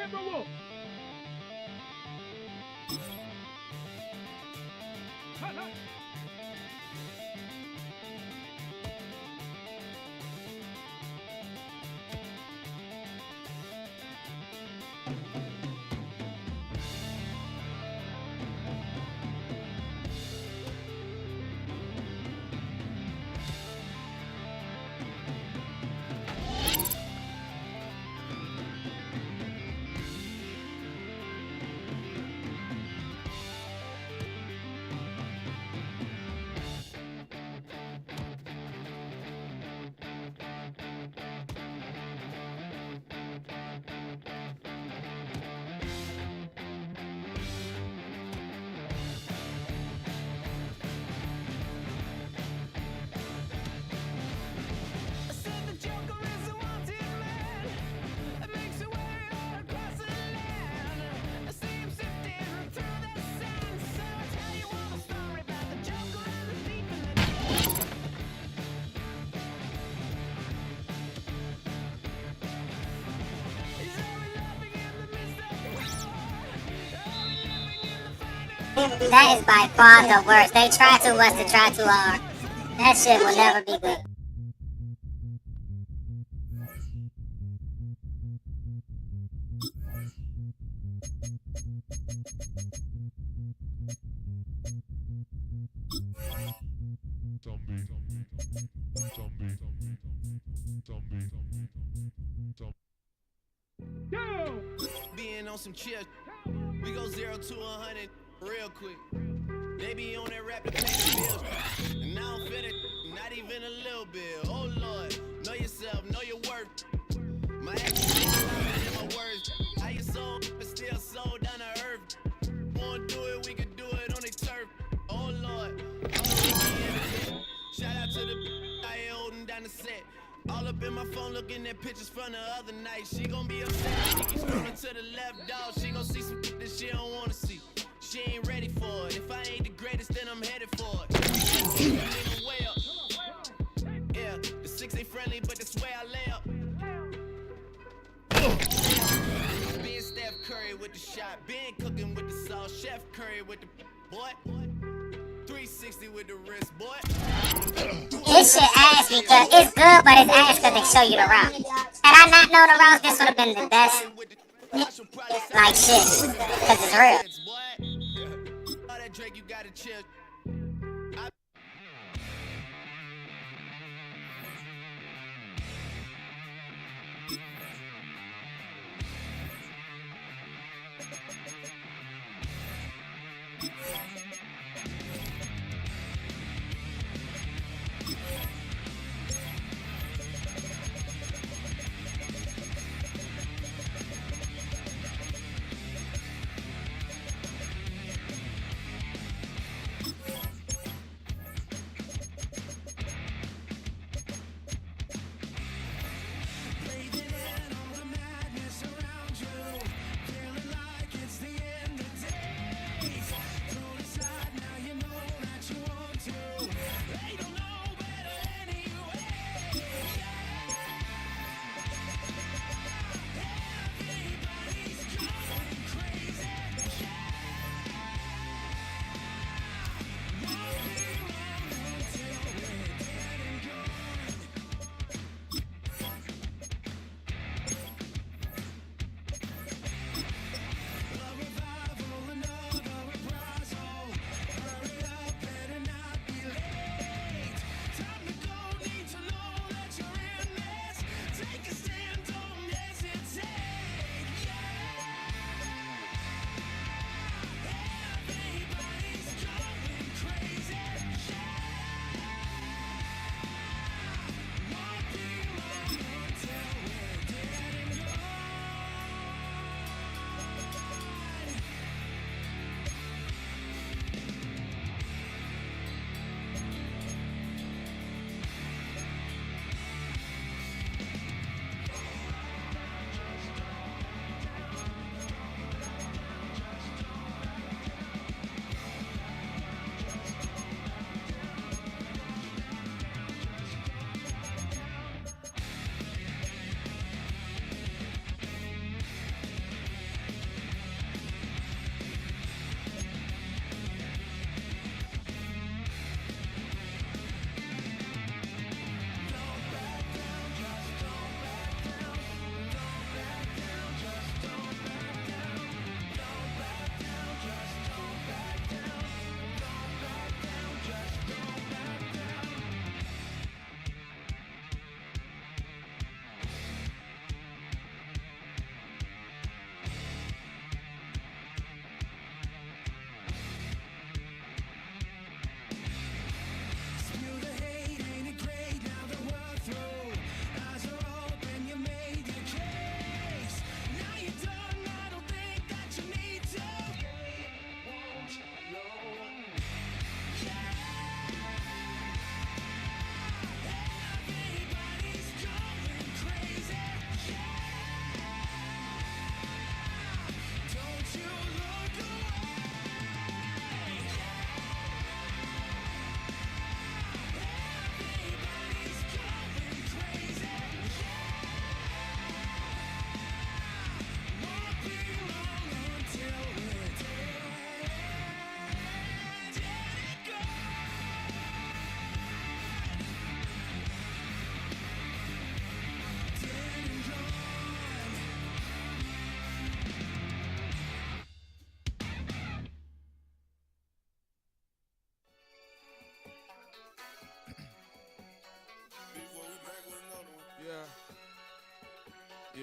Timberwolf. Hot, hot. That is by far the worst. They try too much to try too hard. That shit will never be good. Being on some chill, we go 0 to 100 real quick. They be on that rap to pay the bills, and I don't feel it, not even a little bit. Oh Lord, know yourself, know your worth. My actions ain't louder than my words. How you soul, but still soul down to earth. Wanna do it, we can do it on the turf. Oh Lord, I'm a shout out to the I ain't holding down the set. All up in my phone looking at pictures from the other night. She gon' be upset. She keeps scrolling to the left, dog. She gon' see some that she don't wanna see. She ain't ready for it. If I ain't the greatest, then I'm headed for it. I'm way up. Yeah, the 6 ain't friendly, but that's where I lay up. Being Steph Curry with the shot. Being cooking with the sauce. Chef Curry with the boy. 360 with the wrist, boy. This shit ass because it's good, but it's ass because they show you the route. Had I not known the routes, this would have been the best. Like shit, because it's real. All that Drake, you gotta chill.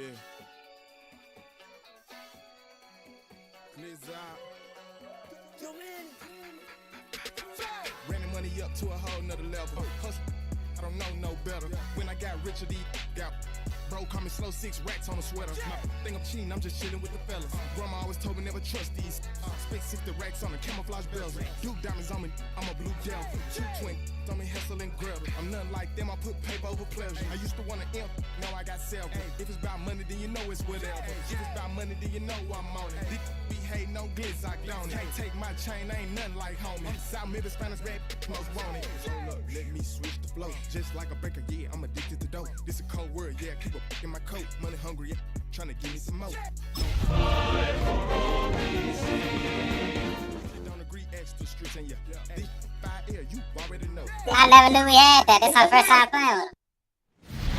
Yeah. Glizz out. Ran the money up to a whole nother level. Hustle, I don't know no better. When I got richer, these got bro, call me slow 6 racks on a sweater. My think I'm cheating, I'm just chilling with the fellas. Grandma always told me never trust these. Spent 60 racks on the camouflage bells. Duke diamonds on me, I'm a blue devil. 2 twin on me, Hessel and Gretel. I'm nothing like them, I put paper over pleasure. I used to want to imp, now I got several. If it's about money, then you know it's whatever. If it's about money, then you know I'm on it. These be hating no glitz, I don't it. Can't take my chain, I ain't nothing like homie. South Memphis, Spanish red, most want it. Hold up, let me switch the flow. Just like a baker, yeah, I'm addicted to dope. This a cold word, yeah, keep a in my coat. Money hungry, yeah, trying to give me some more. Don't agree, extra streets and yeah. This fire air, you already know. I never knew we had that. This is our first time playing with him.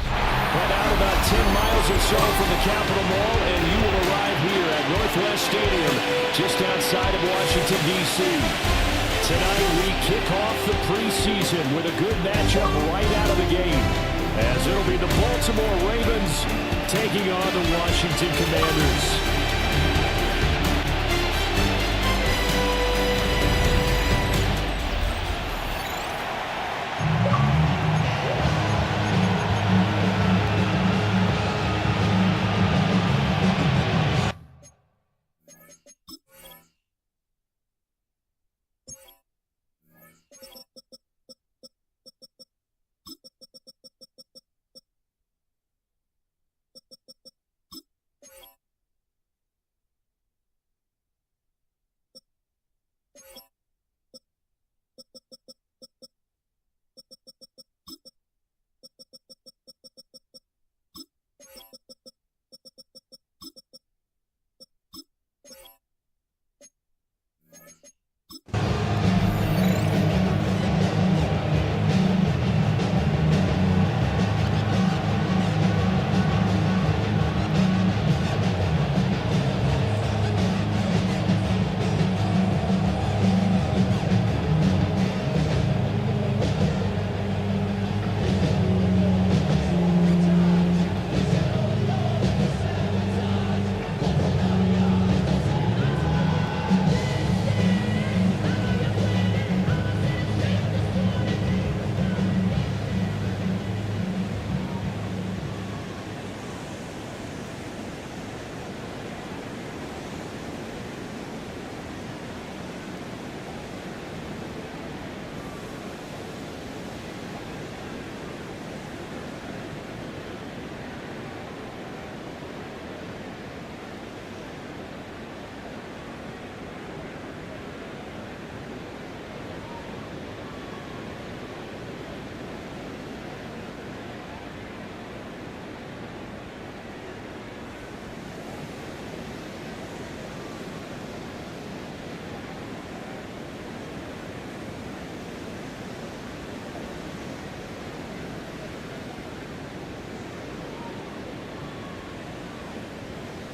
Head out about 10 miles or so from the Capitol Mall, and you will arrive here at Northwest Stadium, just outside of Washington, D.C. Tonight, we kick off the preseason with a good matchup right out of the game, as it'll be the Baltimore Ravens taking on the Washington Commanders.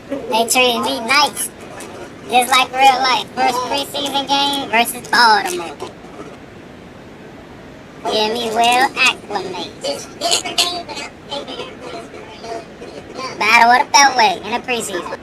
They treated me nice. Just like real life. First preseason game versus Baltimore. Get me well acclimated. Battle it up that way in the preseason.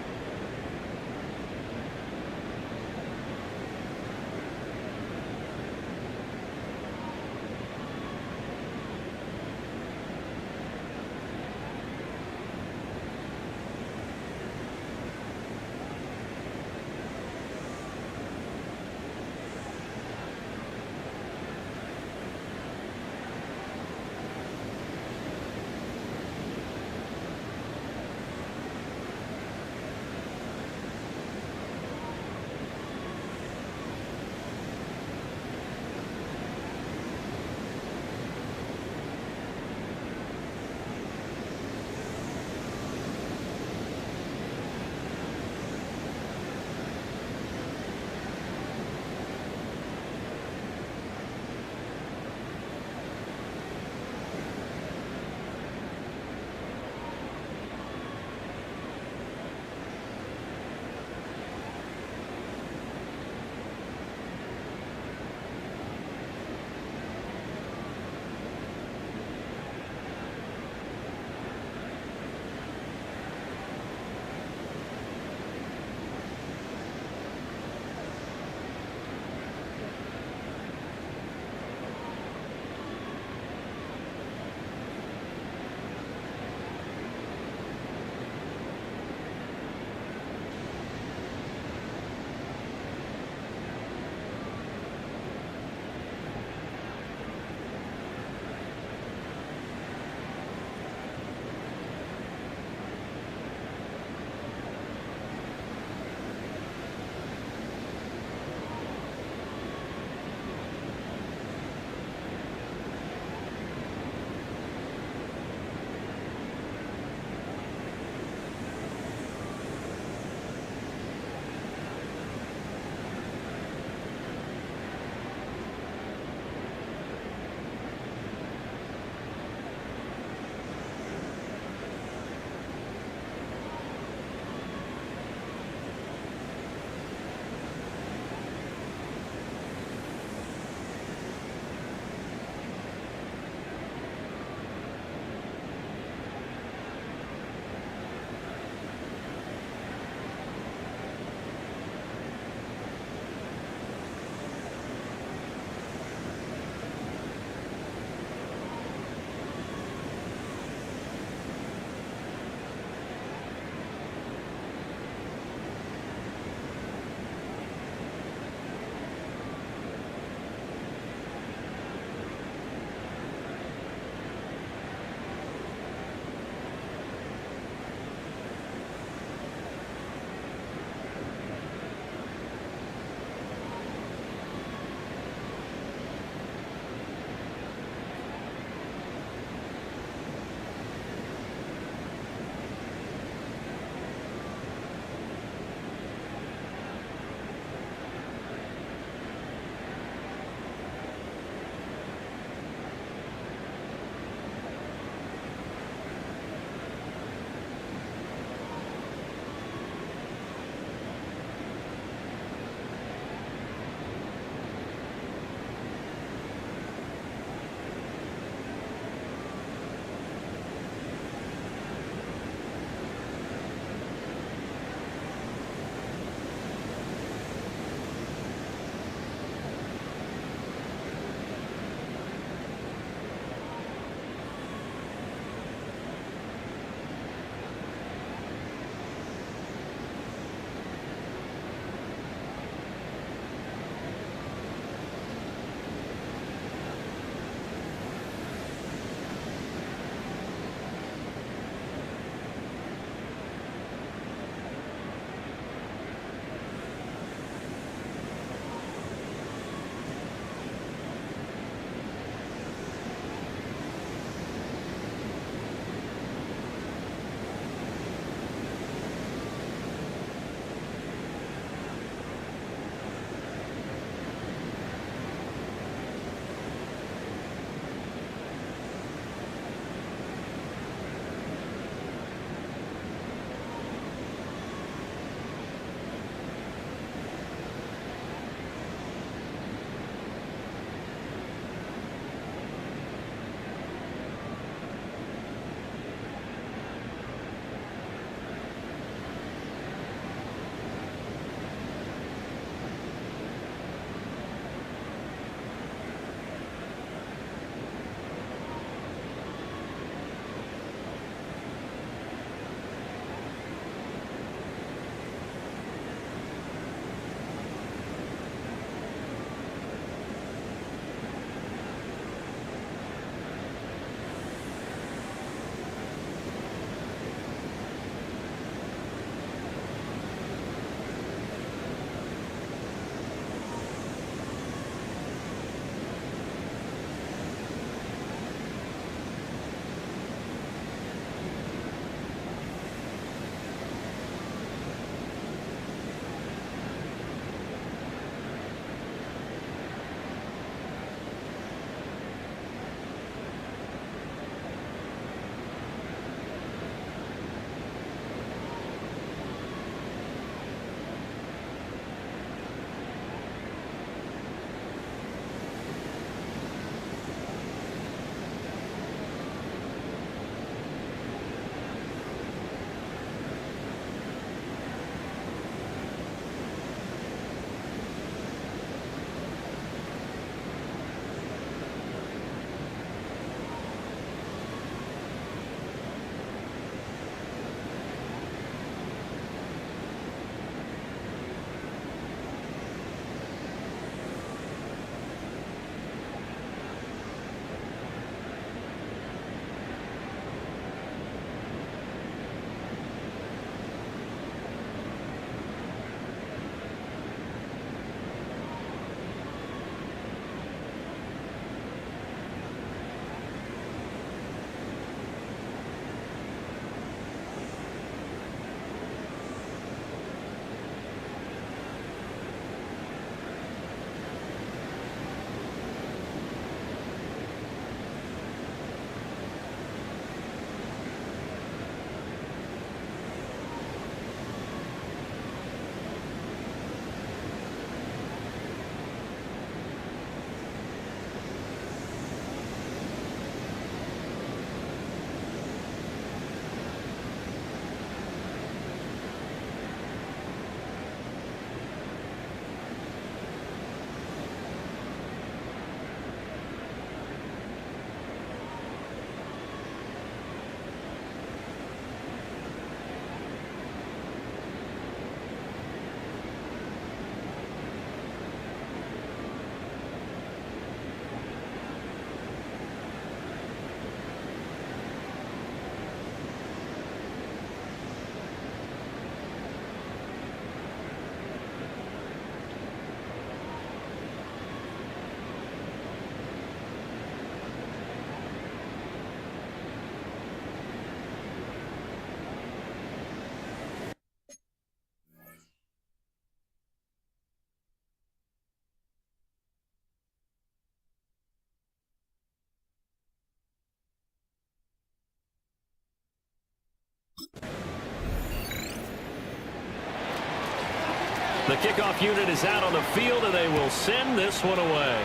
The kickoff unit is out on the field, and they will send this one away.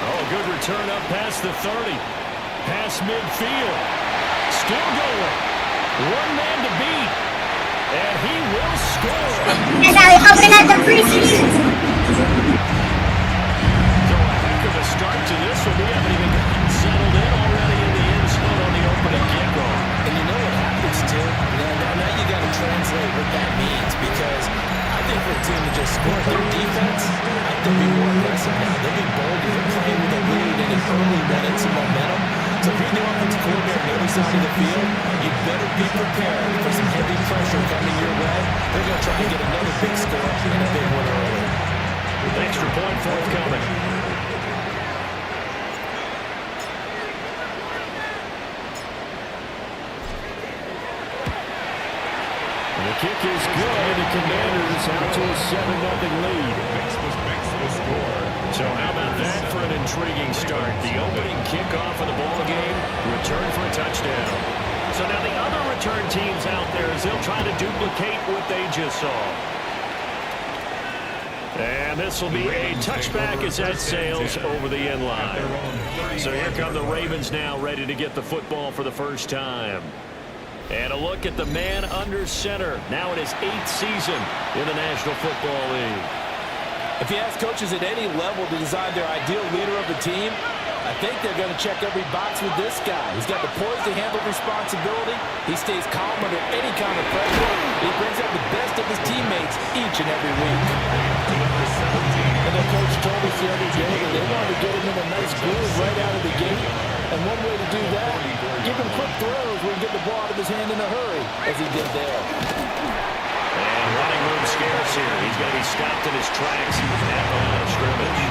Oh, good return up past the 30. Past midfield. Still going. One man to beat. And he will score. That's how we open up the preseason. So a heck of a start to this one. We haven't even gotten settled in already in the end zone on the opening kickoff. And you know what happens, too? Now you got to translate what that means, because I think for a team to just score their defense, I think they'll be more aggressive now. They'll be bolder. They're playing with a lead and an early run in some momentum. So if you're the offensive coordinator on the other side of the field, you better be prepared for some heavy pressure coming your way. They're going to try and get another big score and a big one early. Extra point forthcoming. The kick is good. The Commanders out to a 7-0 lead. So how about that for an intriguing start? The opening kickoff of the ball game, return for a touchdown. So now the other return teams out there, as they'll try to duplicate what they just saw. And this will be a touchback as that sails over the end line. So here come the Ravens now, ready to get the football for the first time. And a look at the man under center, now in his 8th season in the National Football League. If you ask coaches at any level to design their ideal leader of the team, I think they're going to check every box with this guy. He's got the poise to handle responsibility. He stays calm under any kind of pressure. He brings out the best of his teammates each and every week. And the coach told us the other day that they wanted to get him in a nice groove right out of the gate. And one way to do that, give him quick throws where he can get the ball out of his hand in a hurry, as he did there. And running room scarce here. He's going to be stopped in his tracks at the line of scrimmage.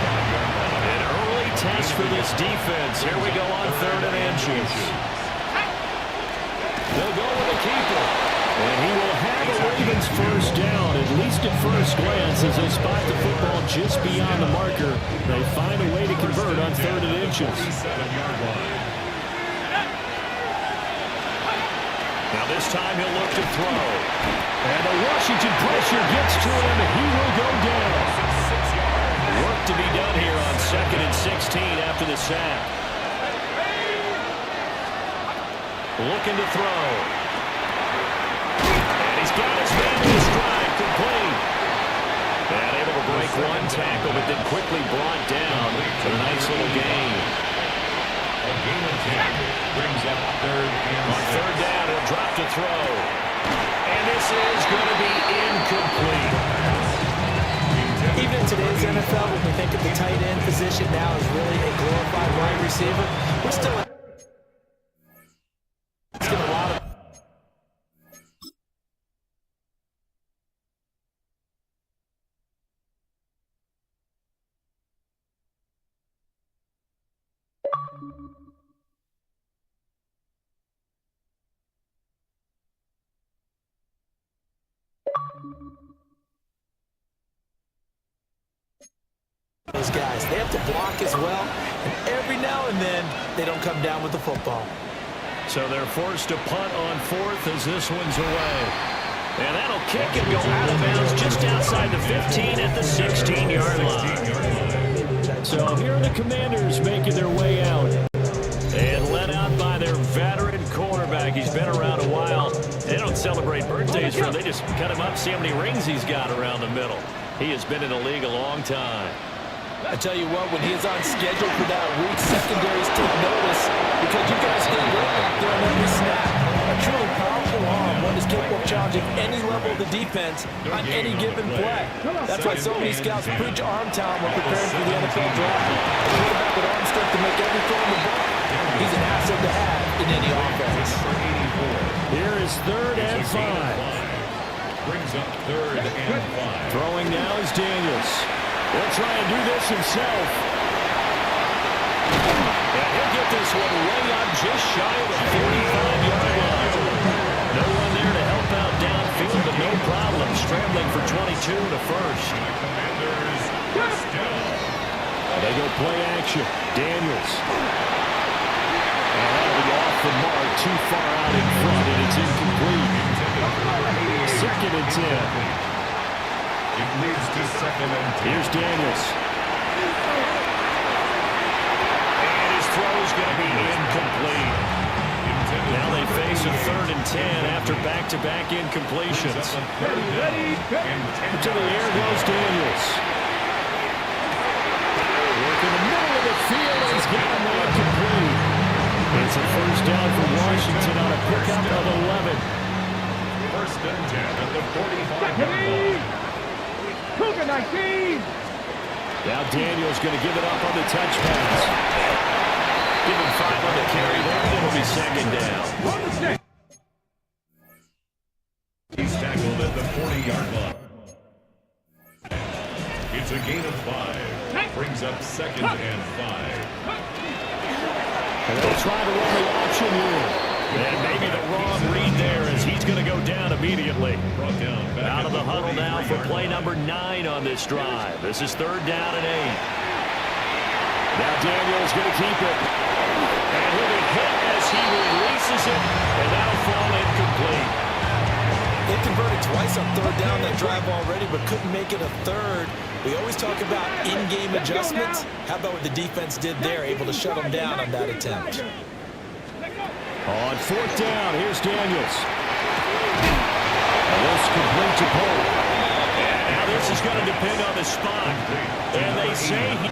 An early test for this defense. Here we go on 3rd and inches. They'll go with the keeper. And he will have a Ravens first down, at least at first glance, as they spot the football just beyond the marker. They find a way to convert on 3rd and inches. Now this time he'll look to throw. And the Washington pressure gets to him, and he will go down. Work to be done here on 2nd and 16 after the sack. Looking to throw. And he's got his man in his stride, complete. And able to break one tackle, but then quickly brought down for a nice little gain. A gain of 10 brings up 3rd and on 3rd down, he'll drop to throw. And this is going to be incomplete. Even in today's NFL, when we think of the tight end position now as really a glorified wide receiver, we're still a lot of those guys. They have to block as well, and every now and then they don't come down with the football. So they're forced to punt on 4th as this one's away. And that'll kick and go out of bounds just outside the 15 at the 16-yard line. So here are the Commanders making their way out. And led out by their veteran quarterback. He's been around a while. They don't celebrate birthdays for him. They just cut him up, see how many rings he's got around the middle. He has been in the league a long time. I tell you what, when he's on schedule for that week, secondaries take notice because you guys stay with him during every snap. A truly powerful arm, one is capable of challenging any level of the defense on any given play. That's why so many scouts preach arm talent when preparing for the NFL draft. A quarterback with arm strength to make every throw in the ball. He's an asset to have in any offense. Here is 3rd and 5. Brings up 3rd and 5. Throwing now is Daniels. He'll try and do this himself. And he'll get this one way up just shy of the 45-yard line. No one there to help out downfield, but no problem. Scrambling for 22 to first. They go play action. Daniels. And that'll be off the mark, too far out in front, and it's incomplete. 2nd and 10. It leads to 2nd and 10. Here's Daniels. And his throw is going to be incomplete. Now they face a 3rd and 10 after back-to-back incompletions. To the air goes Daniels. Work in the middle of the field, and he's got him incomplete. It's a 1st down for Washington on a pickup of 11. 1st and 10 at the 45-yard line. Cougar 19! Now Daniels going to give it up on the touch pass. Give him 5 on the carry there, and it'll be 2nd down. He's tackled at the 40-yard line. It's a gain of 5. Brings up 2nd and 5. And they'll try to run the option here. And maybe the wrong read there as he's going to go down immediately. Out of the huddle now for play number 9 on this drive. This is 3rd down and 8. Now Daniels going to keep it. And he'll be hit as he releases it. And that'll fall incomplete. They converted twice on 3rd down that drive already, but couldn't make it a 3rd. We always talk about in-game adjustments. How about what the defense did there, able to shut them down on that attempt? On 4th down, here's Daniels. And this complete to Pope. And now this is going to depend on the spot. And they say he...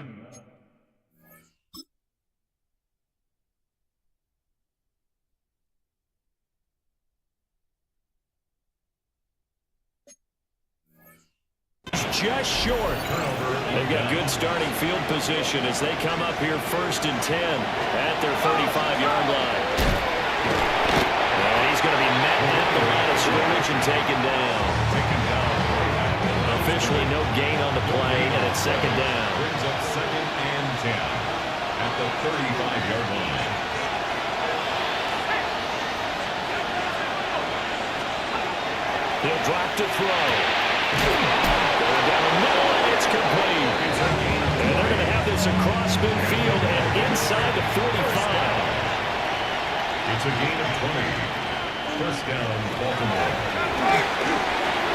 just short. They've got good starting field position as they come up here 1st and 10 at their 35-yard line. And he's going to be met at the line of scrimmage and taken down. Officially no gain on the play, and it's 2nd down. Brings up 2nd and 10 at the 35-yard line. He'll drop to throw. Going down the middle, and it's complete. And they're going to have this across midfield and inside the 45. It's a gain of 20. 1st down, Baltimore.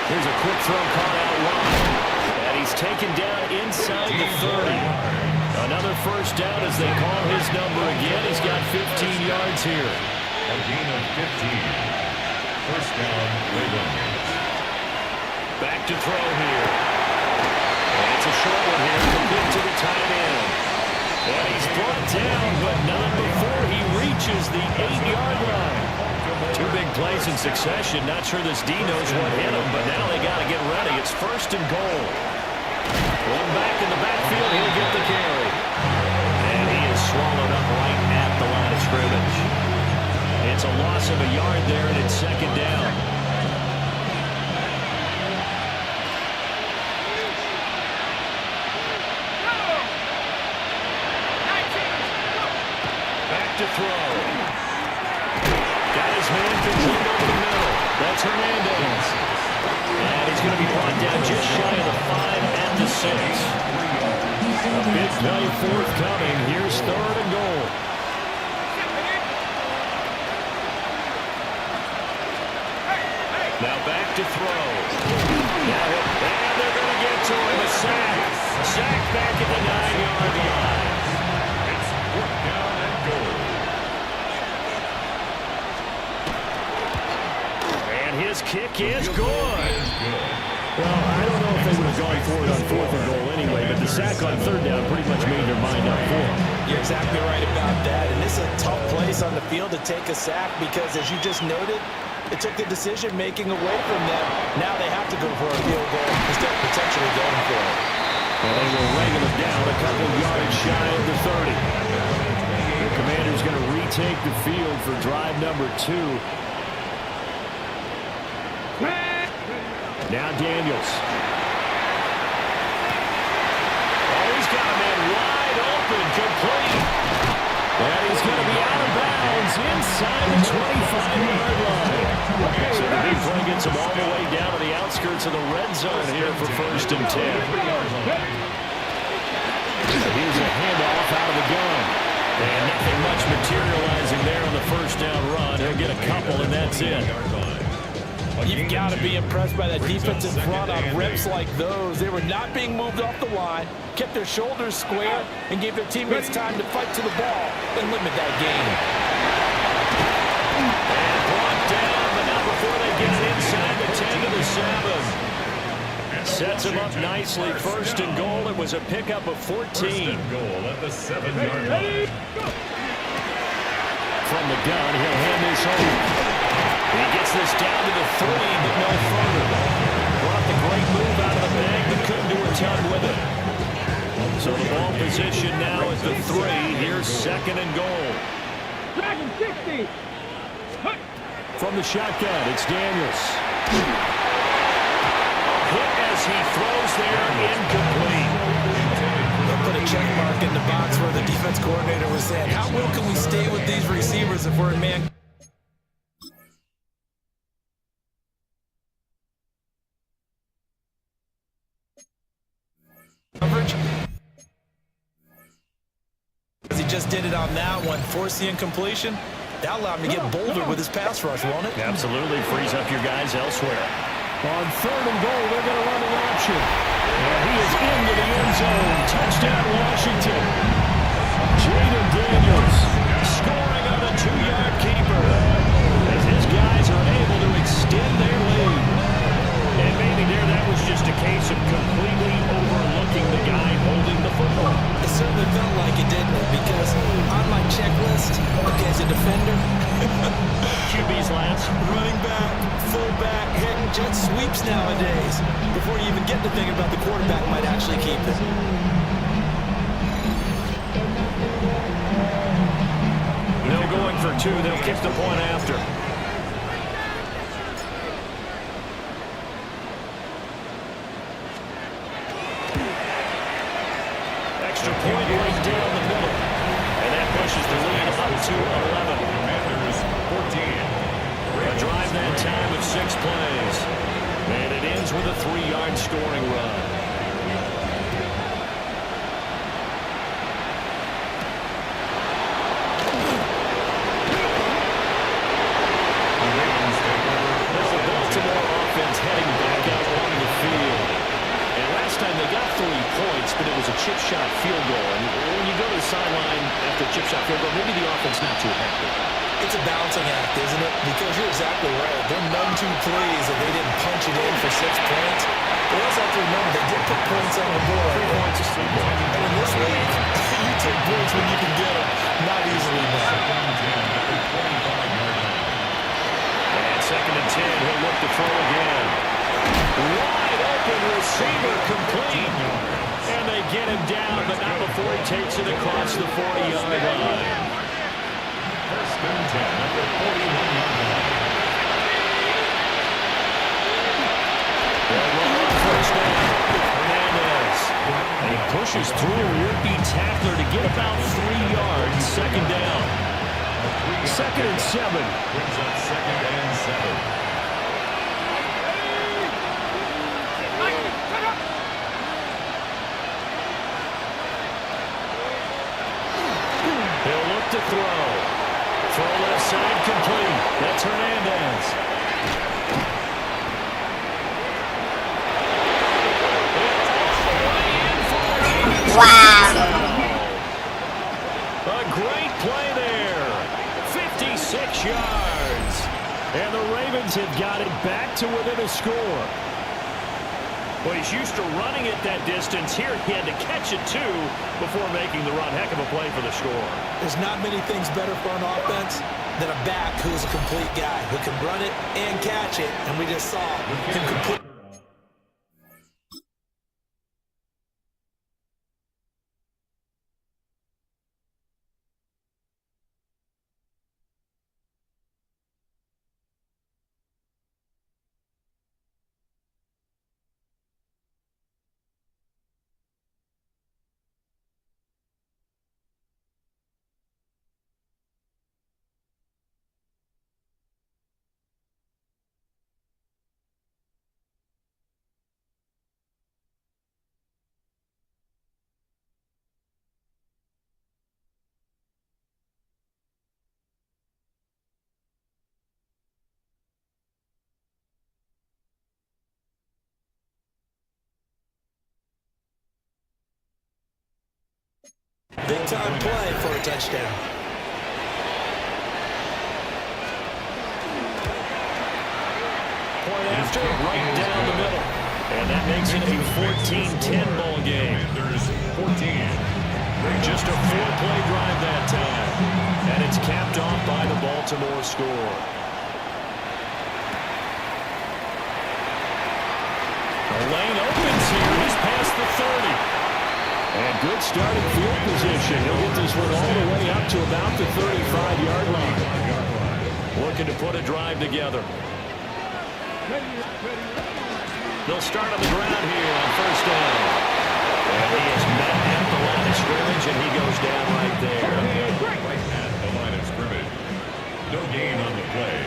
Here's a quick throw caught out wide. And he's taken down inside the 30. Another 1st down as they call his number again. He's got 15 yards here. A gain of 15. 1st down, Ravens. Back to throw here. And it's a short one here, complete to the tight end. And he's brought down, but not before he reaches the 8-yard line. 2 big plays in succession. Not sure this D knows what hit him, but now they got to get ready. It's 1st and goal. One back in the backfield, he'll get the carry. And he is swallowed up right at the line of scrimmage. It's a loss of a yard there, and it's 2nd down. To throw. Got his man controlled over the middle. That's Hernandez. And he's going to be brought down just shy of the 5 at the 6. A big play forthcoming. Here's 3rd and goal. Now back to throw. And they're going to get to him. A sack. Sack back at the 9-yard line. It's 4th down and goal. His kick is good. Well, I don't know if they would have gone for it on 4th and goal anyway, but the sack on 3rd down pretty much made their mind up for him. You're exactly right about that, and this is a tough place on the field to take a sack because, as you just noted, it took the decision-making away from them. Now they have to go for a field goal instead of potentially going for it. Well, they will leg him down a couple yards shy of the 30. The Commander's going to retake the field for drive number 2. Now Daniels. Oh, he's got a man wide open, complete. And he's going to be out of bounds inside the 25-yard line. So the big play gets him all the way down to the outskirts of the red zone here for 1st and 10. Here's a handoff out of the gun. And nothing much materializing there on the first down run. He'll get a couple, and that's it. You've got to be impressed by that defense in front on reps like those. They were not being moved off the line, kept their shoulders square, and gave their teammates time to fight to the ball and limit that gain. And brought down, but not before they get it inside the 10 to the 7. Sets him up nicely. First and goal. It was a pickup of 14. First and goal at the 7-yard line. From the gun, he'll hand this home. He gets this down to the 3, but no further. Brought the great move out of the bag, but couldn't do a ton with it. So the ball position now at the 3. Here's second and goal. Dragon 60. From the shotgun, it's Daniels. Hit as he throws there, incomplete. They'll put a check mark in the box where the defense coordinator was saying, how well can we stay with these receivers if we're in man coverage? He just did it on that one, forced the incompletion. That allowed him to get bolder with his pass rush, won't it? Absolutely, frees up your guys elsewhere. On third and goal, they're going to run the option. And he is into the end zone. Touchdown, Washington. Jaden Daniels scoring on a 2-yard keeper as his guys are able to extend their lead. And maybe there that was just a case of completely overlooking the guy holding the football. It certainly felt like it, didn't it? Because on my checklist, okay, as a defender, QB's last. running back, fullback, hitting jet sweeps nowadays. Before you even get to thinking about the quarterback might actually keep it. No going for 2. They'll kick the point after. Extra point right down the middle. And that pushes the lead up to 11. Commanders 14. A drive that time of 6 plays. And it ends with a 3-yard scoring run. There's the Baltimore offense heading back out on the field. And last time they got 3 points, but it was a chip shot field goal. And when you go to the sideline after a chip shot field goal, maybe the offense not too happy. It's a balancing act, isn't it? Because you're exactly right. They're none too pleased that they didn't punch it in for 6 points. They also have to remember they did put points on the board. 3 points is 3 points. And in this league, you take points when you can get them. Not easily, man. And second and 10, he'll look to throw again. Wide open receiver complete. And they get him down, but not before he takes it across the 40-yard line. First and 10 at the 41-yard line. First down, Hernandez. And he pushes through a would-be tackler to get about 3 yards. Second down. Second and 7. Brings up second and 7. He'll look to throw. Throw left side complete. That's Hernandez. Wow. A great play there. 56 yards. And the Ravens have got it back to within a score. Well, he's used to running it that distance. Here he had to catch it, too, before making the run. Heck of a play for the score. There's not many things better for an offense than a back who's a complete guy, who can run it and catch it, and we just saw him complete. Big-time play for a touchdown. Point after, right down the middle. And that makes it a 14-10 ball game. 14. Just a 4-play drive that time. And it's capped off by the Baltimore score. The lane opens here. He's past the 30. And good starting field position. He'll get this one all the way up to about the 35-yard line. Looking to put a drive together. They'll start on the ground here on first down. And he is met at the line of scrimmage, and he goes down right there. Right at the line of scrimmage. No gain on the play.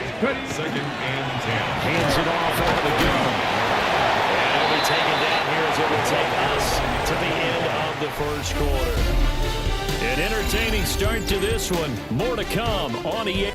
2nd and 10. Hands it off out of the gun. And it'll be taken down here as it will take us to the end of the first quarter. An entertaining start to this one. More to come on EA.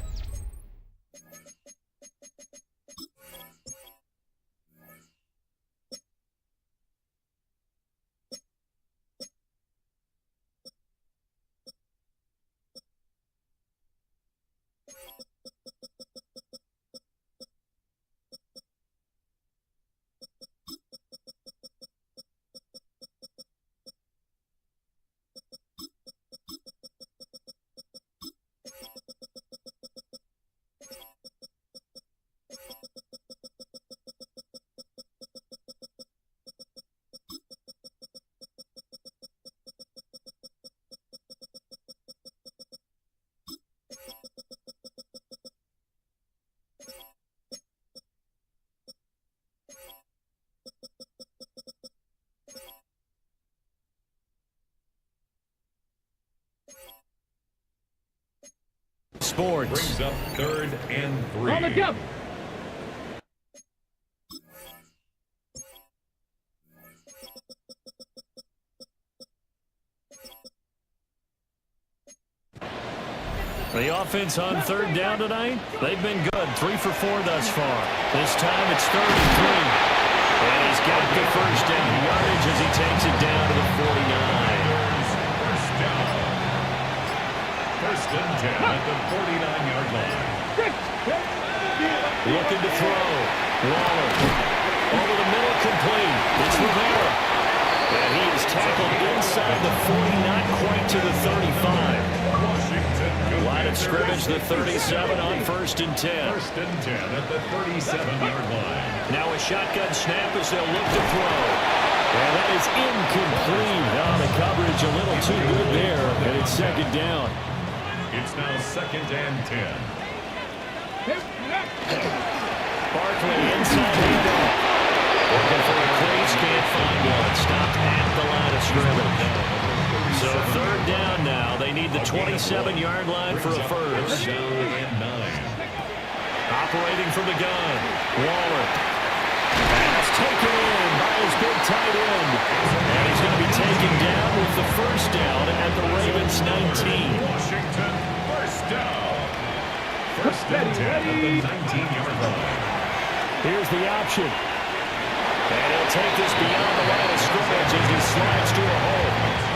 Sports. Brings up 3rd and 3. On the jump. The offense on 3rd down tonight, they've been good. 3 for 4 thus far. This time it's 3rd and 3. And he's got the first down yardage as he takes it down to the 49. First down. 1st and 10 at the 49-yard line. Looking to throw. Waller. Over the middle, complete. It's Rivera. And he is tackled inside the 40, not quite to the 35. Line of scrimmage, the 37 on 1st and 10. 1st and 10 at the 37-yard line. Now a shotgun snap as they'll look to throw. And that is incomplete. Oh, the coverage a little too good there, and it's 2nd down. It's now 2nd and 10. Barkley inside handoff. Looking for a crease, can't find one. Stopped at the line of scrimmage. So 3rd down now. They need the 27-yard line for a first. Down and 9. Operating from the gun. Waller. That's taken in by his big tight end. And he's going to be taken down with the first down at the Ravens 19. Washington, first down. 1st and 10 at the 19-yard line. Here's the option. And he'll take this beyond the line of scrimmage as he slides to a hole.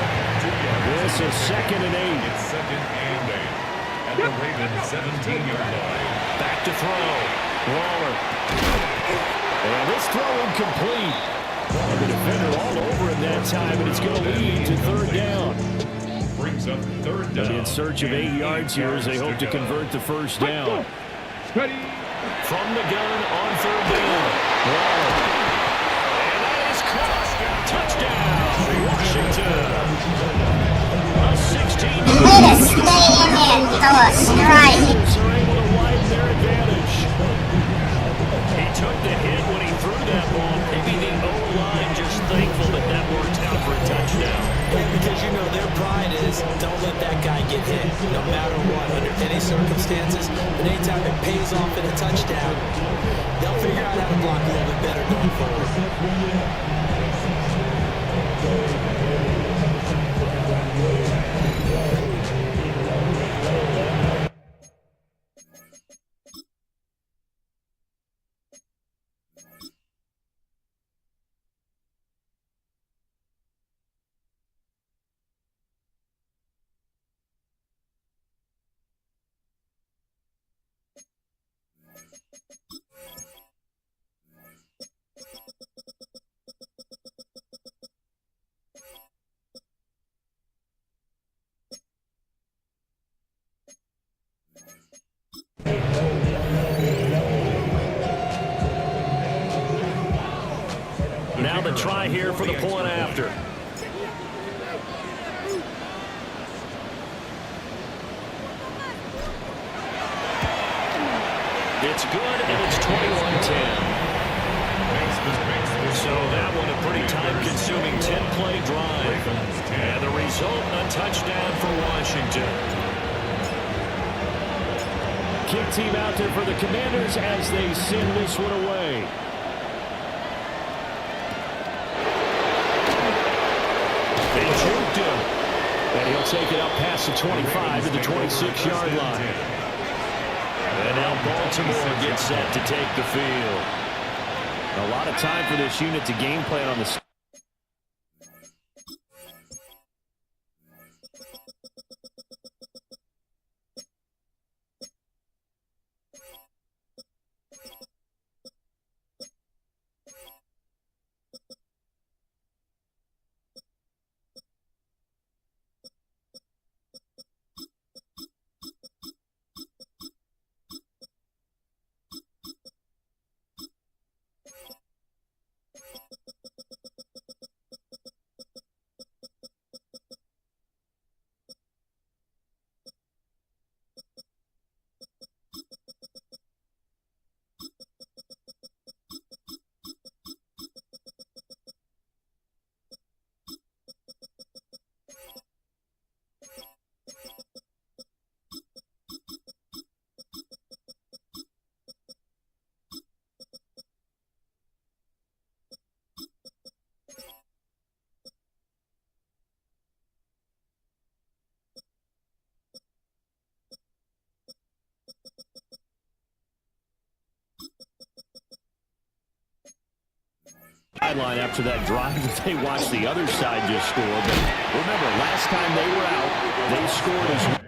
This is 2nd and 8. It's 2nd and 8 at the Ravens 17-yard line. Back to throw. Waller. And this throw incomplete. The defender all over him that time, and it's going to lead to 3rd down. Brings up 3rd They'll down. be in search of 8 yards here as they hope to convert the first down. From the gun on 3rd down. Waller. And that is caught. Touchdown, Washington. A 16. Way to stay in there and throw a strike. Are able to widen their advantage. He took the hit when he threw that ball. Maybe the O-line just thankful that that worked out for a touchdown. Because you know their pride is don't let that guy get hit, no matter what, under any circumstances. But anytime it pays off in a touchdown, they'll figure out how to block a little bit better going forward. the try here for the point after. It's good, and it's 21-10. So that one a pretty time-consuming 10-play drive. And the result, a touchdown for Washington. Kick team out there for the Commanders as they send this one away. They juked him. And he'll take it up past the 25 to the 26-yard line. And now Baltimore gets set to take the field. A lot of time for this unit to game plan on the... sideline after that drive that they watched the other side just score. But remember, last time they were out, they scored as well.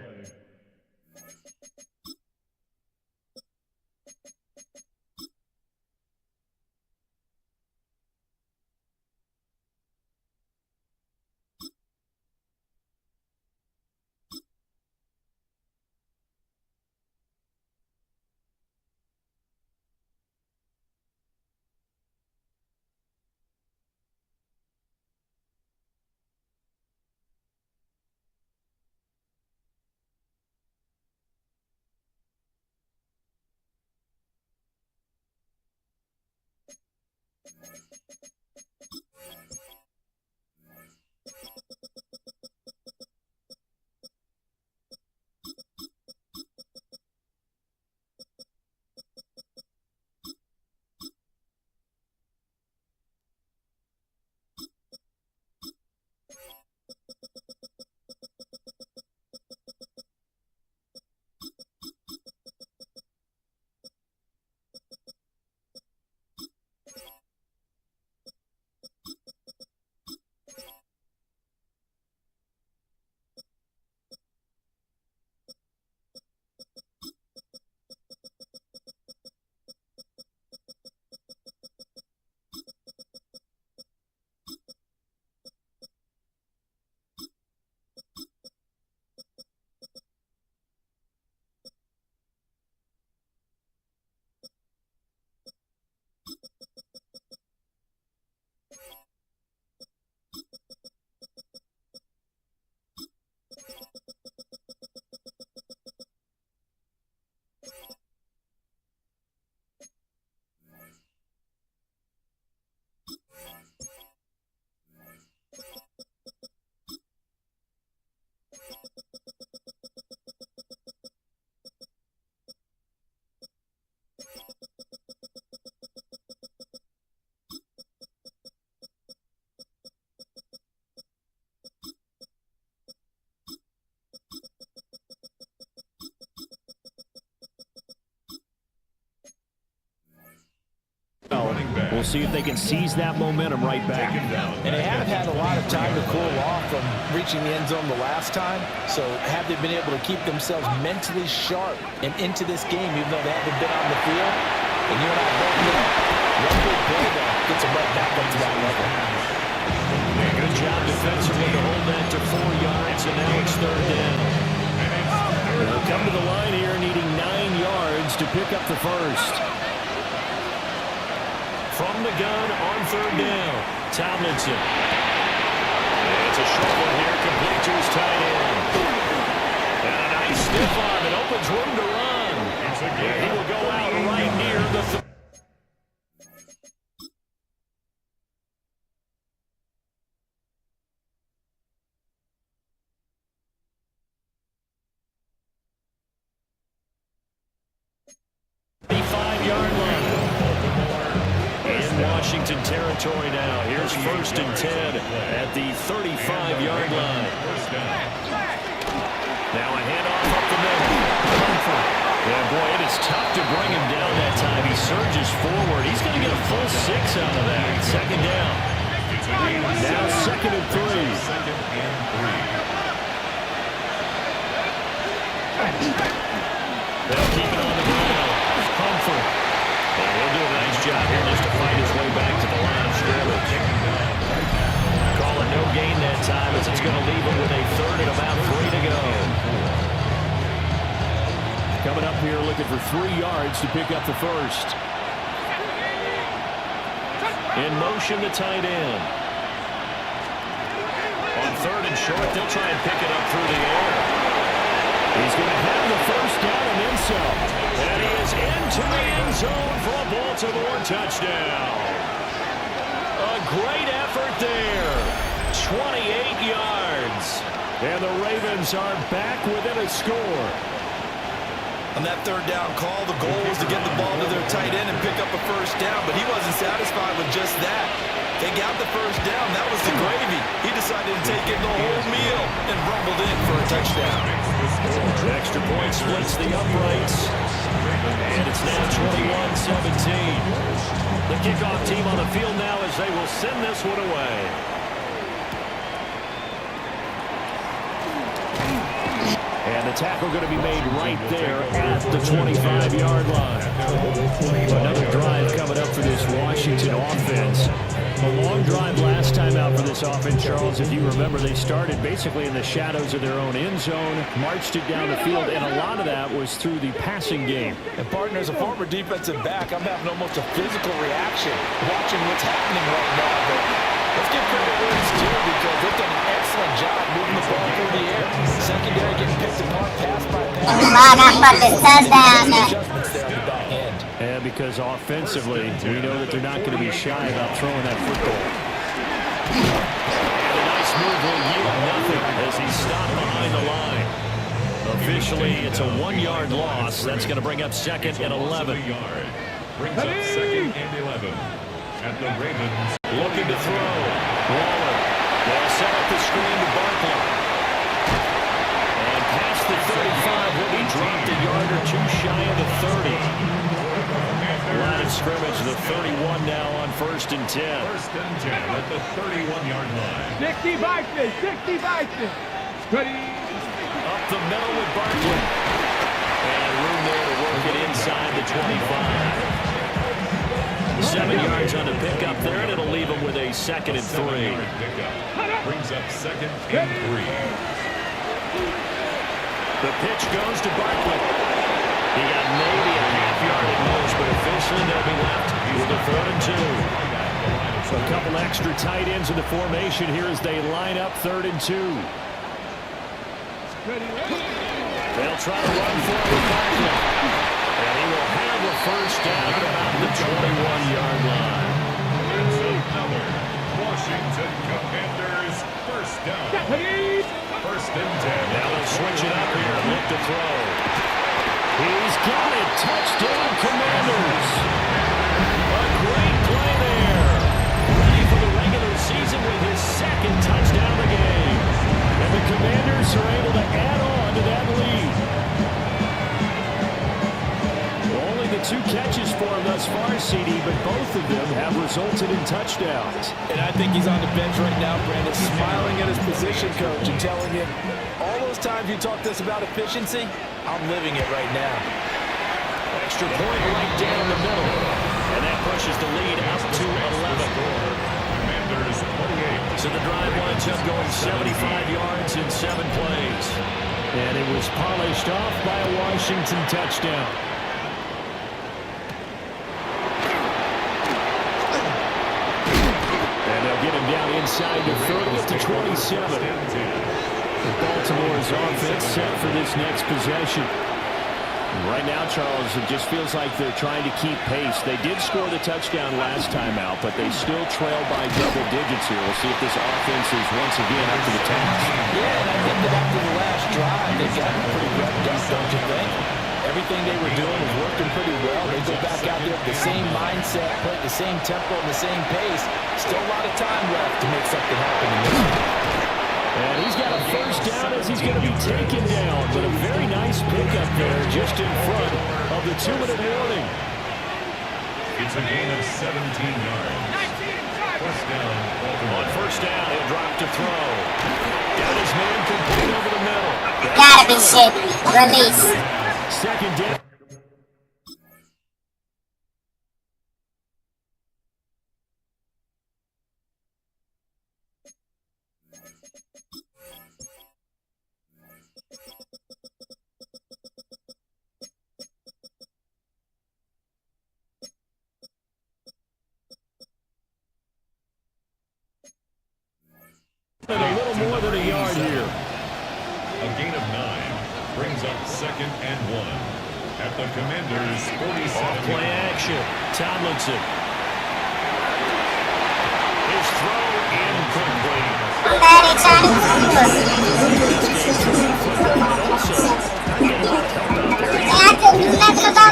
We'll see if they can seize that momentum right back. And they haven't had a lot of time to cool off from reaching the end zone the last time. So have they been able to keep themselves mentally sharp and into this game, even though they haven't been on the field? And you and I both know one big play there gets them right back up to that level. Good job defensively to hold that to 4 yards, and now it's third down. They'll come to the line here needing 9 yards to pick up the first. From the gun on third down. Tomlinson. It's a short one here, complete to his tight end. And a nice stiff arm. It opens room to run. Yeah, he will go out right near the 35-yard line. In Washington territory now. Here's 1st and 10 at the 35-yard line. Now a handoff up the middle. Yeah, boy, it is tough to bring him down that time. He surges forward. He's going to get a full 6 out of that. 2nd down. Now 2nd and 3. They'll keep it on the ground. Humphrey. And he'll do a nice job here just to fight his way back to the line of scrimmage. Call it no gain that time as it's going to leave him with a 3rd and about 3 to go. Coming up here looking for 3 yards to pick up the 1st. In motion, the tight end. On 3rd and short, they'll try and pick it up through the air. He's going to have the 1st down and then some. And he is into the end zone for a Baltimore touchdown. A great effort there. 28 yards. And the Ravens are back within a score. On that 3rd down call, the goal was to get the ball to their tight end and pick up a 1st down, but he wasn't satisfied with just that. They got the 1st down. That was the gravy. He decided to take in the whole meal and rumbled in for a touchdown. Extra point splits the uprights. And it's now 21-17. The kickoff team on the field now as they will send this one away. And the tackle going to be made right there at the 25-yard line. Another drive coming up for this Washington offense. A long drive last time out for this offense, Charles. If you remember, they started basically in the shadows of their own end zone, marched it down the field, and a lot of that was through the passing game. And partner, as a former defensive back, I'm having almost a physical reaction watching what's happening right now. But let's give credit where it's due because they've done an excellent job moving the ball through the air. Secondary getting picked apart, pass by pass. Adjustments there on the back end. And because offensively, we know that they're not going to be shy about throwing that football. And a nice move will yield nothing as he's stopped behind the line. Officially, it's a 1-yard loss. That's going to bring up 2nd and 11. Brings up 2nd and 11 at the Ravens. Looking to throw. Waller. They'll set up the screen to Barkley. And past the 35 will be dropped a yard or 2 shy of the 30. Line of scrimmage, the 31 now on 1st and 10. 1st and 10 at the 31-yard line. 60 Vikings, 60 Vikings. Ready. Up the middle with Barkley. And room there to work it inside the 25. 7 yards on the pickup there, and it'll leave him with a 2nd and 3. Brings up 2nd and 3. The pitch goes to Barkley. He got maybe a half-yard at most, but officially they'll be left with a 3rd and 2. So a couple extra tight ends in the formation here as they line up 3rd and 2. They'll try to run for it with Barkley. And he will have the 1st down at about the 21-yard line. It's another Washington Commanders 1st down. 1st and 10. Now they'll switch it up here and look to throw. He's got it. Touchdown, Commanders. A great play there. Ready for the regular season with his 2nd touchdown of the game. And the Commanders are able to add on to that lead. Only the 2 catches for him thus far, CD, but both of them have resulted in touchdowns. And I think he's on the bench right now, Brandon, smiling at his position coach and telling him, all those times you talk to us about efficiency, I'm living it right now. Extra point right down the middle. And that pushes the lead up to 11. Commanders 28. So the drive winds up going 75 yards in 7 plays. And it was polished off by a Washington touchdown. And they'll decide to throw it to 27. Baltimore's offense set for this next possession. Right now, Charles, it just feels like they're trying to keep pace. They did score the touchdown last time out, but they still trail by double digits here. We'll see if this offense is once again up to the task. Yeah, and I think that after the last drive, they've gotten pretty revved up, don't you think? Everything they were doing was working pretty well. They go back out there with the same mindset, play the same tempo and the same pace. Still a lot of time left to make something happen in this one. And he's got a first down as he's going to be taken down. But a very nice pickup there just in front of the 2-minute warning. It's a gain of 17 yards. First down. On first down, he'll drop to throw. Got his man complete over the middle. Gotta be shitting. Release. Second down. A little more than a yard here. A gain of 9 brings up 2nd and 1 at the Commanders' 47. Play action. Tomlinson. His throw incomplete.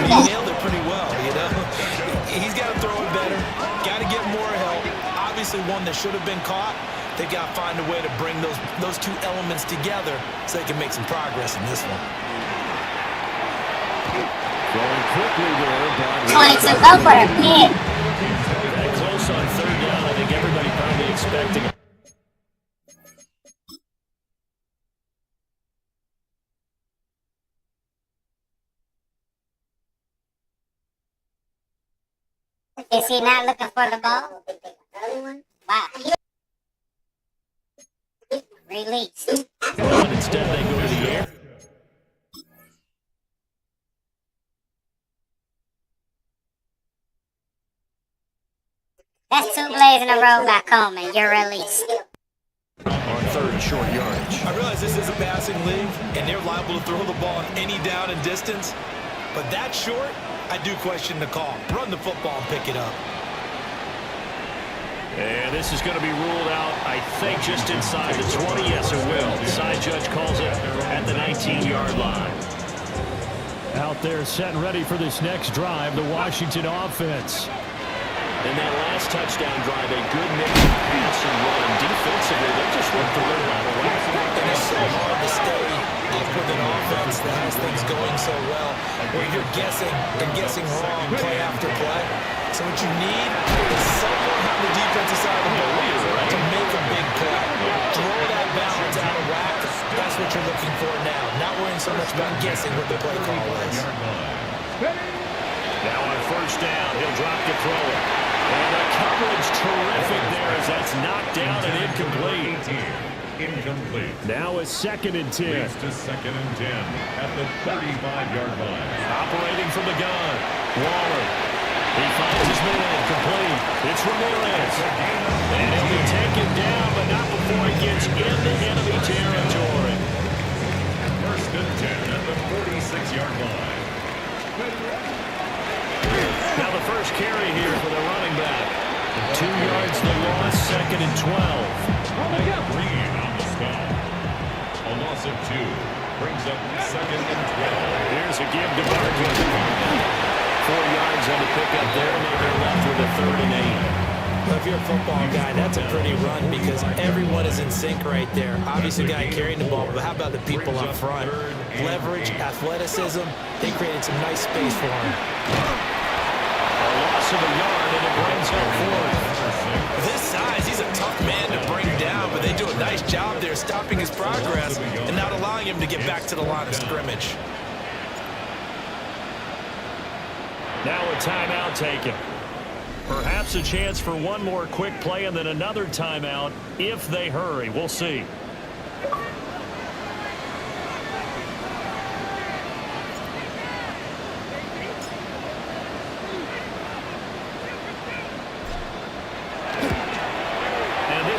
He nailed it pretty well, you know. He's got to throw it better. Got to get more help. Obviously one that should have been caught. They've got to find a way to bring those two elements together so they can make some progress in this one. Going quickly there, but 22, go for it, man. Close on third down. I think everybody probably expecting it. Is he not looking for the ball? Wow. Release. But instead they go to the air. That's 2 plays in a row by Coleman. You're released. On third and short yardage. I realize this is a passing league, and they're liable to throw the ball on any down and distance. But that short, I do question the call. Run the football and pick it up. And this is going to be ruled out, I think, just inside the 20. Yes, it will. The side judge calls it at the 19-yard line. Out there set and ready for this next drive, the Washington offense. In that last touchdown drive, a good mix of pass and run. Defensively, they just went the rim out of the way. And it's so hard to stay up with an offense that has things going so well, where you're guessing and guessing wrong play after play. So what you need is someone on the defensive side of the ball to make a big play. Throw that balance out of whack. That's what you're looking for now. Not worrying so much about guessing what the play call is. Now on first down, he'll drop to throw it. And the coverage terrific there as that's knocked down and incomplete. Incomplete. Now it's 2nd and 10. Leads to 2nd and 10 at the 35-yard line. Operating from the gun. Waller. He finds his man complete. It's Ramirez. And he'll be taken down, but not before he gets into enemy territory. 1st and 10 at the 46-yard line. Now the first carry here for the running back. 2 yards the loss, 2nd and 12. Green on the stop. A loss of 2 brings up 2nd and 12. Here's a give to Barkley. 4 yards on the pickup there, and they're left with a 3rd and 8. Well, if you're a football guy, that's a pretty run because everyone is in sync right there. Obviously, the guy carrying the ball, but how about the people up front? Leverage, athleticism, they created some nice space for him. A loss of a yard, and it brings up 4th. This size, he's a tough man to bring down, but they do a nice job there stopping his progress and not allowing him to get back to the line of scrimmage. Now a timeout taken. Perhaps a chance for one more quick play and then another timeout if they hurry. We'll see.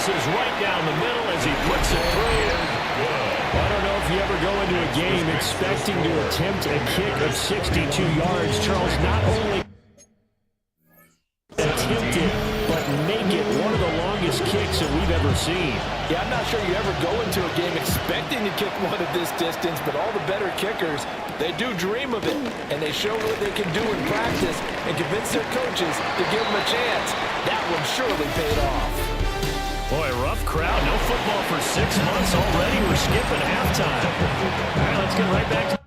passes right down the middle as he puts it through. I don't know if you ever go into a game expecting to attempt a kick of 62 yards. Charles, not only attempt it, but make it one of the longest kicks that we've ever seen. Yeah, I'm not sure you ever go into a game expecting to kick one at this distance, but all the better kickers, they do dream of it, and they show what they can do in practice and convince their coaches to give them a chance. That one surely paid off. Boy, rough crowd. No football for 6 months already. We're skipping halftime. All right, let's get right back to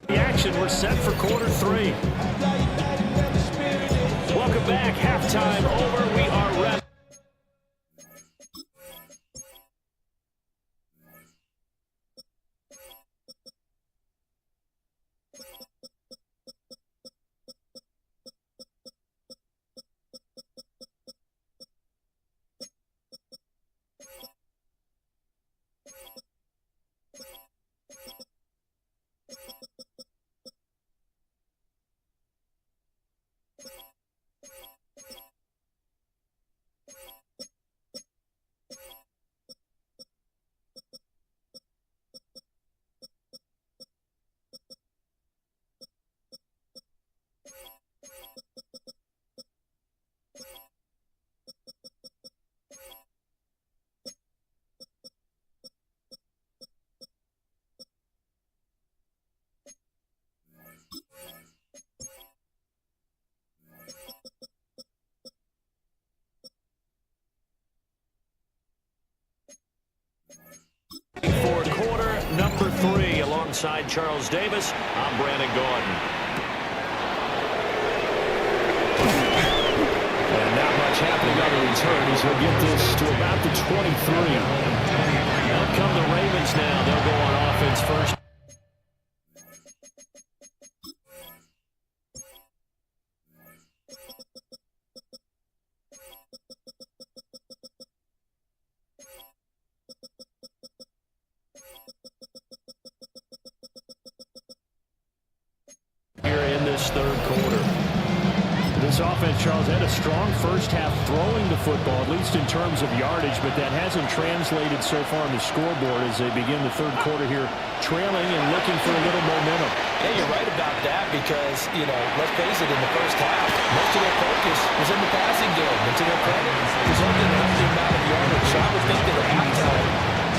the action. We're set for quarter 3. Welcome back. Halftime over. We are ready. For quarter number 3, alongside Charles Davis, I'm Brandon Gordon. And not much happening on the return as he'll get this to about the 23. Out come the Ravens now. They'll go on offense first. Here in this third quarter. This offense, Charles, had a strong first half throwing the football, at least in terms of yardage, but that hasn't translated so far on the scoreboard as they begin the third quarter here, trailing and looking for a little momentum. Yeah, you're right about that because, let's face it, in the first half, most of their focus was in the passing game. And to their credit, resulted in a healthy amount of yardage. So I would think that at halftime,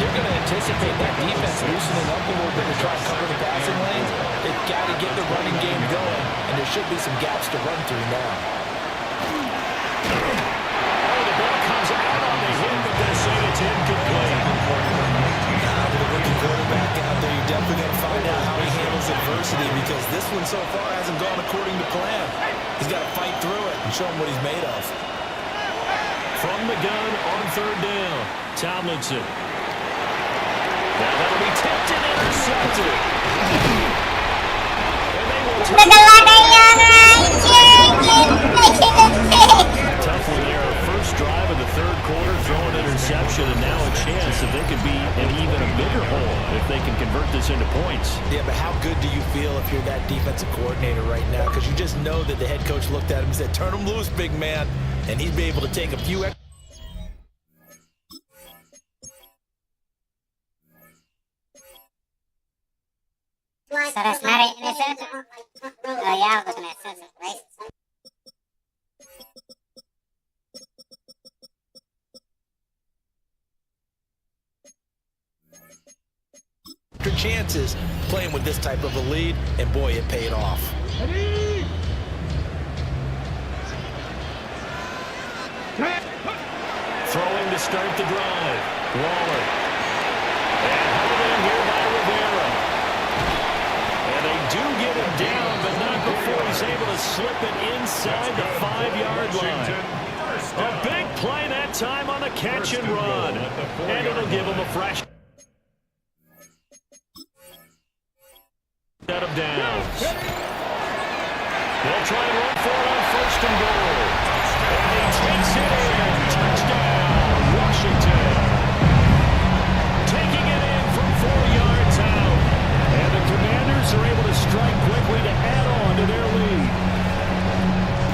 you're going to anticipate that defense loosening up a little bit to try and cover the passing lanes. They've got to get the running game going, and there should be some gaps to run through now. Oh, the ball comes out on the hit, but they're saying it's so far hasn't gone according to plan. He's got to fight through it and show him what he's made of. From the gun on third down, Tomlinson. Now that'll be tipped and intercepted. And they will turn tough one there. First drive of the third quarter, throwing interception, and now a chance that they could be in even a bigger hole if they can convert this into points. Yeah, but how good do you feel if you're that defensive coordinator right now? Because you just know that the head coach looked at him and said, turn him loose, big man. And he'd be able to take a few extra. So that's not an interception? Oh, yeah, I was looking at Simpsons races. Chances playing with this type of a lead, and boy, it paid off. Throwing to start the drive. Waller. And held in here by Rivera. And they do get him down, but not before he's able to slip it inside the 5-yard line. A big play that time on the catch and run. And it'll give him a fresh set of downs. They'll try and run for it on first and goal. And he takes it in. Touchdown, Washington. Taking it in from 4 yards out. And the Commanders are able to strike quickly to add on to their lead.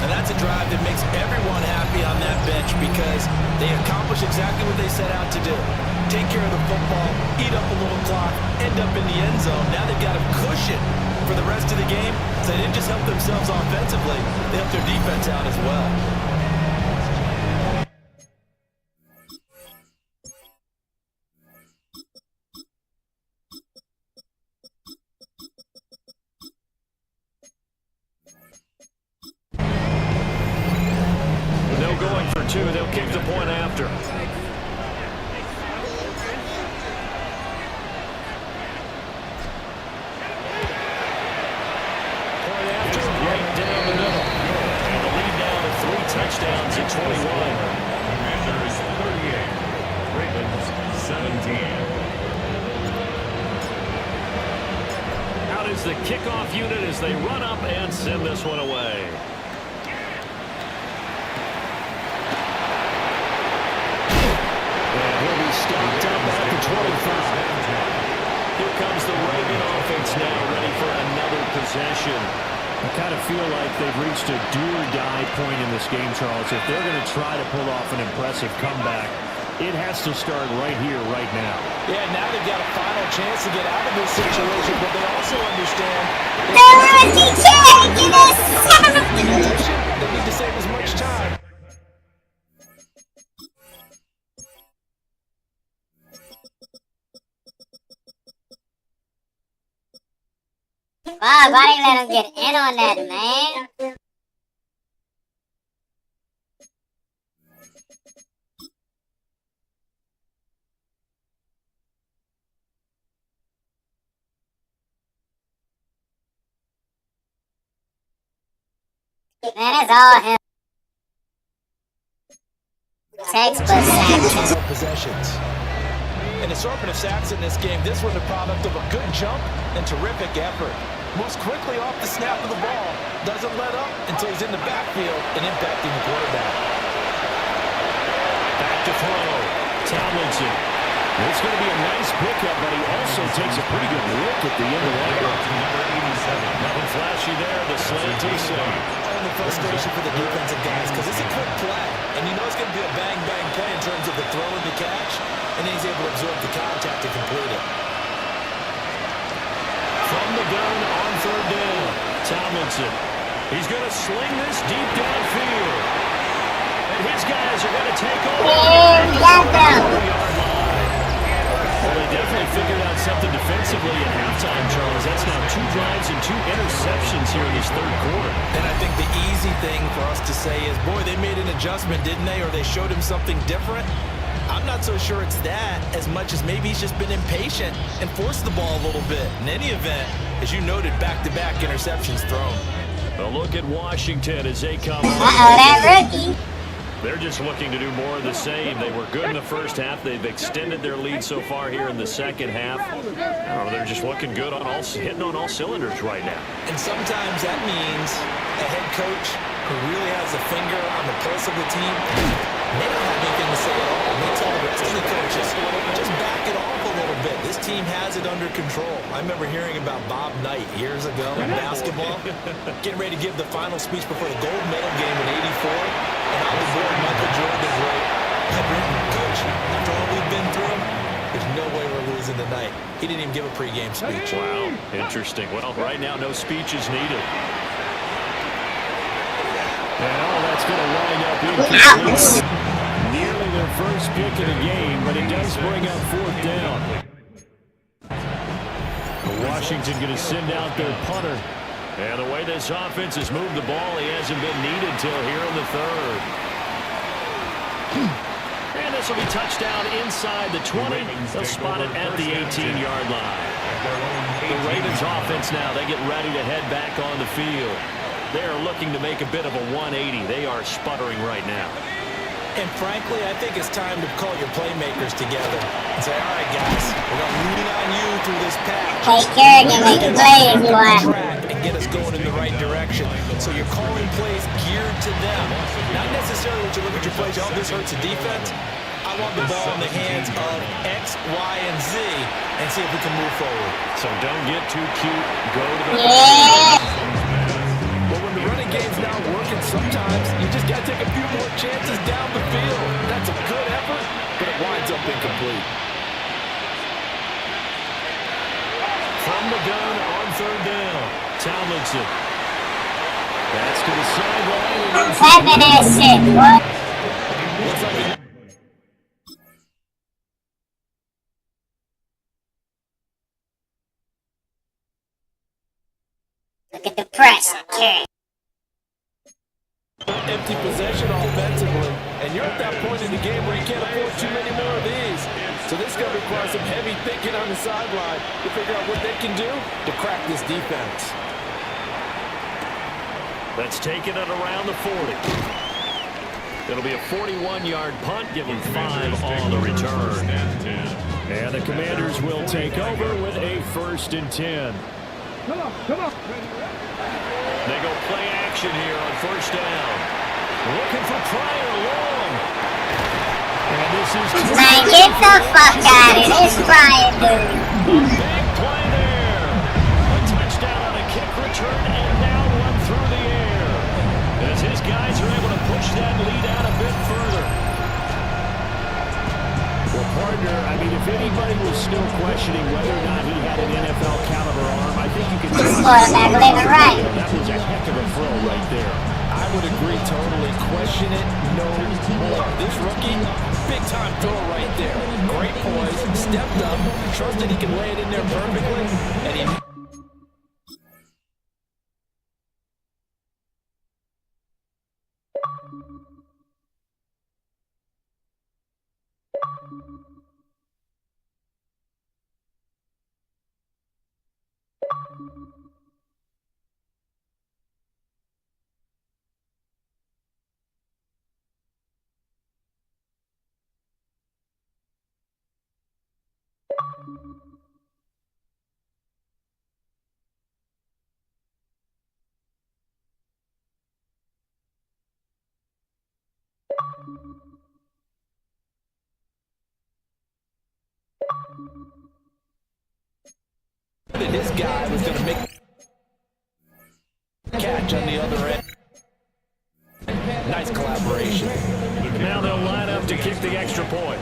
And that's a drive that makes everyone happy on that bench because they accomplish exactly what they set out to do. Take care of the football, eat up a little clock, end up in the end zone. Now they've got a cushion for the rest of the game. So they didn't just help themselves offensively, they helped their defense out as well. They'll going for two. They'll kick the point after. Touchdowns at 21. Commanders 38, Ravens 17. Out is the kickoff unit as they run up and send this one away. And he'll be stopped up at the 25. Here comes the Raven offense now, ready for another possession. I kind of feel like they've reached a do-or-die point in this game, Charles. If they're going to try to pull off an impressive comeback, it has to start right here, right now. Yeah, now they've got a final chance to get out of this situation, but they also understand they need to save as much time. Wow, why didn't let him get in on that, man? Man, that's all him. Textbook sacks. Possessions. An assortment of sacks in this game. This one the product of a good jump and terrific effort. Moves quickly off the snap of the ball. Doesn't let up until he's in the backfield and impacting the quarterback. Back to throw. Tomlinson. It's going to be a nice pickup, but he also takes a pretty good look at the end of that. Number 87. Nothing flashy there. The slant inside. And the frustration for the defensive guys because it's a quick play. And you know it's going to be a bang-bang play in terms of the throw and the catch. And then he's able to absorb the contact to complete it. From the gun on third down, Tomlinson. He's going to sling this deep downfield. And his guys are going to take over. Well, they definitely figured out something defensively at halftime, Charles. That's now 2 drives and 2 interceptions here in this third quarter. And I think the easy thing for us to say is, boy, they made an adjustment, didn't they? Or they showed him something different. I'm not so sure it's that as much as maybe he's just been impatient and forced the ball a little bit. In any event, as you noted, back-to-back interceptions thrown. A look at Washington as they come. That rookie. They're just looking to do more of the same. They were good in the first half. They've extended their lead so far here in the second half. I don't know, they're just looking good on hitting on all cylinders right now. And sometimes that means a head coach who really has a finger on the pulse of the team may not have anything to say at all. They tell the rest of the coaches, just back it off a little bit. This team has it under control. I remember hearing about Bob Knight years ago in basketball, getting ready to give the final speech before the gold medal game in '84. And on the board, Michael Jordan wrote, "Coach, after all we've been through, there's no way we're losing tonight." He didn't even give a pregame speech. Wow, interesting. Well, right now, no speech is needed. And all that's going to wind up incomplete. Nearly their first pick of the game, but it does bring up fourth down. Washington going to send out their punter. And the way this offense has moved the ball, he hasn't been needed till here in the third. And this will be touchdown inside the 20. They'll spot it at the 18-yard line. The Ravens offense now, they get ready to head back on the field. They are looking to make a bit of a 180. They are sputtering right now. And frankly, I think it's time to call your playmakers together and say, all right, guys, we're going to lean on you through this patch. Take care and you make a play, boy. And get us going in the right direction. So you're calling plays geared to them. Not necessarily that you look at your plays, oh, this hurts the defense. I want the ball in the hands of X, Y, and Z and see if we can move forward. So don't get too cute. Go to the But when the running game's not working, sometimes you just got to take a few more chances down the field. That's a good effort, but it winds up incomplete. From the gun on third down, Tomlinson. That's to the sideline. That shit, what? Looks like Look at the press. Okay. Empty possession offensively, and you're at that point in the game where you can't afford too many more of these. So this is going to require some heavy thinking on the sideline to figure out what they can do to crack this defense. Let's take it at around the 40. It'll be a 41-yard punt, giving 5 on the return. And the Commanders will take over with a 1st and 10. Come on. They go play action here on 1st down. Looking for Pryor long. And this is... Man, get the fuck out of here. This Pryor dude. Big play there. A touchdown on a kick return and now one through the air. As his guys are able to push that lead out a bit further. Well, partner, I mean, if anybody was still questioning whether or not he had an NFL caliber arm, I think you could say quarterback living right. That was a heck of a throw right there. I would agree totally. Question it no more. This rookie, big-time throw right there. Great poise, stepped up, trusted he can lay it in there perfectly, and he... His guy was going to make catch on the other end. Nice collaboration. Now they'll line up to kick the extra point.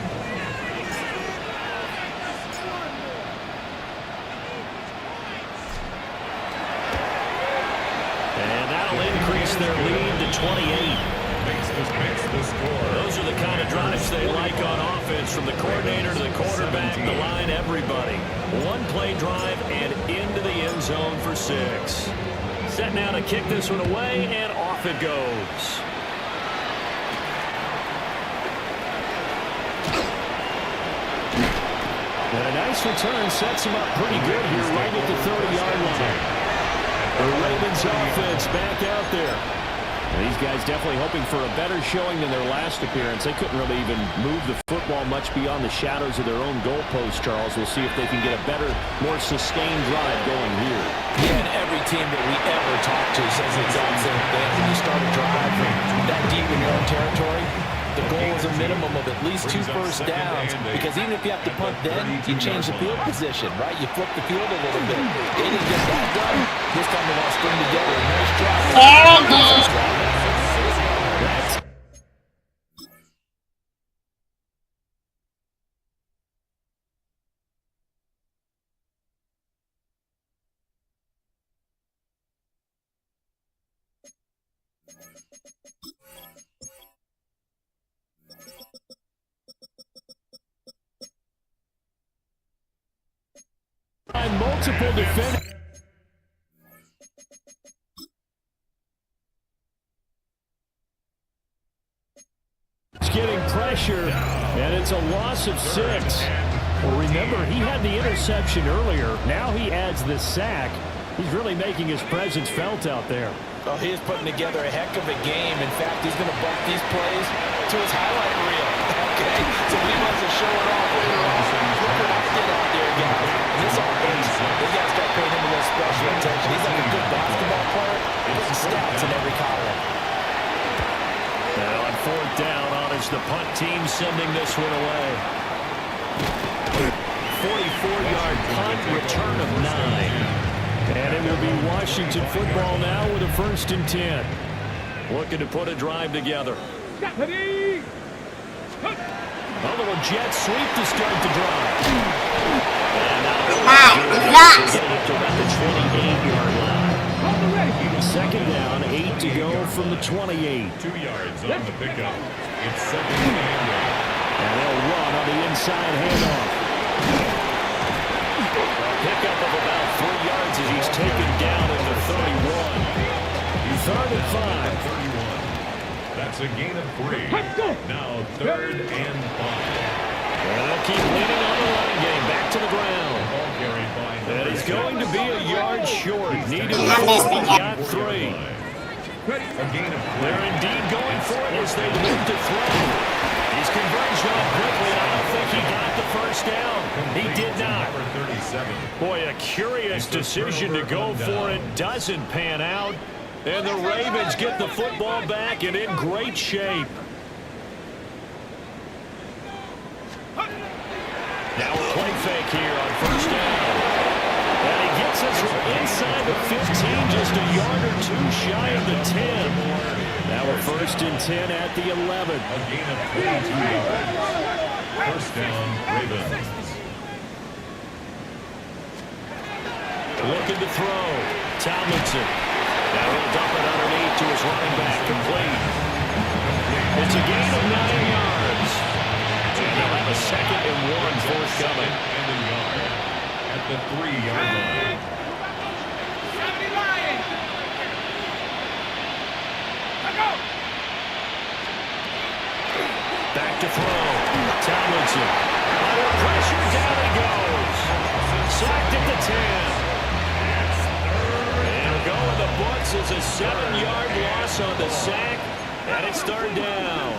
And that'll increase their lead to 28. Those are the kind of drives they like on offense, from the coordinator to the quarterback, the line, everybody. One play drive and into the end zone for 6. Set now to kick this one away, and off it goes. And a nice return sets him up pretty good here right at the 30-yard line. The Ravens offense back out there. And these guys definitely hoping for a better showing than their last appearance. They couldn't really even move the football much beyond the shadows of their own goalpost, Charles. We'll see if they can get a better, more sustained drive going here. Yeah, and every team that we ever talk to says the exact same thing. When you start a drive that deep in your own territory, the goal is a minimum of at least 2 first downs, because even if you have to punt then, you change the field position, right? You flip the field a little bit. They didn't get that done. This time they want to string together a nice drive. Multiple defenders. It's getting pressure, and it's a loss of 6. Well, remember, he had the interception earlier. Now he adds the sack. He's really making his presence felt out there. Oh, he is putting together a heck of a game. In fact, he's going to bump these plays to his highlight reel. Okay, so we must have shown it off later on. Look what I did out there, guys. And this offense, they got to start paying him a little special attention. He's like a good basketball player. Putting stats in every column. Now on 4th down, honors the punt team sending this one away. 44-yard punt, return of 9. And it will be Washington football now with a 1st and 10. Looking to put a drive together. A little jet sweep to start the drive. And now getting up to about the 28-yard line. 2nd down, 8 to go from the 28. 2 yards on the pickup. It's 2nd and 1. And they'll run on the inside handoff. Pickup of about 3 yards as he's taken down at the 31. 3rd and 5. That's a gain of 3. Now 3rd and 5. And they'll keep leaning on the running game. Back to the ground. And he's going to be a yard short. Needed 4. He got 3. They're indeed going for it as they look to throw. He's converged on quickly. I don't think he got the 1st down. He did not. Boy, a curious decision to go for it. Doesn't pan out. And the Ravens get the football back and in great shape. Now a play fake here on 1st down. And he gets us from inside the 15, just a yard or 2 shy of the 10. Now a 1st and 10 at the 11. A gain of 22 yards. 1st down, Ravens. Looking to throw. Tomlinson. Now he'll dump it underneath to his running back, complete. It's a gain of 9 yards. And they'll have a 2nd and 1 forthcoming. And a yard at the 3-yard line. Back to throw. Tomlinson. Under pressure, down he goes. Sacked at the 10. And go in the books is a 7-yard loss on the sack. And it's 3rd down.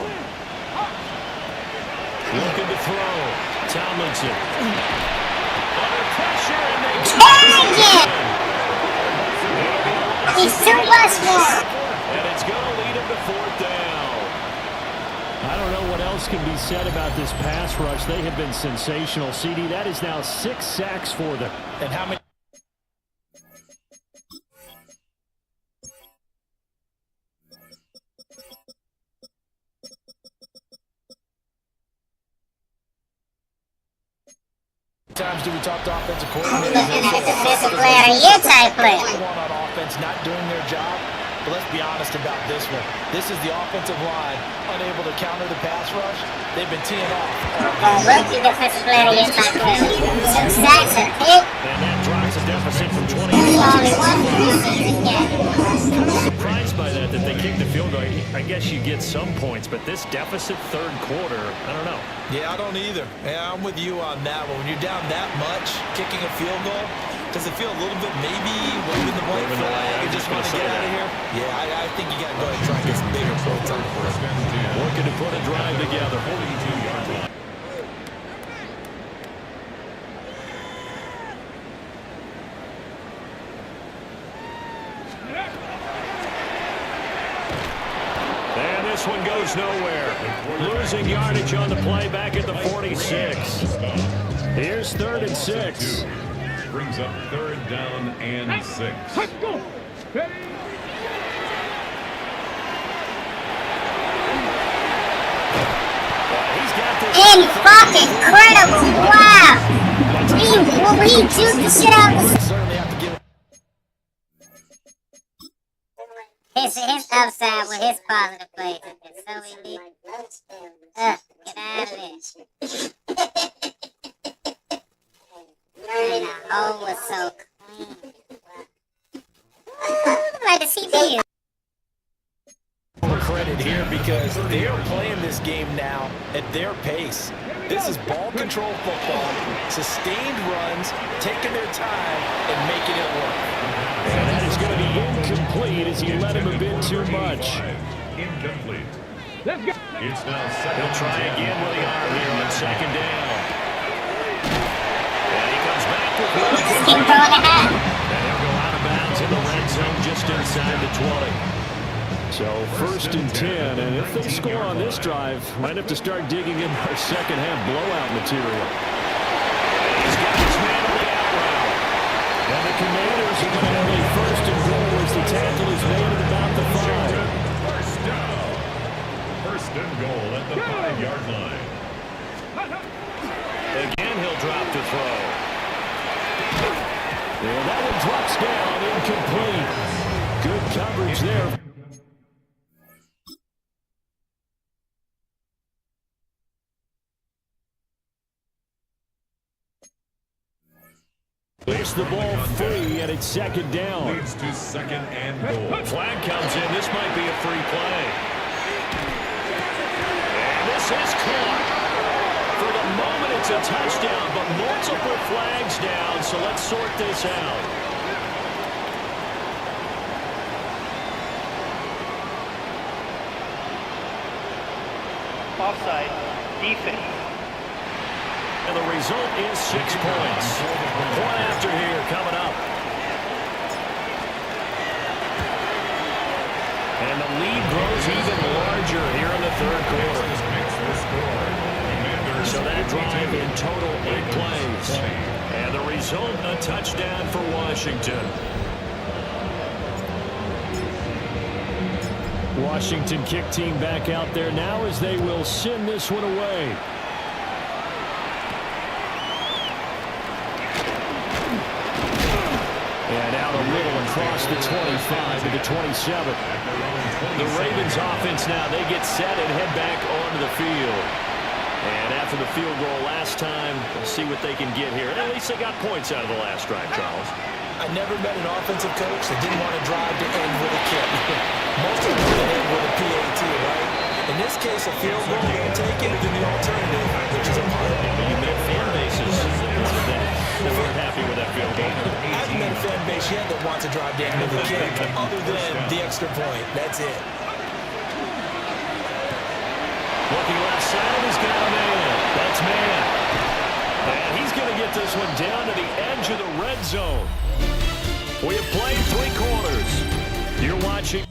Looking to throw. Tomlinson. Under pressure, and they Target! He's too much more. And it's going to lead him to 4th down. I don't know what else can be said about this pass rush. They have been sensational. CD, that is now 6 sacks for them. And how many? Times do we talk to offensive coordinators? Looking at the defensive player of the year type player. One on offense not doing their job. But let's be honest about this one. This is the offensive line unable to counter the pass rush. They've been teeing off. Rookie defensive player of the year type player. 2 sacks, a pick. And that drives a deficit from 20. That's only 1 for the season, yeah. Surprised by that fortunate that they kicked the field goal. I guess you get some points, but this deficit third quarter, I don't know. Yeah, I don't either. Yeah, I'm with you on that one. When you're down that much, kicking a field goal, does it feel a little bit maybe waving the white flag and just want to get out of here? Yeah, I think you got to go ahead and try and get some bigger points on the board. Looking to put a drive together. 42-yard line. And this one goes nowhere. Losing yardage on the play back at the 46. Here's 3rd and 6. Brings up 3rd down and 6. Let's go. Ready? Incredible! Wow! He juked the shit out of this. His upside with his positive plays is so elite. Get out of there. And the hole was so clean. Like the CPU. Credit here because they are playing this game now at their pace. This is ball control football, sustained runs, taking their time and making it work. And that is going to be incomplete as he let him a bit too much. Incomplete. Let's go. It's now He'll try again with the arm here on 2nd down. And he comes back with one. Keep throwing it out. And he'll go out of bounds in the red zone just inside the 20. So 1st and 10, and if they score on this drive, might have to start digging in our second half blowout material. He's got his man on the out route. And the Commanders are going to have a 1st and goal as the tackle is made at about the 5. First down. 1st and goal at the 5-yard line. Again, he'll drop to throw. And that one drops down, incomplete. Good coverage there. Leaves the ball free, and it's 2nd down. Leads to 2nd and goal. Flag comes in. This might be a free play. And this is caught. For the moment, it's a touchdown, but multiple flags down, so let's sort this out. Offside. Defense. And the result is 6 points. Point after here coming up. And the lead grows even larger here in the 3rd quarter. So that drive in total 8 plays. And the result, a touchdown for Washington. Washington kick team back out there now as they will send this one away. And out a little across the 25 to the 27. The Ravens offense now, they get set and head back onto the field. And after the field goal last time, we'll see what they can get here. And at least they got points out of the last drive, Charles. I never met an offensive coach that didn't want to drive to end with a kick. Most of them want to end with a PAT, right? In this case, a field goal, they'll take it, then the alternative, which is a punt. You met fan bases that weren't happy with that field goal. I haven't met a fan base yet that wants to drive to end with a kick, other than the extra point. That's it. Looking left side, he's got a man. That's man. And he's going to get this one down to the edge of the red zone. We have played 3 quarters. You're watching.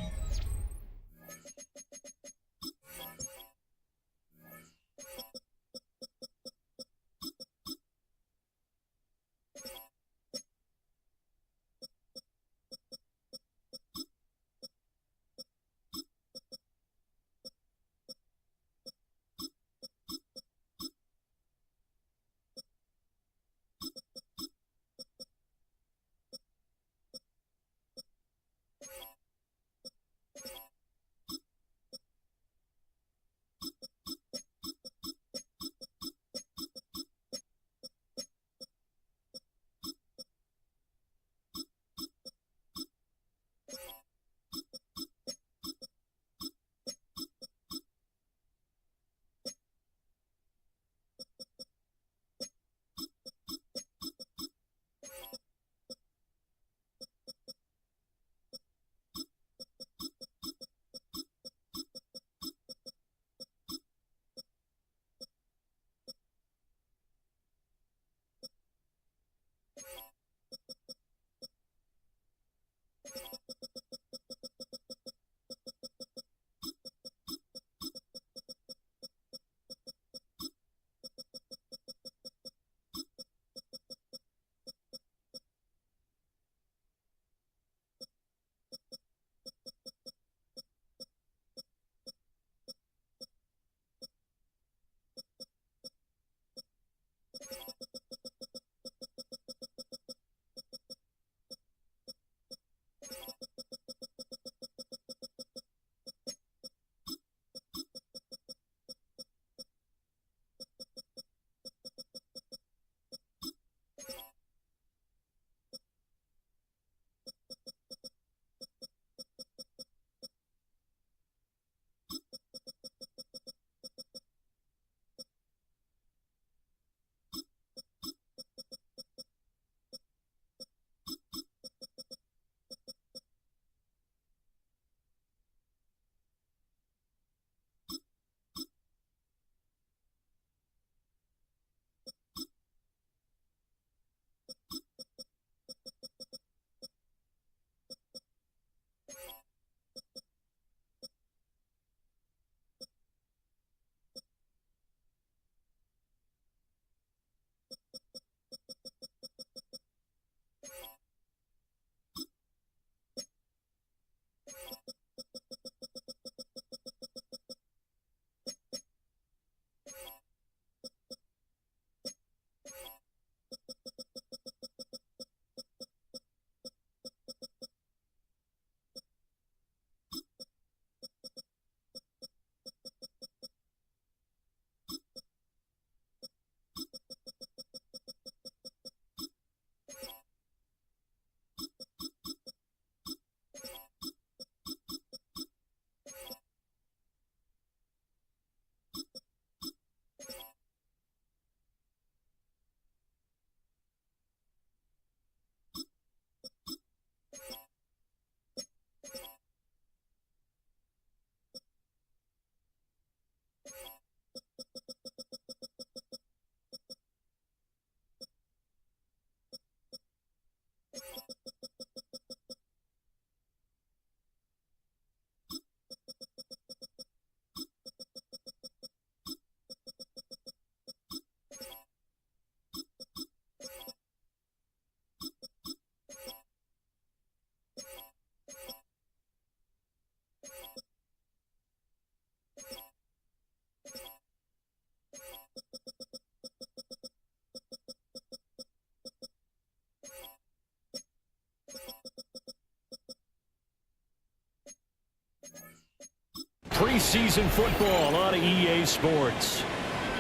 postseason football on EA Sports.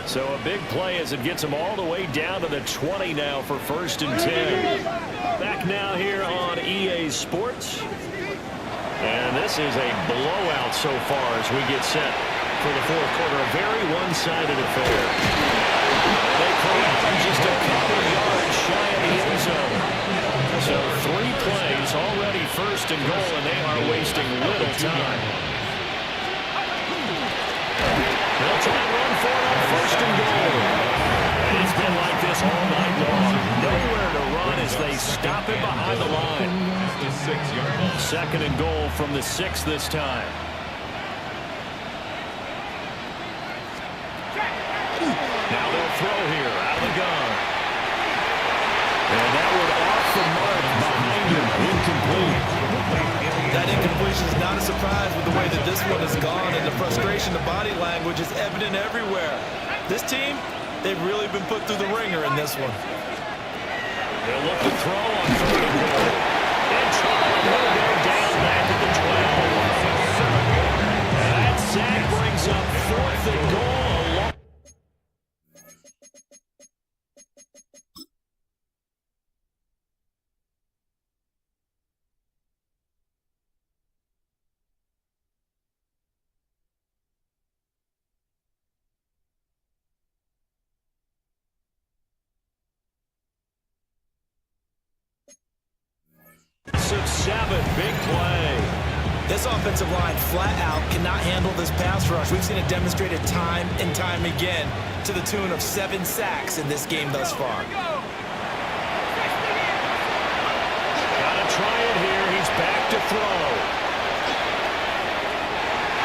So a big play as it gets them all the way down to the 20 now for 1st and 10. Back now here on EA Sports. And this is a blowout so far as we get set for the fourth quarter. A very one-sided affair. They collapse just a couple yards shy of the end zone. So 3 plays already 1st and goal, and they are wasting little time. They'll try and run for it on 1st and goal. And it's been like this all night long. Nowhere to run as they stop it behind the line. 2nd and goal from the 6 this time. Now they'll throw here out of the gun. And that would off the mark behind him. Incomplete. That incompletion is not a surprise with the way that this one has gone, and the frustration, the body language is evident everywhere. This team, they've really been put through the ringer in this one. They'll look to throw on 3rd and goal. And Charlie will go down back at the 12. And that sack brings up 4th and goal. Of 7, big play. This offensive line flat out cannot handle this pass rush. We've seen it demonstrated time and time again to the tune of 7 sacks in this game thus far. Gotta try it here. He's back to throw.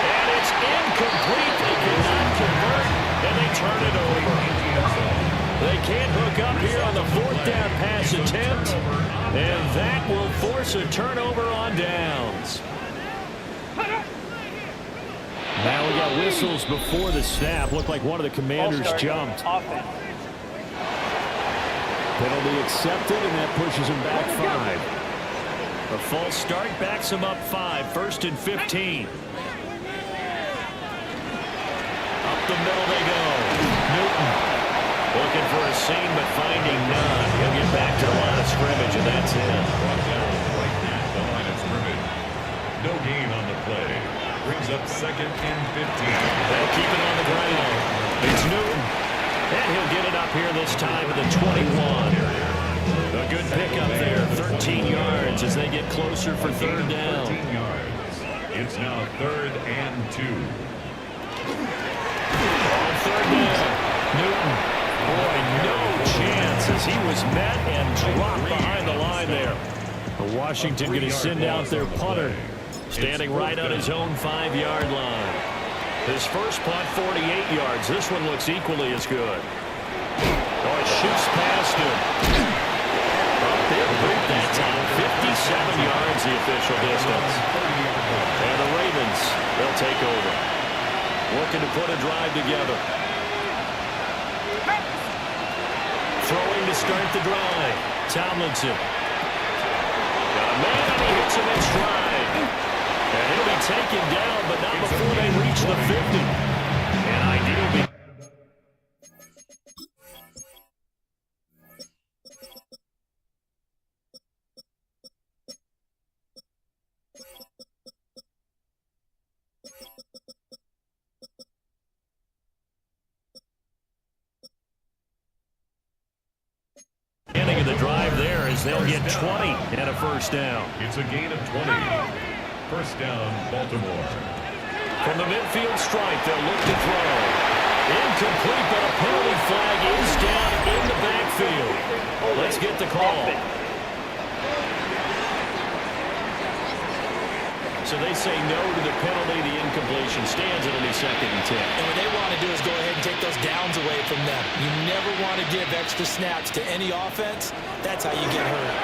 And it's incomplete. They cannot convert, and they turn it over. They can't hook up here on the 4th down pass attempt. And that will force a turnover on downs. Now we got whistles before the snap. Looked like one of the commanders jumped. Penalty accepted, and that pushes him back 5. A false start backs him up 5. 1st and 15. Up the middle they go. Newton. Looking for a seam, but finding none. He'll get back to the line of scrimmage, and that's it. Brought down right at the line of scrimmage. No gain on the play. Brings up 2nd and 15. They'll keep it on the ground. It's Newton. And he'll get it up here this time at the 21. A good pickup there. 13 yards as they get closer for 3rd down. 13 yards. It's now 3rd and 2. On 3rd down, Newton. Boy, no chance as he was met and dropped behind the line there. Washington going to send out their punter, standing right on his own 5-yard line. His first punt, 48 yards. This one looks equally as good. Oh, it shoots past him. Up there, great that time. 57 yards the official distance. And the Ravens, they'll take over. Working to put a drive together. Throwing to start the drive. Tomlinson. Got a man, and he hits him in stride. And he'll be taken down, but not before they reach the 50. And ideally. Of the drive there as they'll get 20 and a 1st down. It's a gain of 20. 1st down, Baltimore. From the midfield stripe, they'll look to throw. Incomplete, but a penalty flag is down in the backfield. Let's get the call. So they say no to the penalty. The incompletion stands. It'll be 2nd and 10. And what they want to do is go ahead and take those downs away from them. You never want to give extra snaps to any offense. That's how you get hurt.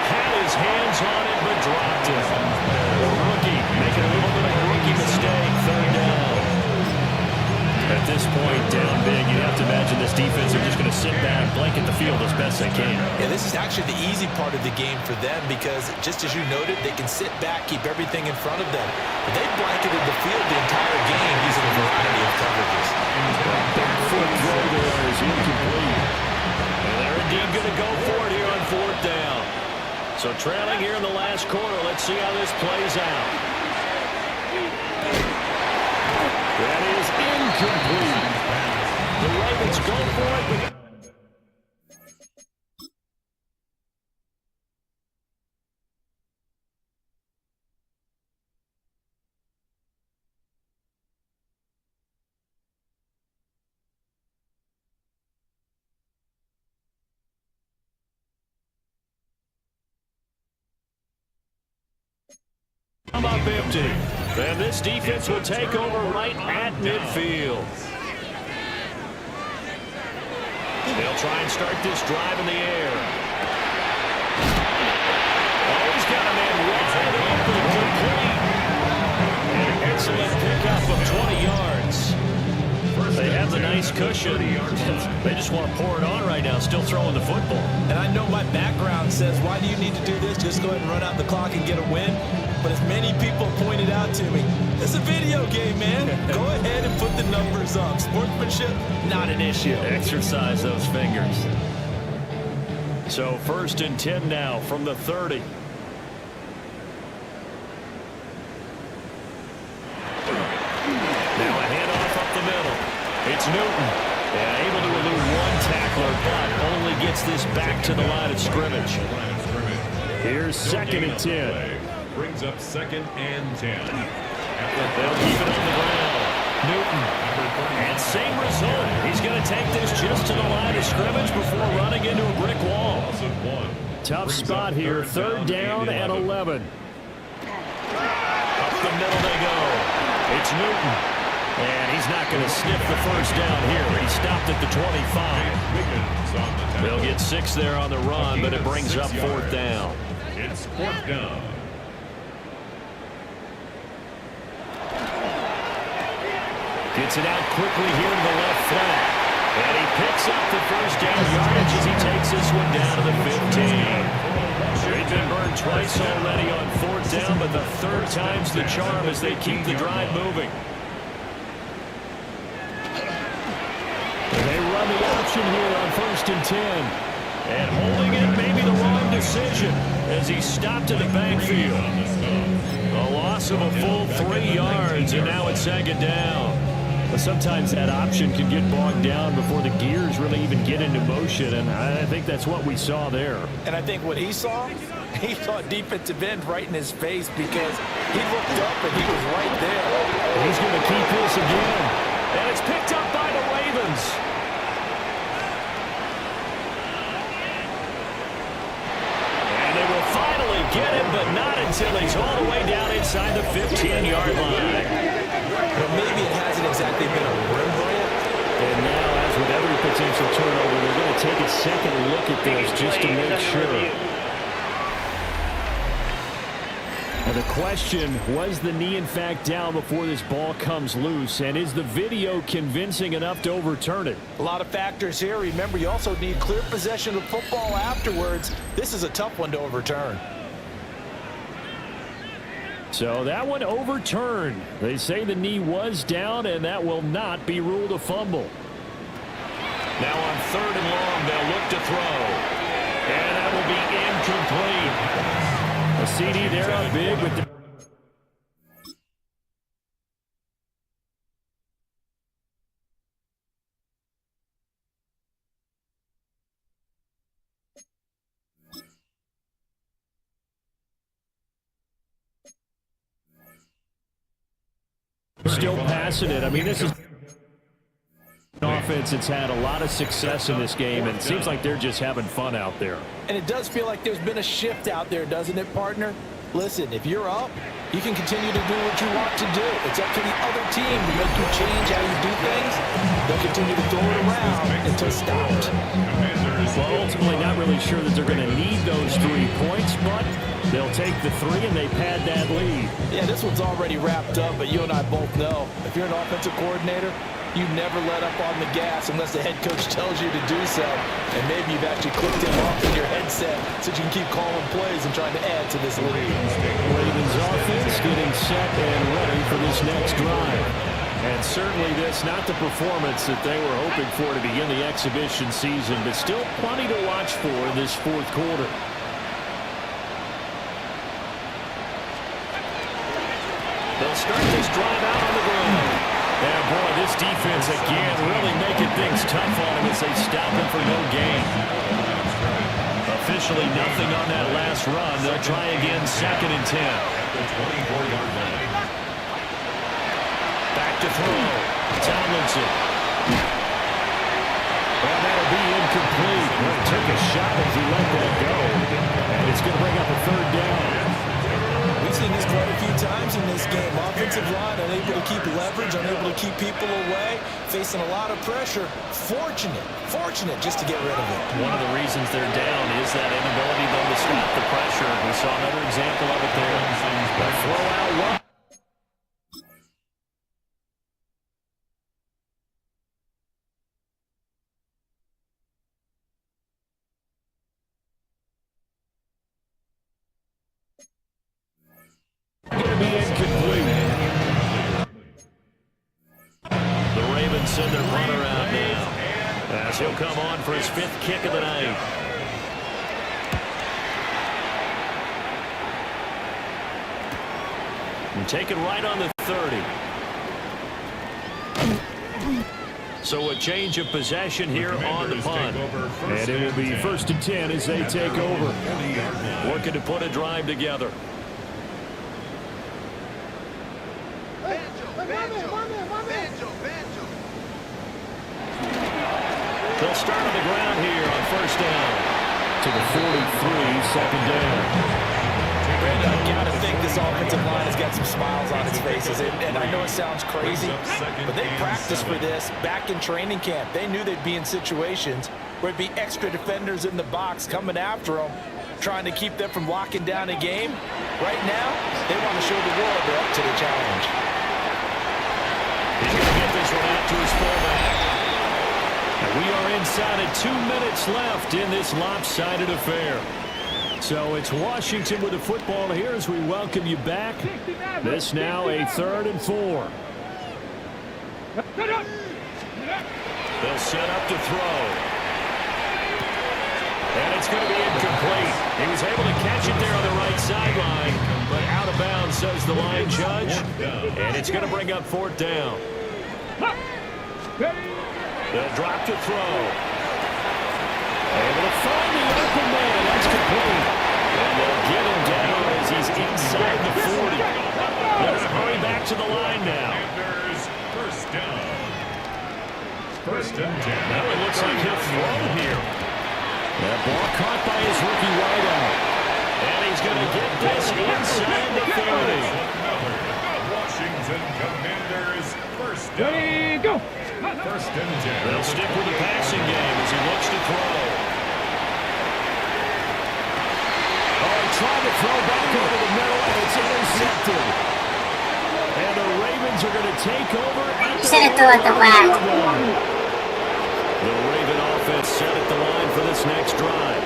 Had his hands on it, but dropped it. The rookie making a little bit of a rookie mistake. 3rd down. At this point, down big, you have to imagine this defense are just going to sit back, blanket the field as best they can. Yeah, this is actually the easy part of the game for them because, just as you noted, they can sit back, keep everything in front of them. But they blanketed the field the entire game using a variety of coverages. Back foot throw there is incomplete. And they're indeed going to go for it here on 4th down. So trailing here in the last quarter. Let's see how this plays out. That is incomplete. The Ravens go for it. I'm up empty. And this defense will take over right at midfield. They'll try and start this drive in the air. Oh, he's got a man wide open, complete. An excellent pickup of 20 yards. They have the nice cushion. They just want to pour it on right now, still throwing the football. And I know my background says, why do you need to do this? Just go ahead and run out the clock and get a win. But as many people pointed out to me, it's a video game, man. Go ahead and put the numbers up. Sportsmanship, not an issue. Exercise those fingers. So 1st and 10 now from the 30. Now a handoff up the middle. It's Newton. And able to elude one tackler, but only gets this back to the line of scrimmage. Here's 2nd and 10. Brings up 2nd and 10. They'll keep it on the ground. Newton. And same result. He's going to take this just to the line of scrimmage before running into a brick wall. Tough spot here. 3rd down and 11. Up the middle they go. It's Newton. And he's not going to sniff the 1st down here. He stopped at the 25. They'll get 6 there on the run, but it brings up 4th down. It's 4th down. Gets it out quickly here to the left flat. And he picks up the 1st down yardage as he takes this one down to the 15. They've been burned twice already on 4th down, but the 3rd time's the charm as they keep the drive moving. They run the option here on 1st and 10. And holding it may be the wrong decision as he stopped in the backfield. A loss of a full 3 yards, and now it's 2nd down. But sometimes that option can get bogged down before the gears really even get into motion, and I think that's what we saw there. And I think what he saw defensive end right in his face because he looked up and he was right there. And he's going to keep this again. And it's picked up by the Ravens. And they will finally get him, but not until he's all the way down inside the 15-yard line. But maybe it hasn't exactly been a Rembrandt. And now, as with every potential turnover, they're going to take a second look at this just to make sure. And the question, was the knee in fact down before this ball comes loose? And is the video convincing enough to overturn it? A lot of factors here. Remember, you also need clear possession of football afterwards. This is a tough one to overturn. So that one overturned. They say the knee was down, and that will not be ruled a fumble. Now on 3rd and long, they'll look to throw. And that will be incomplete. A CD there up big with the... Still passing it. I mean, this is an offense that's had a lot of success in this game, and it seems like they're just having fun out there. And it does feel like there's been a shift out there, doesn't it, partner? Listen, if you're up, you can continue to do what you want to do. It's up to the other team to make you change how you do things. They'll continue to throw it around until stopped. Well, ultimately not really sure that they're going to need those 3 points, but they'll take the 3 and they pad that lead. Yeah, this one's already wrapped up, but you and I both know if you're an offensive coordinator, You never let up on the gas unless the head coach tells you to do so. And maybe you've actually clicked him off in your headset so you can keep calling plays and trying to add to this lead. Ravens offense getting set and ready for this next drive. And certainly this, not the performance that they were hoping for to begin the exhibition season, but still plenty to watch for in this fourth quarter. They'll start this drive out on the ground. And boy, this defense again really making things tough on him as they stop him for no gain. Officially nothing on that last run. They'll try again, 2nd and 10. Back to throw. Tomlinson. Well, that'll be incomplete. Well, took a shot as he let that go. And it's going to bring up a 3rd down. We've seen this quite a few times in this game. Offensive line unable to keep leverage, unable to keep people away, facing a lot of pressure. Fortunate just to get rid of it. One of the reasons they're down is that inability, though, to stop the pressure. We saw another example of it there. The throw out one. Going to be incomplete. The Ravens send their punter out now as he'll come on for his 5th kick of the night. And take it right on the 30. So a change of possession here on the punt. And it will be 1st and 10 as they take over. Working to put a drive together. They'll start on the ground here on 1st down. To the 43, 2nd down. Brandon, I've got to think this offensive line has got some smiles on its faces. And I know it sounds crazy, but they practiced for this back in training camp. They knew they'd be in situations where it'd be extra defenders in the box coming after them, trying to keep them from locking down a game. Right now, they want to show the world they're up to the challenge. He's going to get this one out to his fullback. And we are inside of 2 minutes left in this lopsided affair. So it's Washington with the football here as we welcome you back. This now a 3rd and 4. They'll set up to throw. And it's going to be incomplete. He was able to catch it there on the right sideline, but out of bounds, says the line judge. And it's going to bring up 4th down. They'll drop to throw. Able to find the open man. That's complete. And they'll get him down as he's inside the 40. They're going to hurry back to the line now. 1st down. 1st and 10. Now it looks like he'll throw here. That ball caught by his rookie wideout. And he's going to get this inside the 30. Washington Commanders 1st down. Ready, go. 1st and 10. They'll stick with the passing game as he looks to throw. Oh, he tried to throw back over the middle, and it's intercepted. And the Ravens are going to take over at the Should have threw at the back. The Raven offense set at the line for this next drive.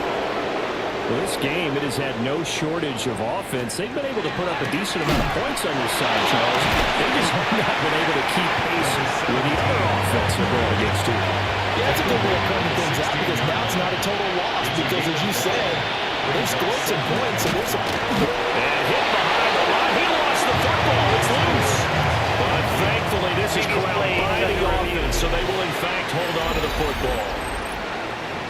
Well, this game, it has had no shortage of offense. They've been able to put up a decent amount of points on this side, Charles. They just have not been able to keep pace with the other offense they're going against, too. Yeah, that's a good way of pointing things out because now it's not a total loss because, as you said, they've scored some points and there's some... And hit behind the line. He lost the football. It's loose. But thankfully, this is corralled by the offense, so they will, in fact, hold on to the football.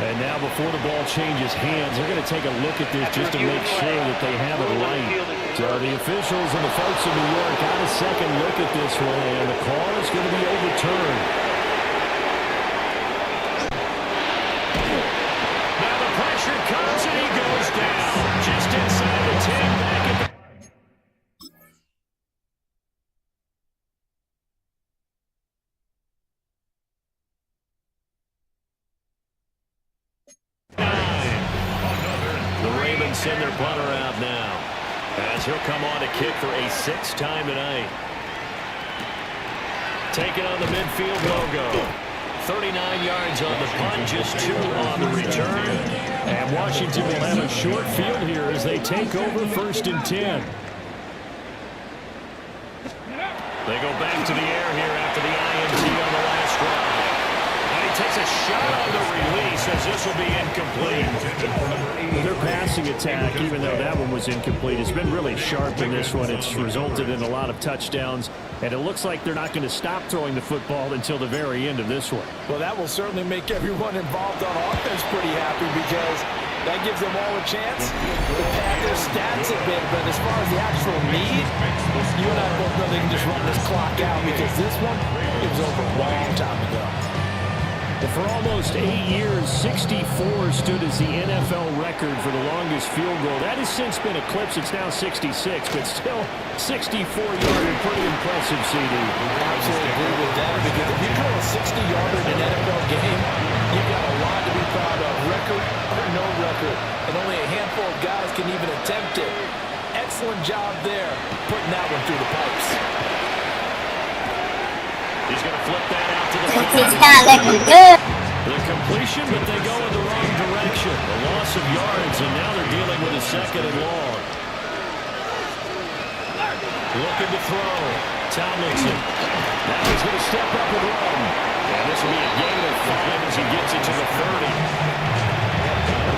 And now before the ball changes hands, they're going to take a look at this just to make sure that they have it right. So the officials and the folks in New York got a second look at this one, and the call is going to be overturned. Now the pressure comes and he goes down. Just inside the 10 back at the... Send their punter out now as he'll come on to kick for a 6th time tonight. taking on the midfield logo. 39 yards on the punt, just 2 on the return. And Washington will have a short field here as they take over 1st and 10. They go back to the air here after the INT on the last drive. And he takes a shot on the release as this will be incomplete. Their passing attack, even though that one was incomplete, has been really sharp in this one. It's resulted in a lot of touchdowns, and it looks like they're not going to stop throwing the football until the very end of this one. Well, that will certainly make everyone involved on offense pretty happy because that gives them all a chance to pad their stats a bit. But as far as the actual need, you and I both know they can just run this clock out because this one, it was over a long time ago. For almost 8 years, 64 stood as the NFL record for the longest field goal. That has since been eclipsed. It's now 66, but still 64-yarder, pretty impressive, CD. I absolutely agree with that because if you drill a 60-yarder in an NFL game, you've got a lot to be proud of, record or no record. And only a handful of guys can even attempt it. Excellent job there, putting that one through the pipes. He's going to flip that out to the It's not looking good. The completion, but they go in the wrong direction. A loss of yards, and now they're dealing with a 2nd and long. Looking to throw. Tomlinson. Now he's going to step up and run. And this will be a gain of 5 as he gets it to the 30.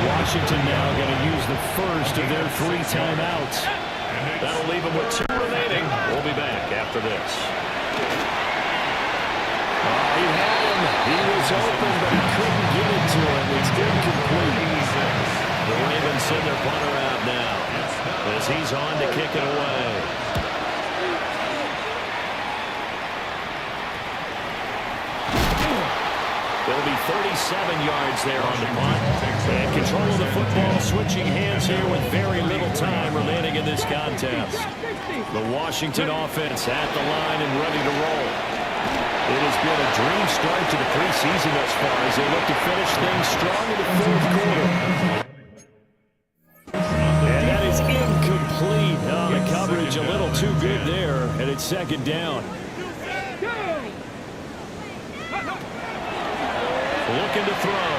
Washington now going to use the first of their 3 timeouts. That'll leave them with 2 remaining. We'll be back after this. He had him. He was open, but he couldn't get it to him. It's incomplete. The Ravens send their punter out now as he's on to kick it away. There'll be 37 yards there on the punt. And control of the football, switching hands here with very little time remaining in this contest. The Washington offense at the line and ready to roll. It has been a dream start to the preseason thus far as they look to finish things strong in the 4th quarter. And that is incomplete. Oh, the coverage a little too good there, and it's 2nd down. Looking to throw.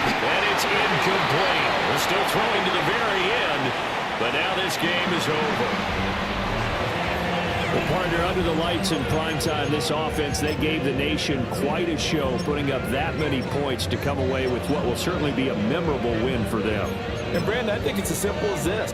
And it's incomplete. They're still throwing to the very end, but now this game is over. Well, partner, under the lights in primetime, this offense, they gave the nation quite a show, putting up that many points to come away with what will certainly be a memorable win for them. And, Brandon, I think it's as simple as this.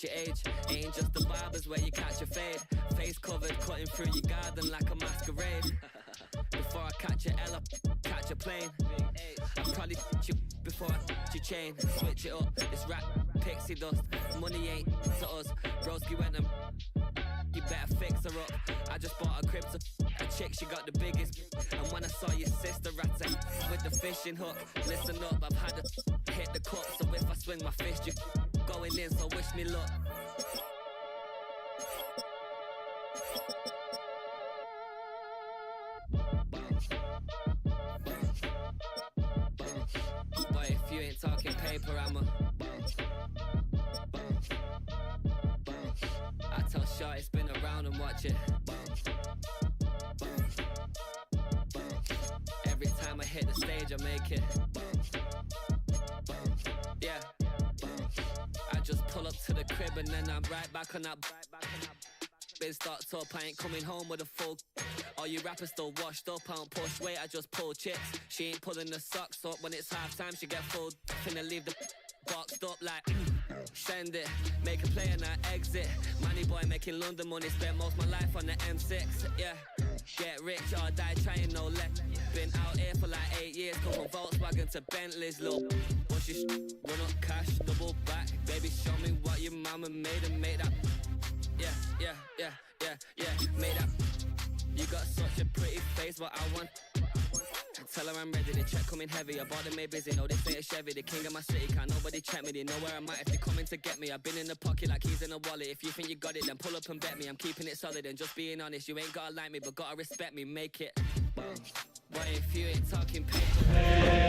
your age. Ain't just the barbers where you catch a fade. Face covered, cutting through your garden like a masquerade. Before I catch a L, I catch a plane. I probably you before I your chain. Switch it up, it's rap, pixie dust. Money ain't to us. Broski went and you better fix her up. I just bought a crib to a chick, she got the biggest. And when I saw your sister ratting with the fishing hook, listen up, I've had to hit the cup. So if I swing my fist, you going in, so wish me luck. Boy, if you ain't talking paper, I'm a I tell Shorty spin around and watch it. Every time I hit the stage, I make it. Yeah. I just pull up to the crib and then I'm right back on that. Been stocked up, I ain't coming home with a full. All you rappers still washed up, I don't push weight, I just pull chips. She ain't pulling the socks up, when it's half time she get full. Finna leave the boxed up like send it, make a play and I exit. Money boy making London money, spent most of my life on the M6. Yeah, get rich or die trying, no less. Been out here for like 8 years, come from Volkswagen to Bentley's. Look, once you run up cash, double back. Baby, show me what your mama made and made that. Yeah, made that. You got such a pretty face, but I want. Tell her I'm ready, the check coming heavy. I bought them made busy, no they say it's Chevy. The king of my city, can't nobody check me. They know where I'm at if they coming to get me. I've been in the pocket like keys in a wallet. If you think you got it, then pull up and bet me. I'm keeping it solid and just being honest. You ain't gotta like me, but gotta respect me, make it. But if you ain't talking paper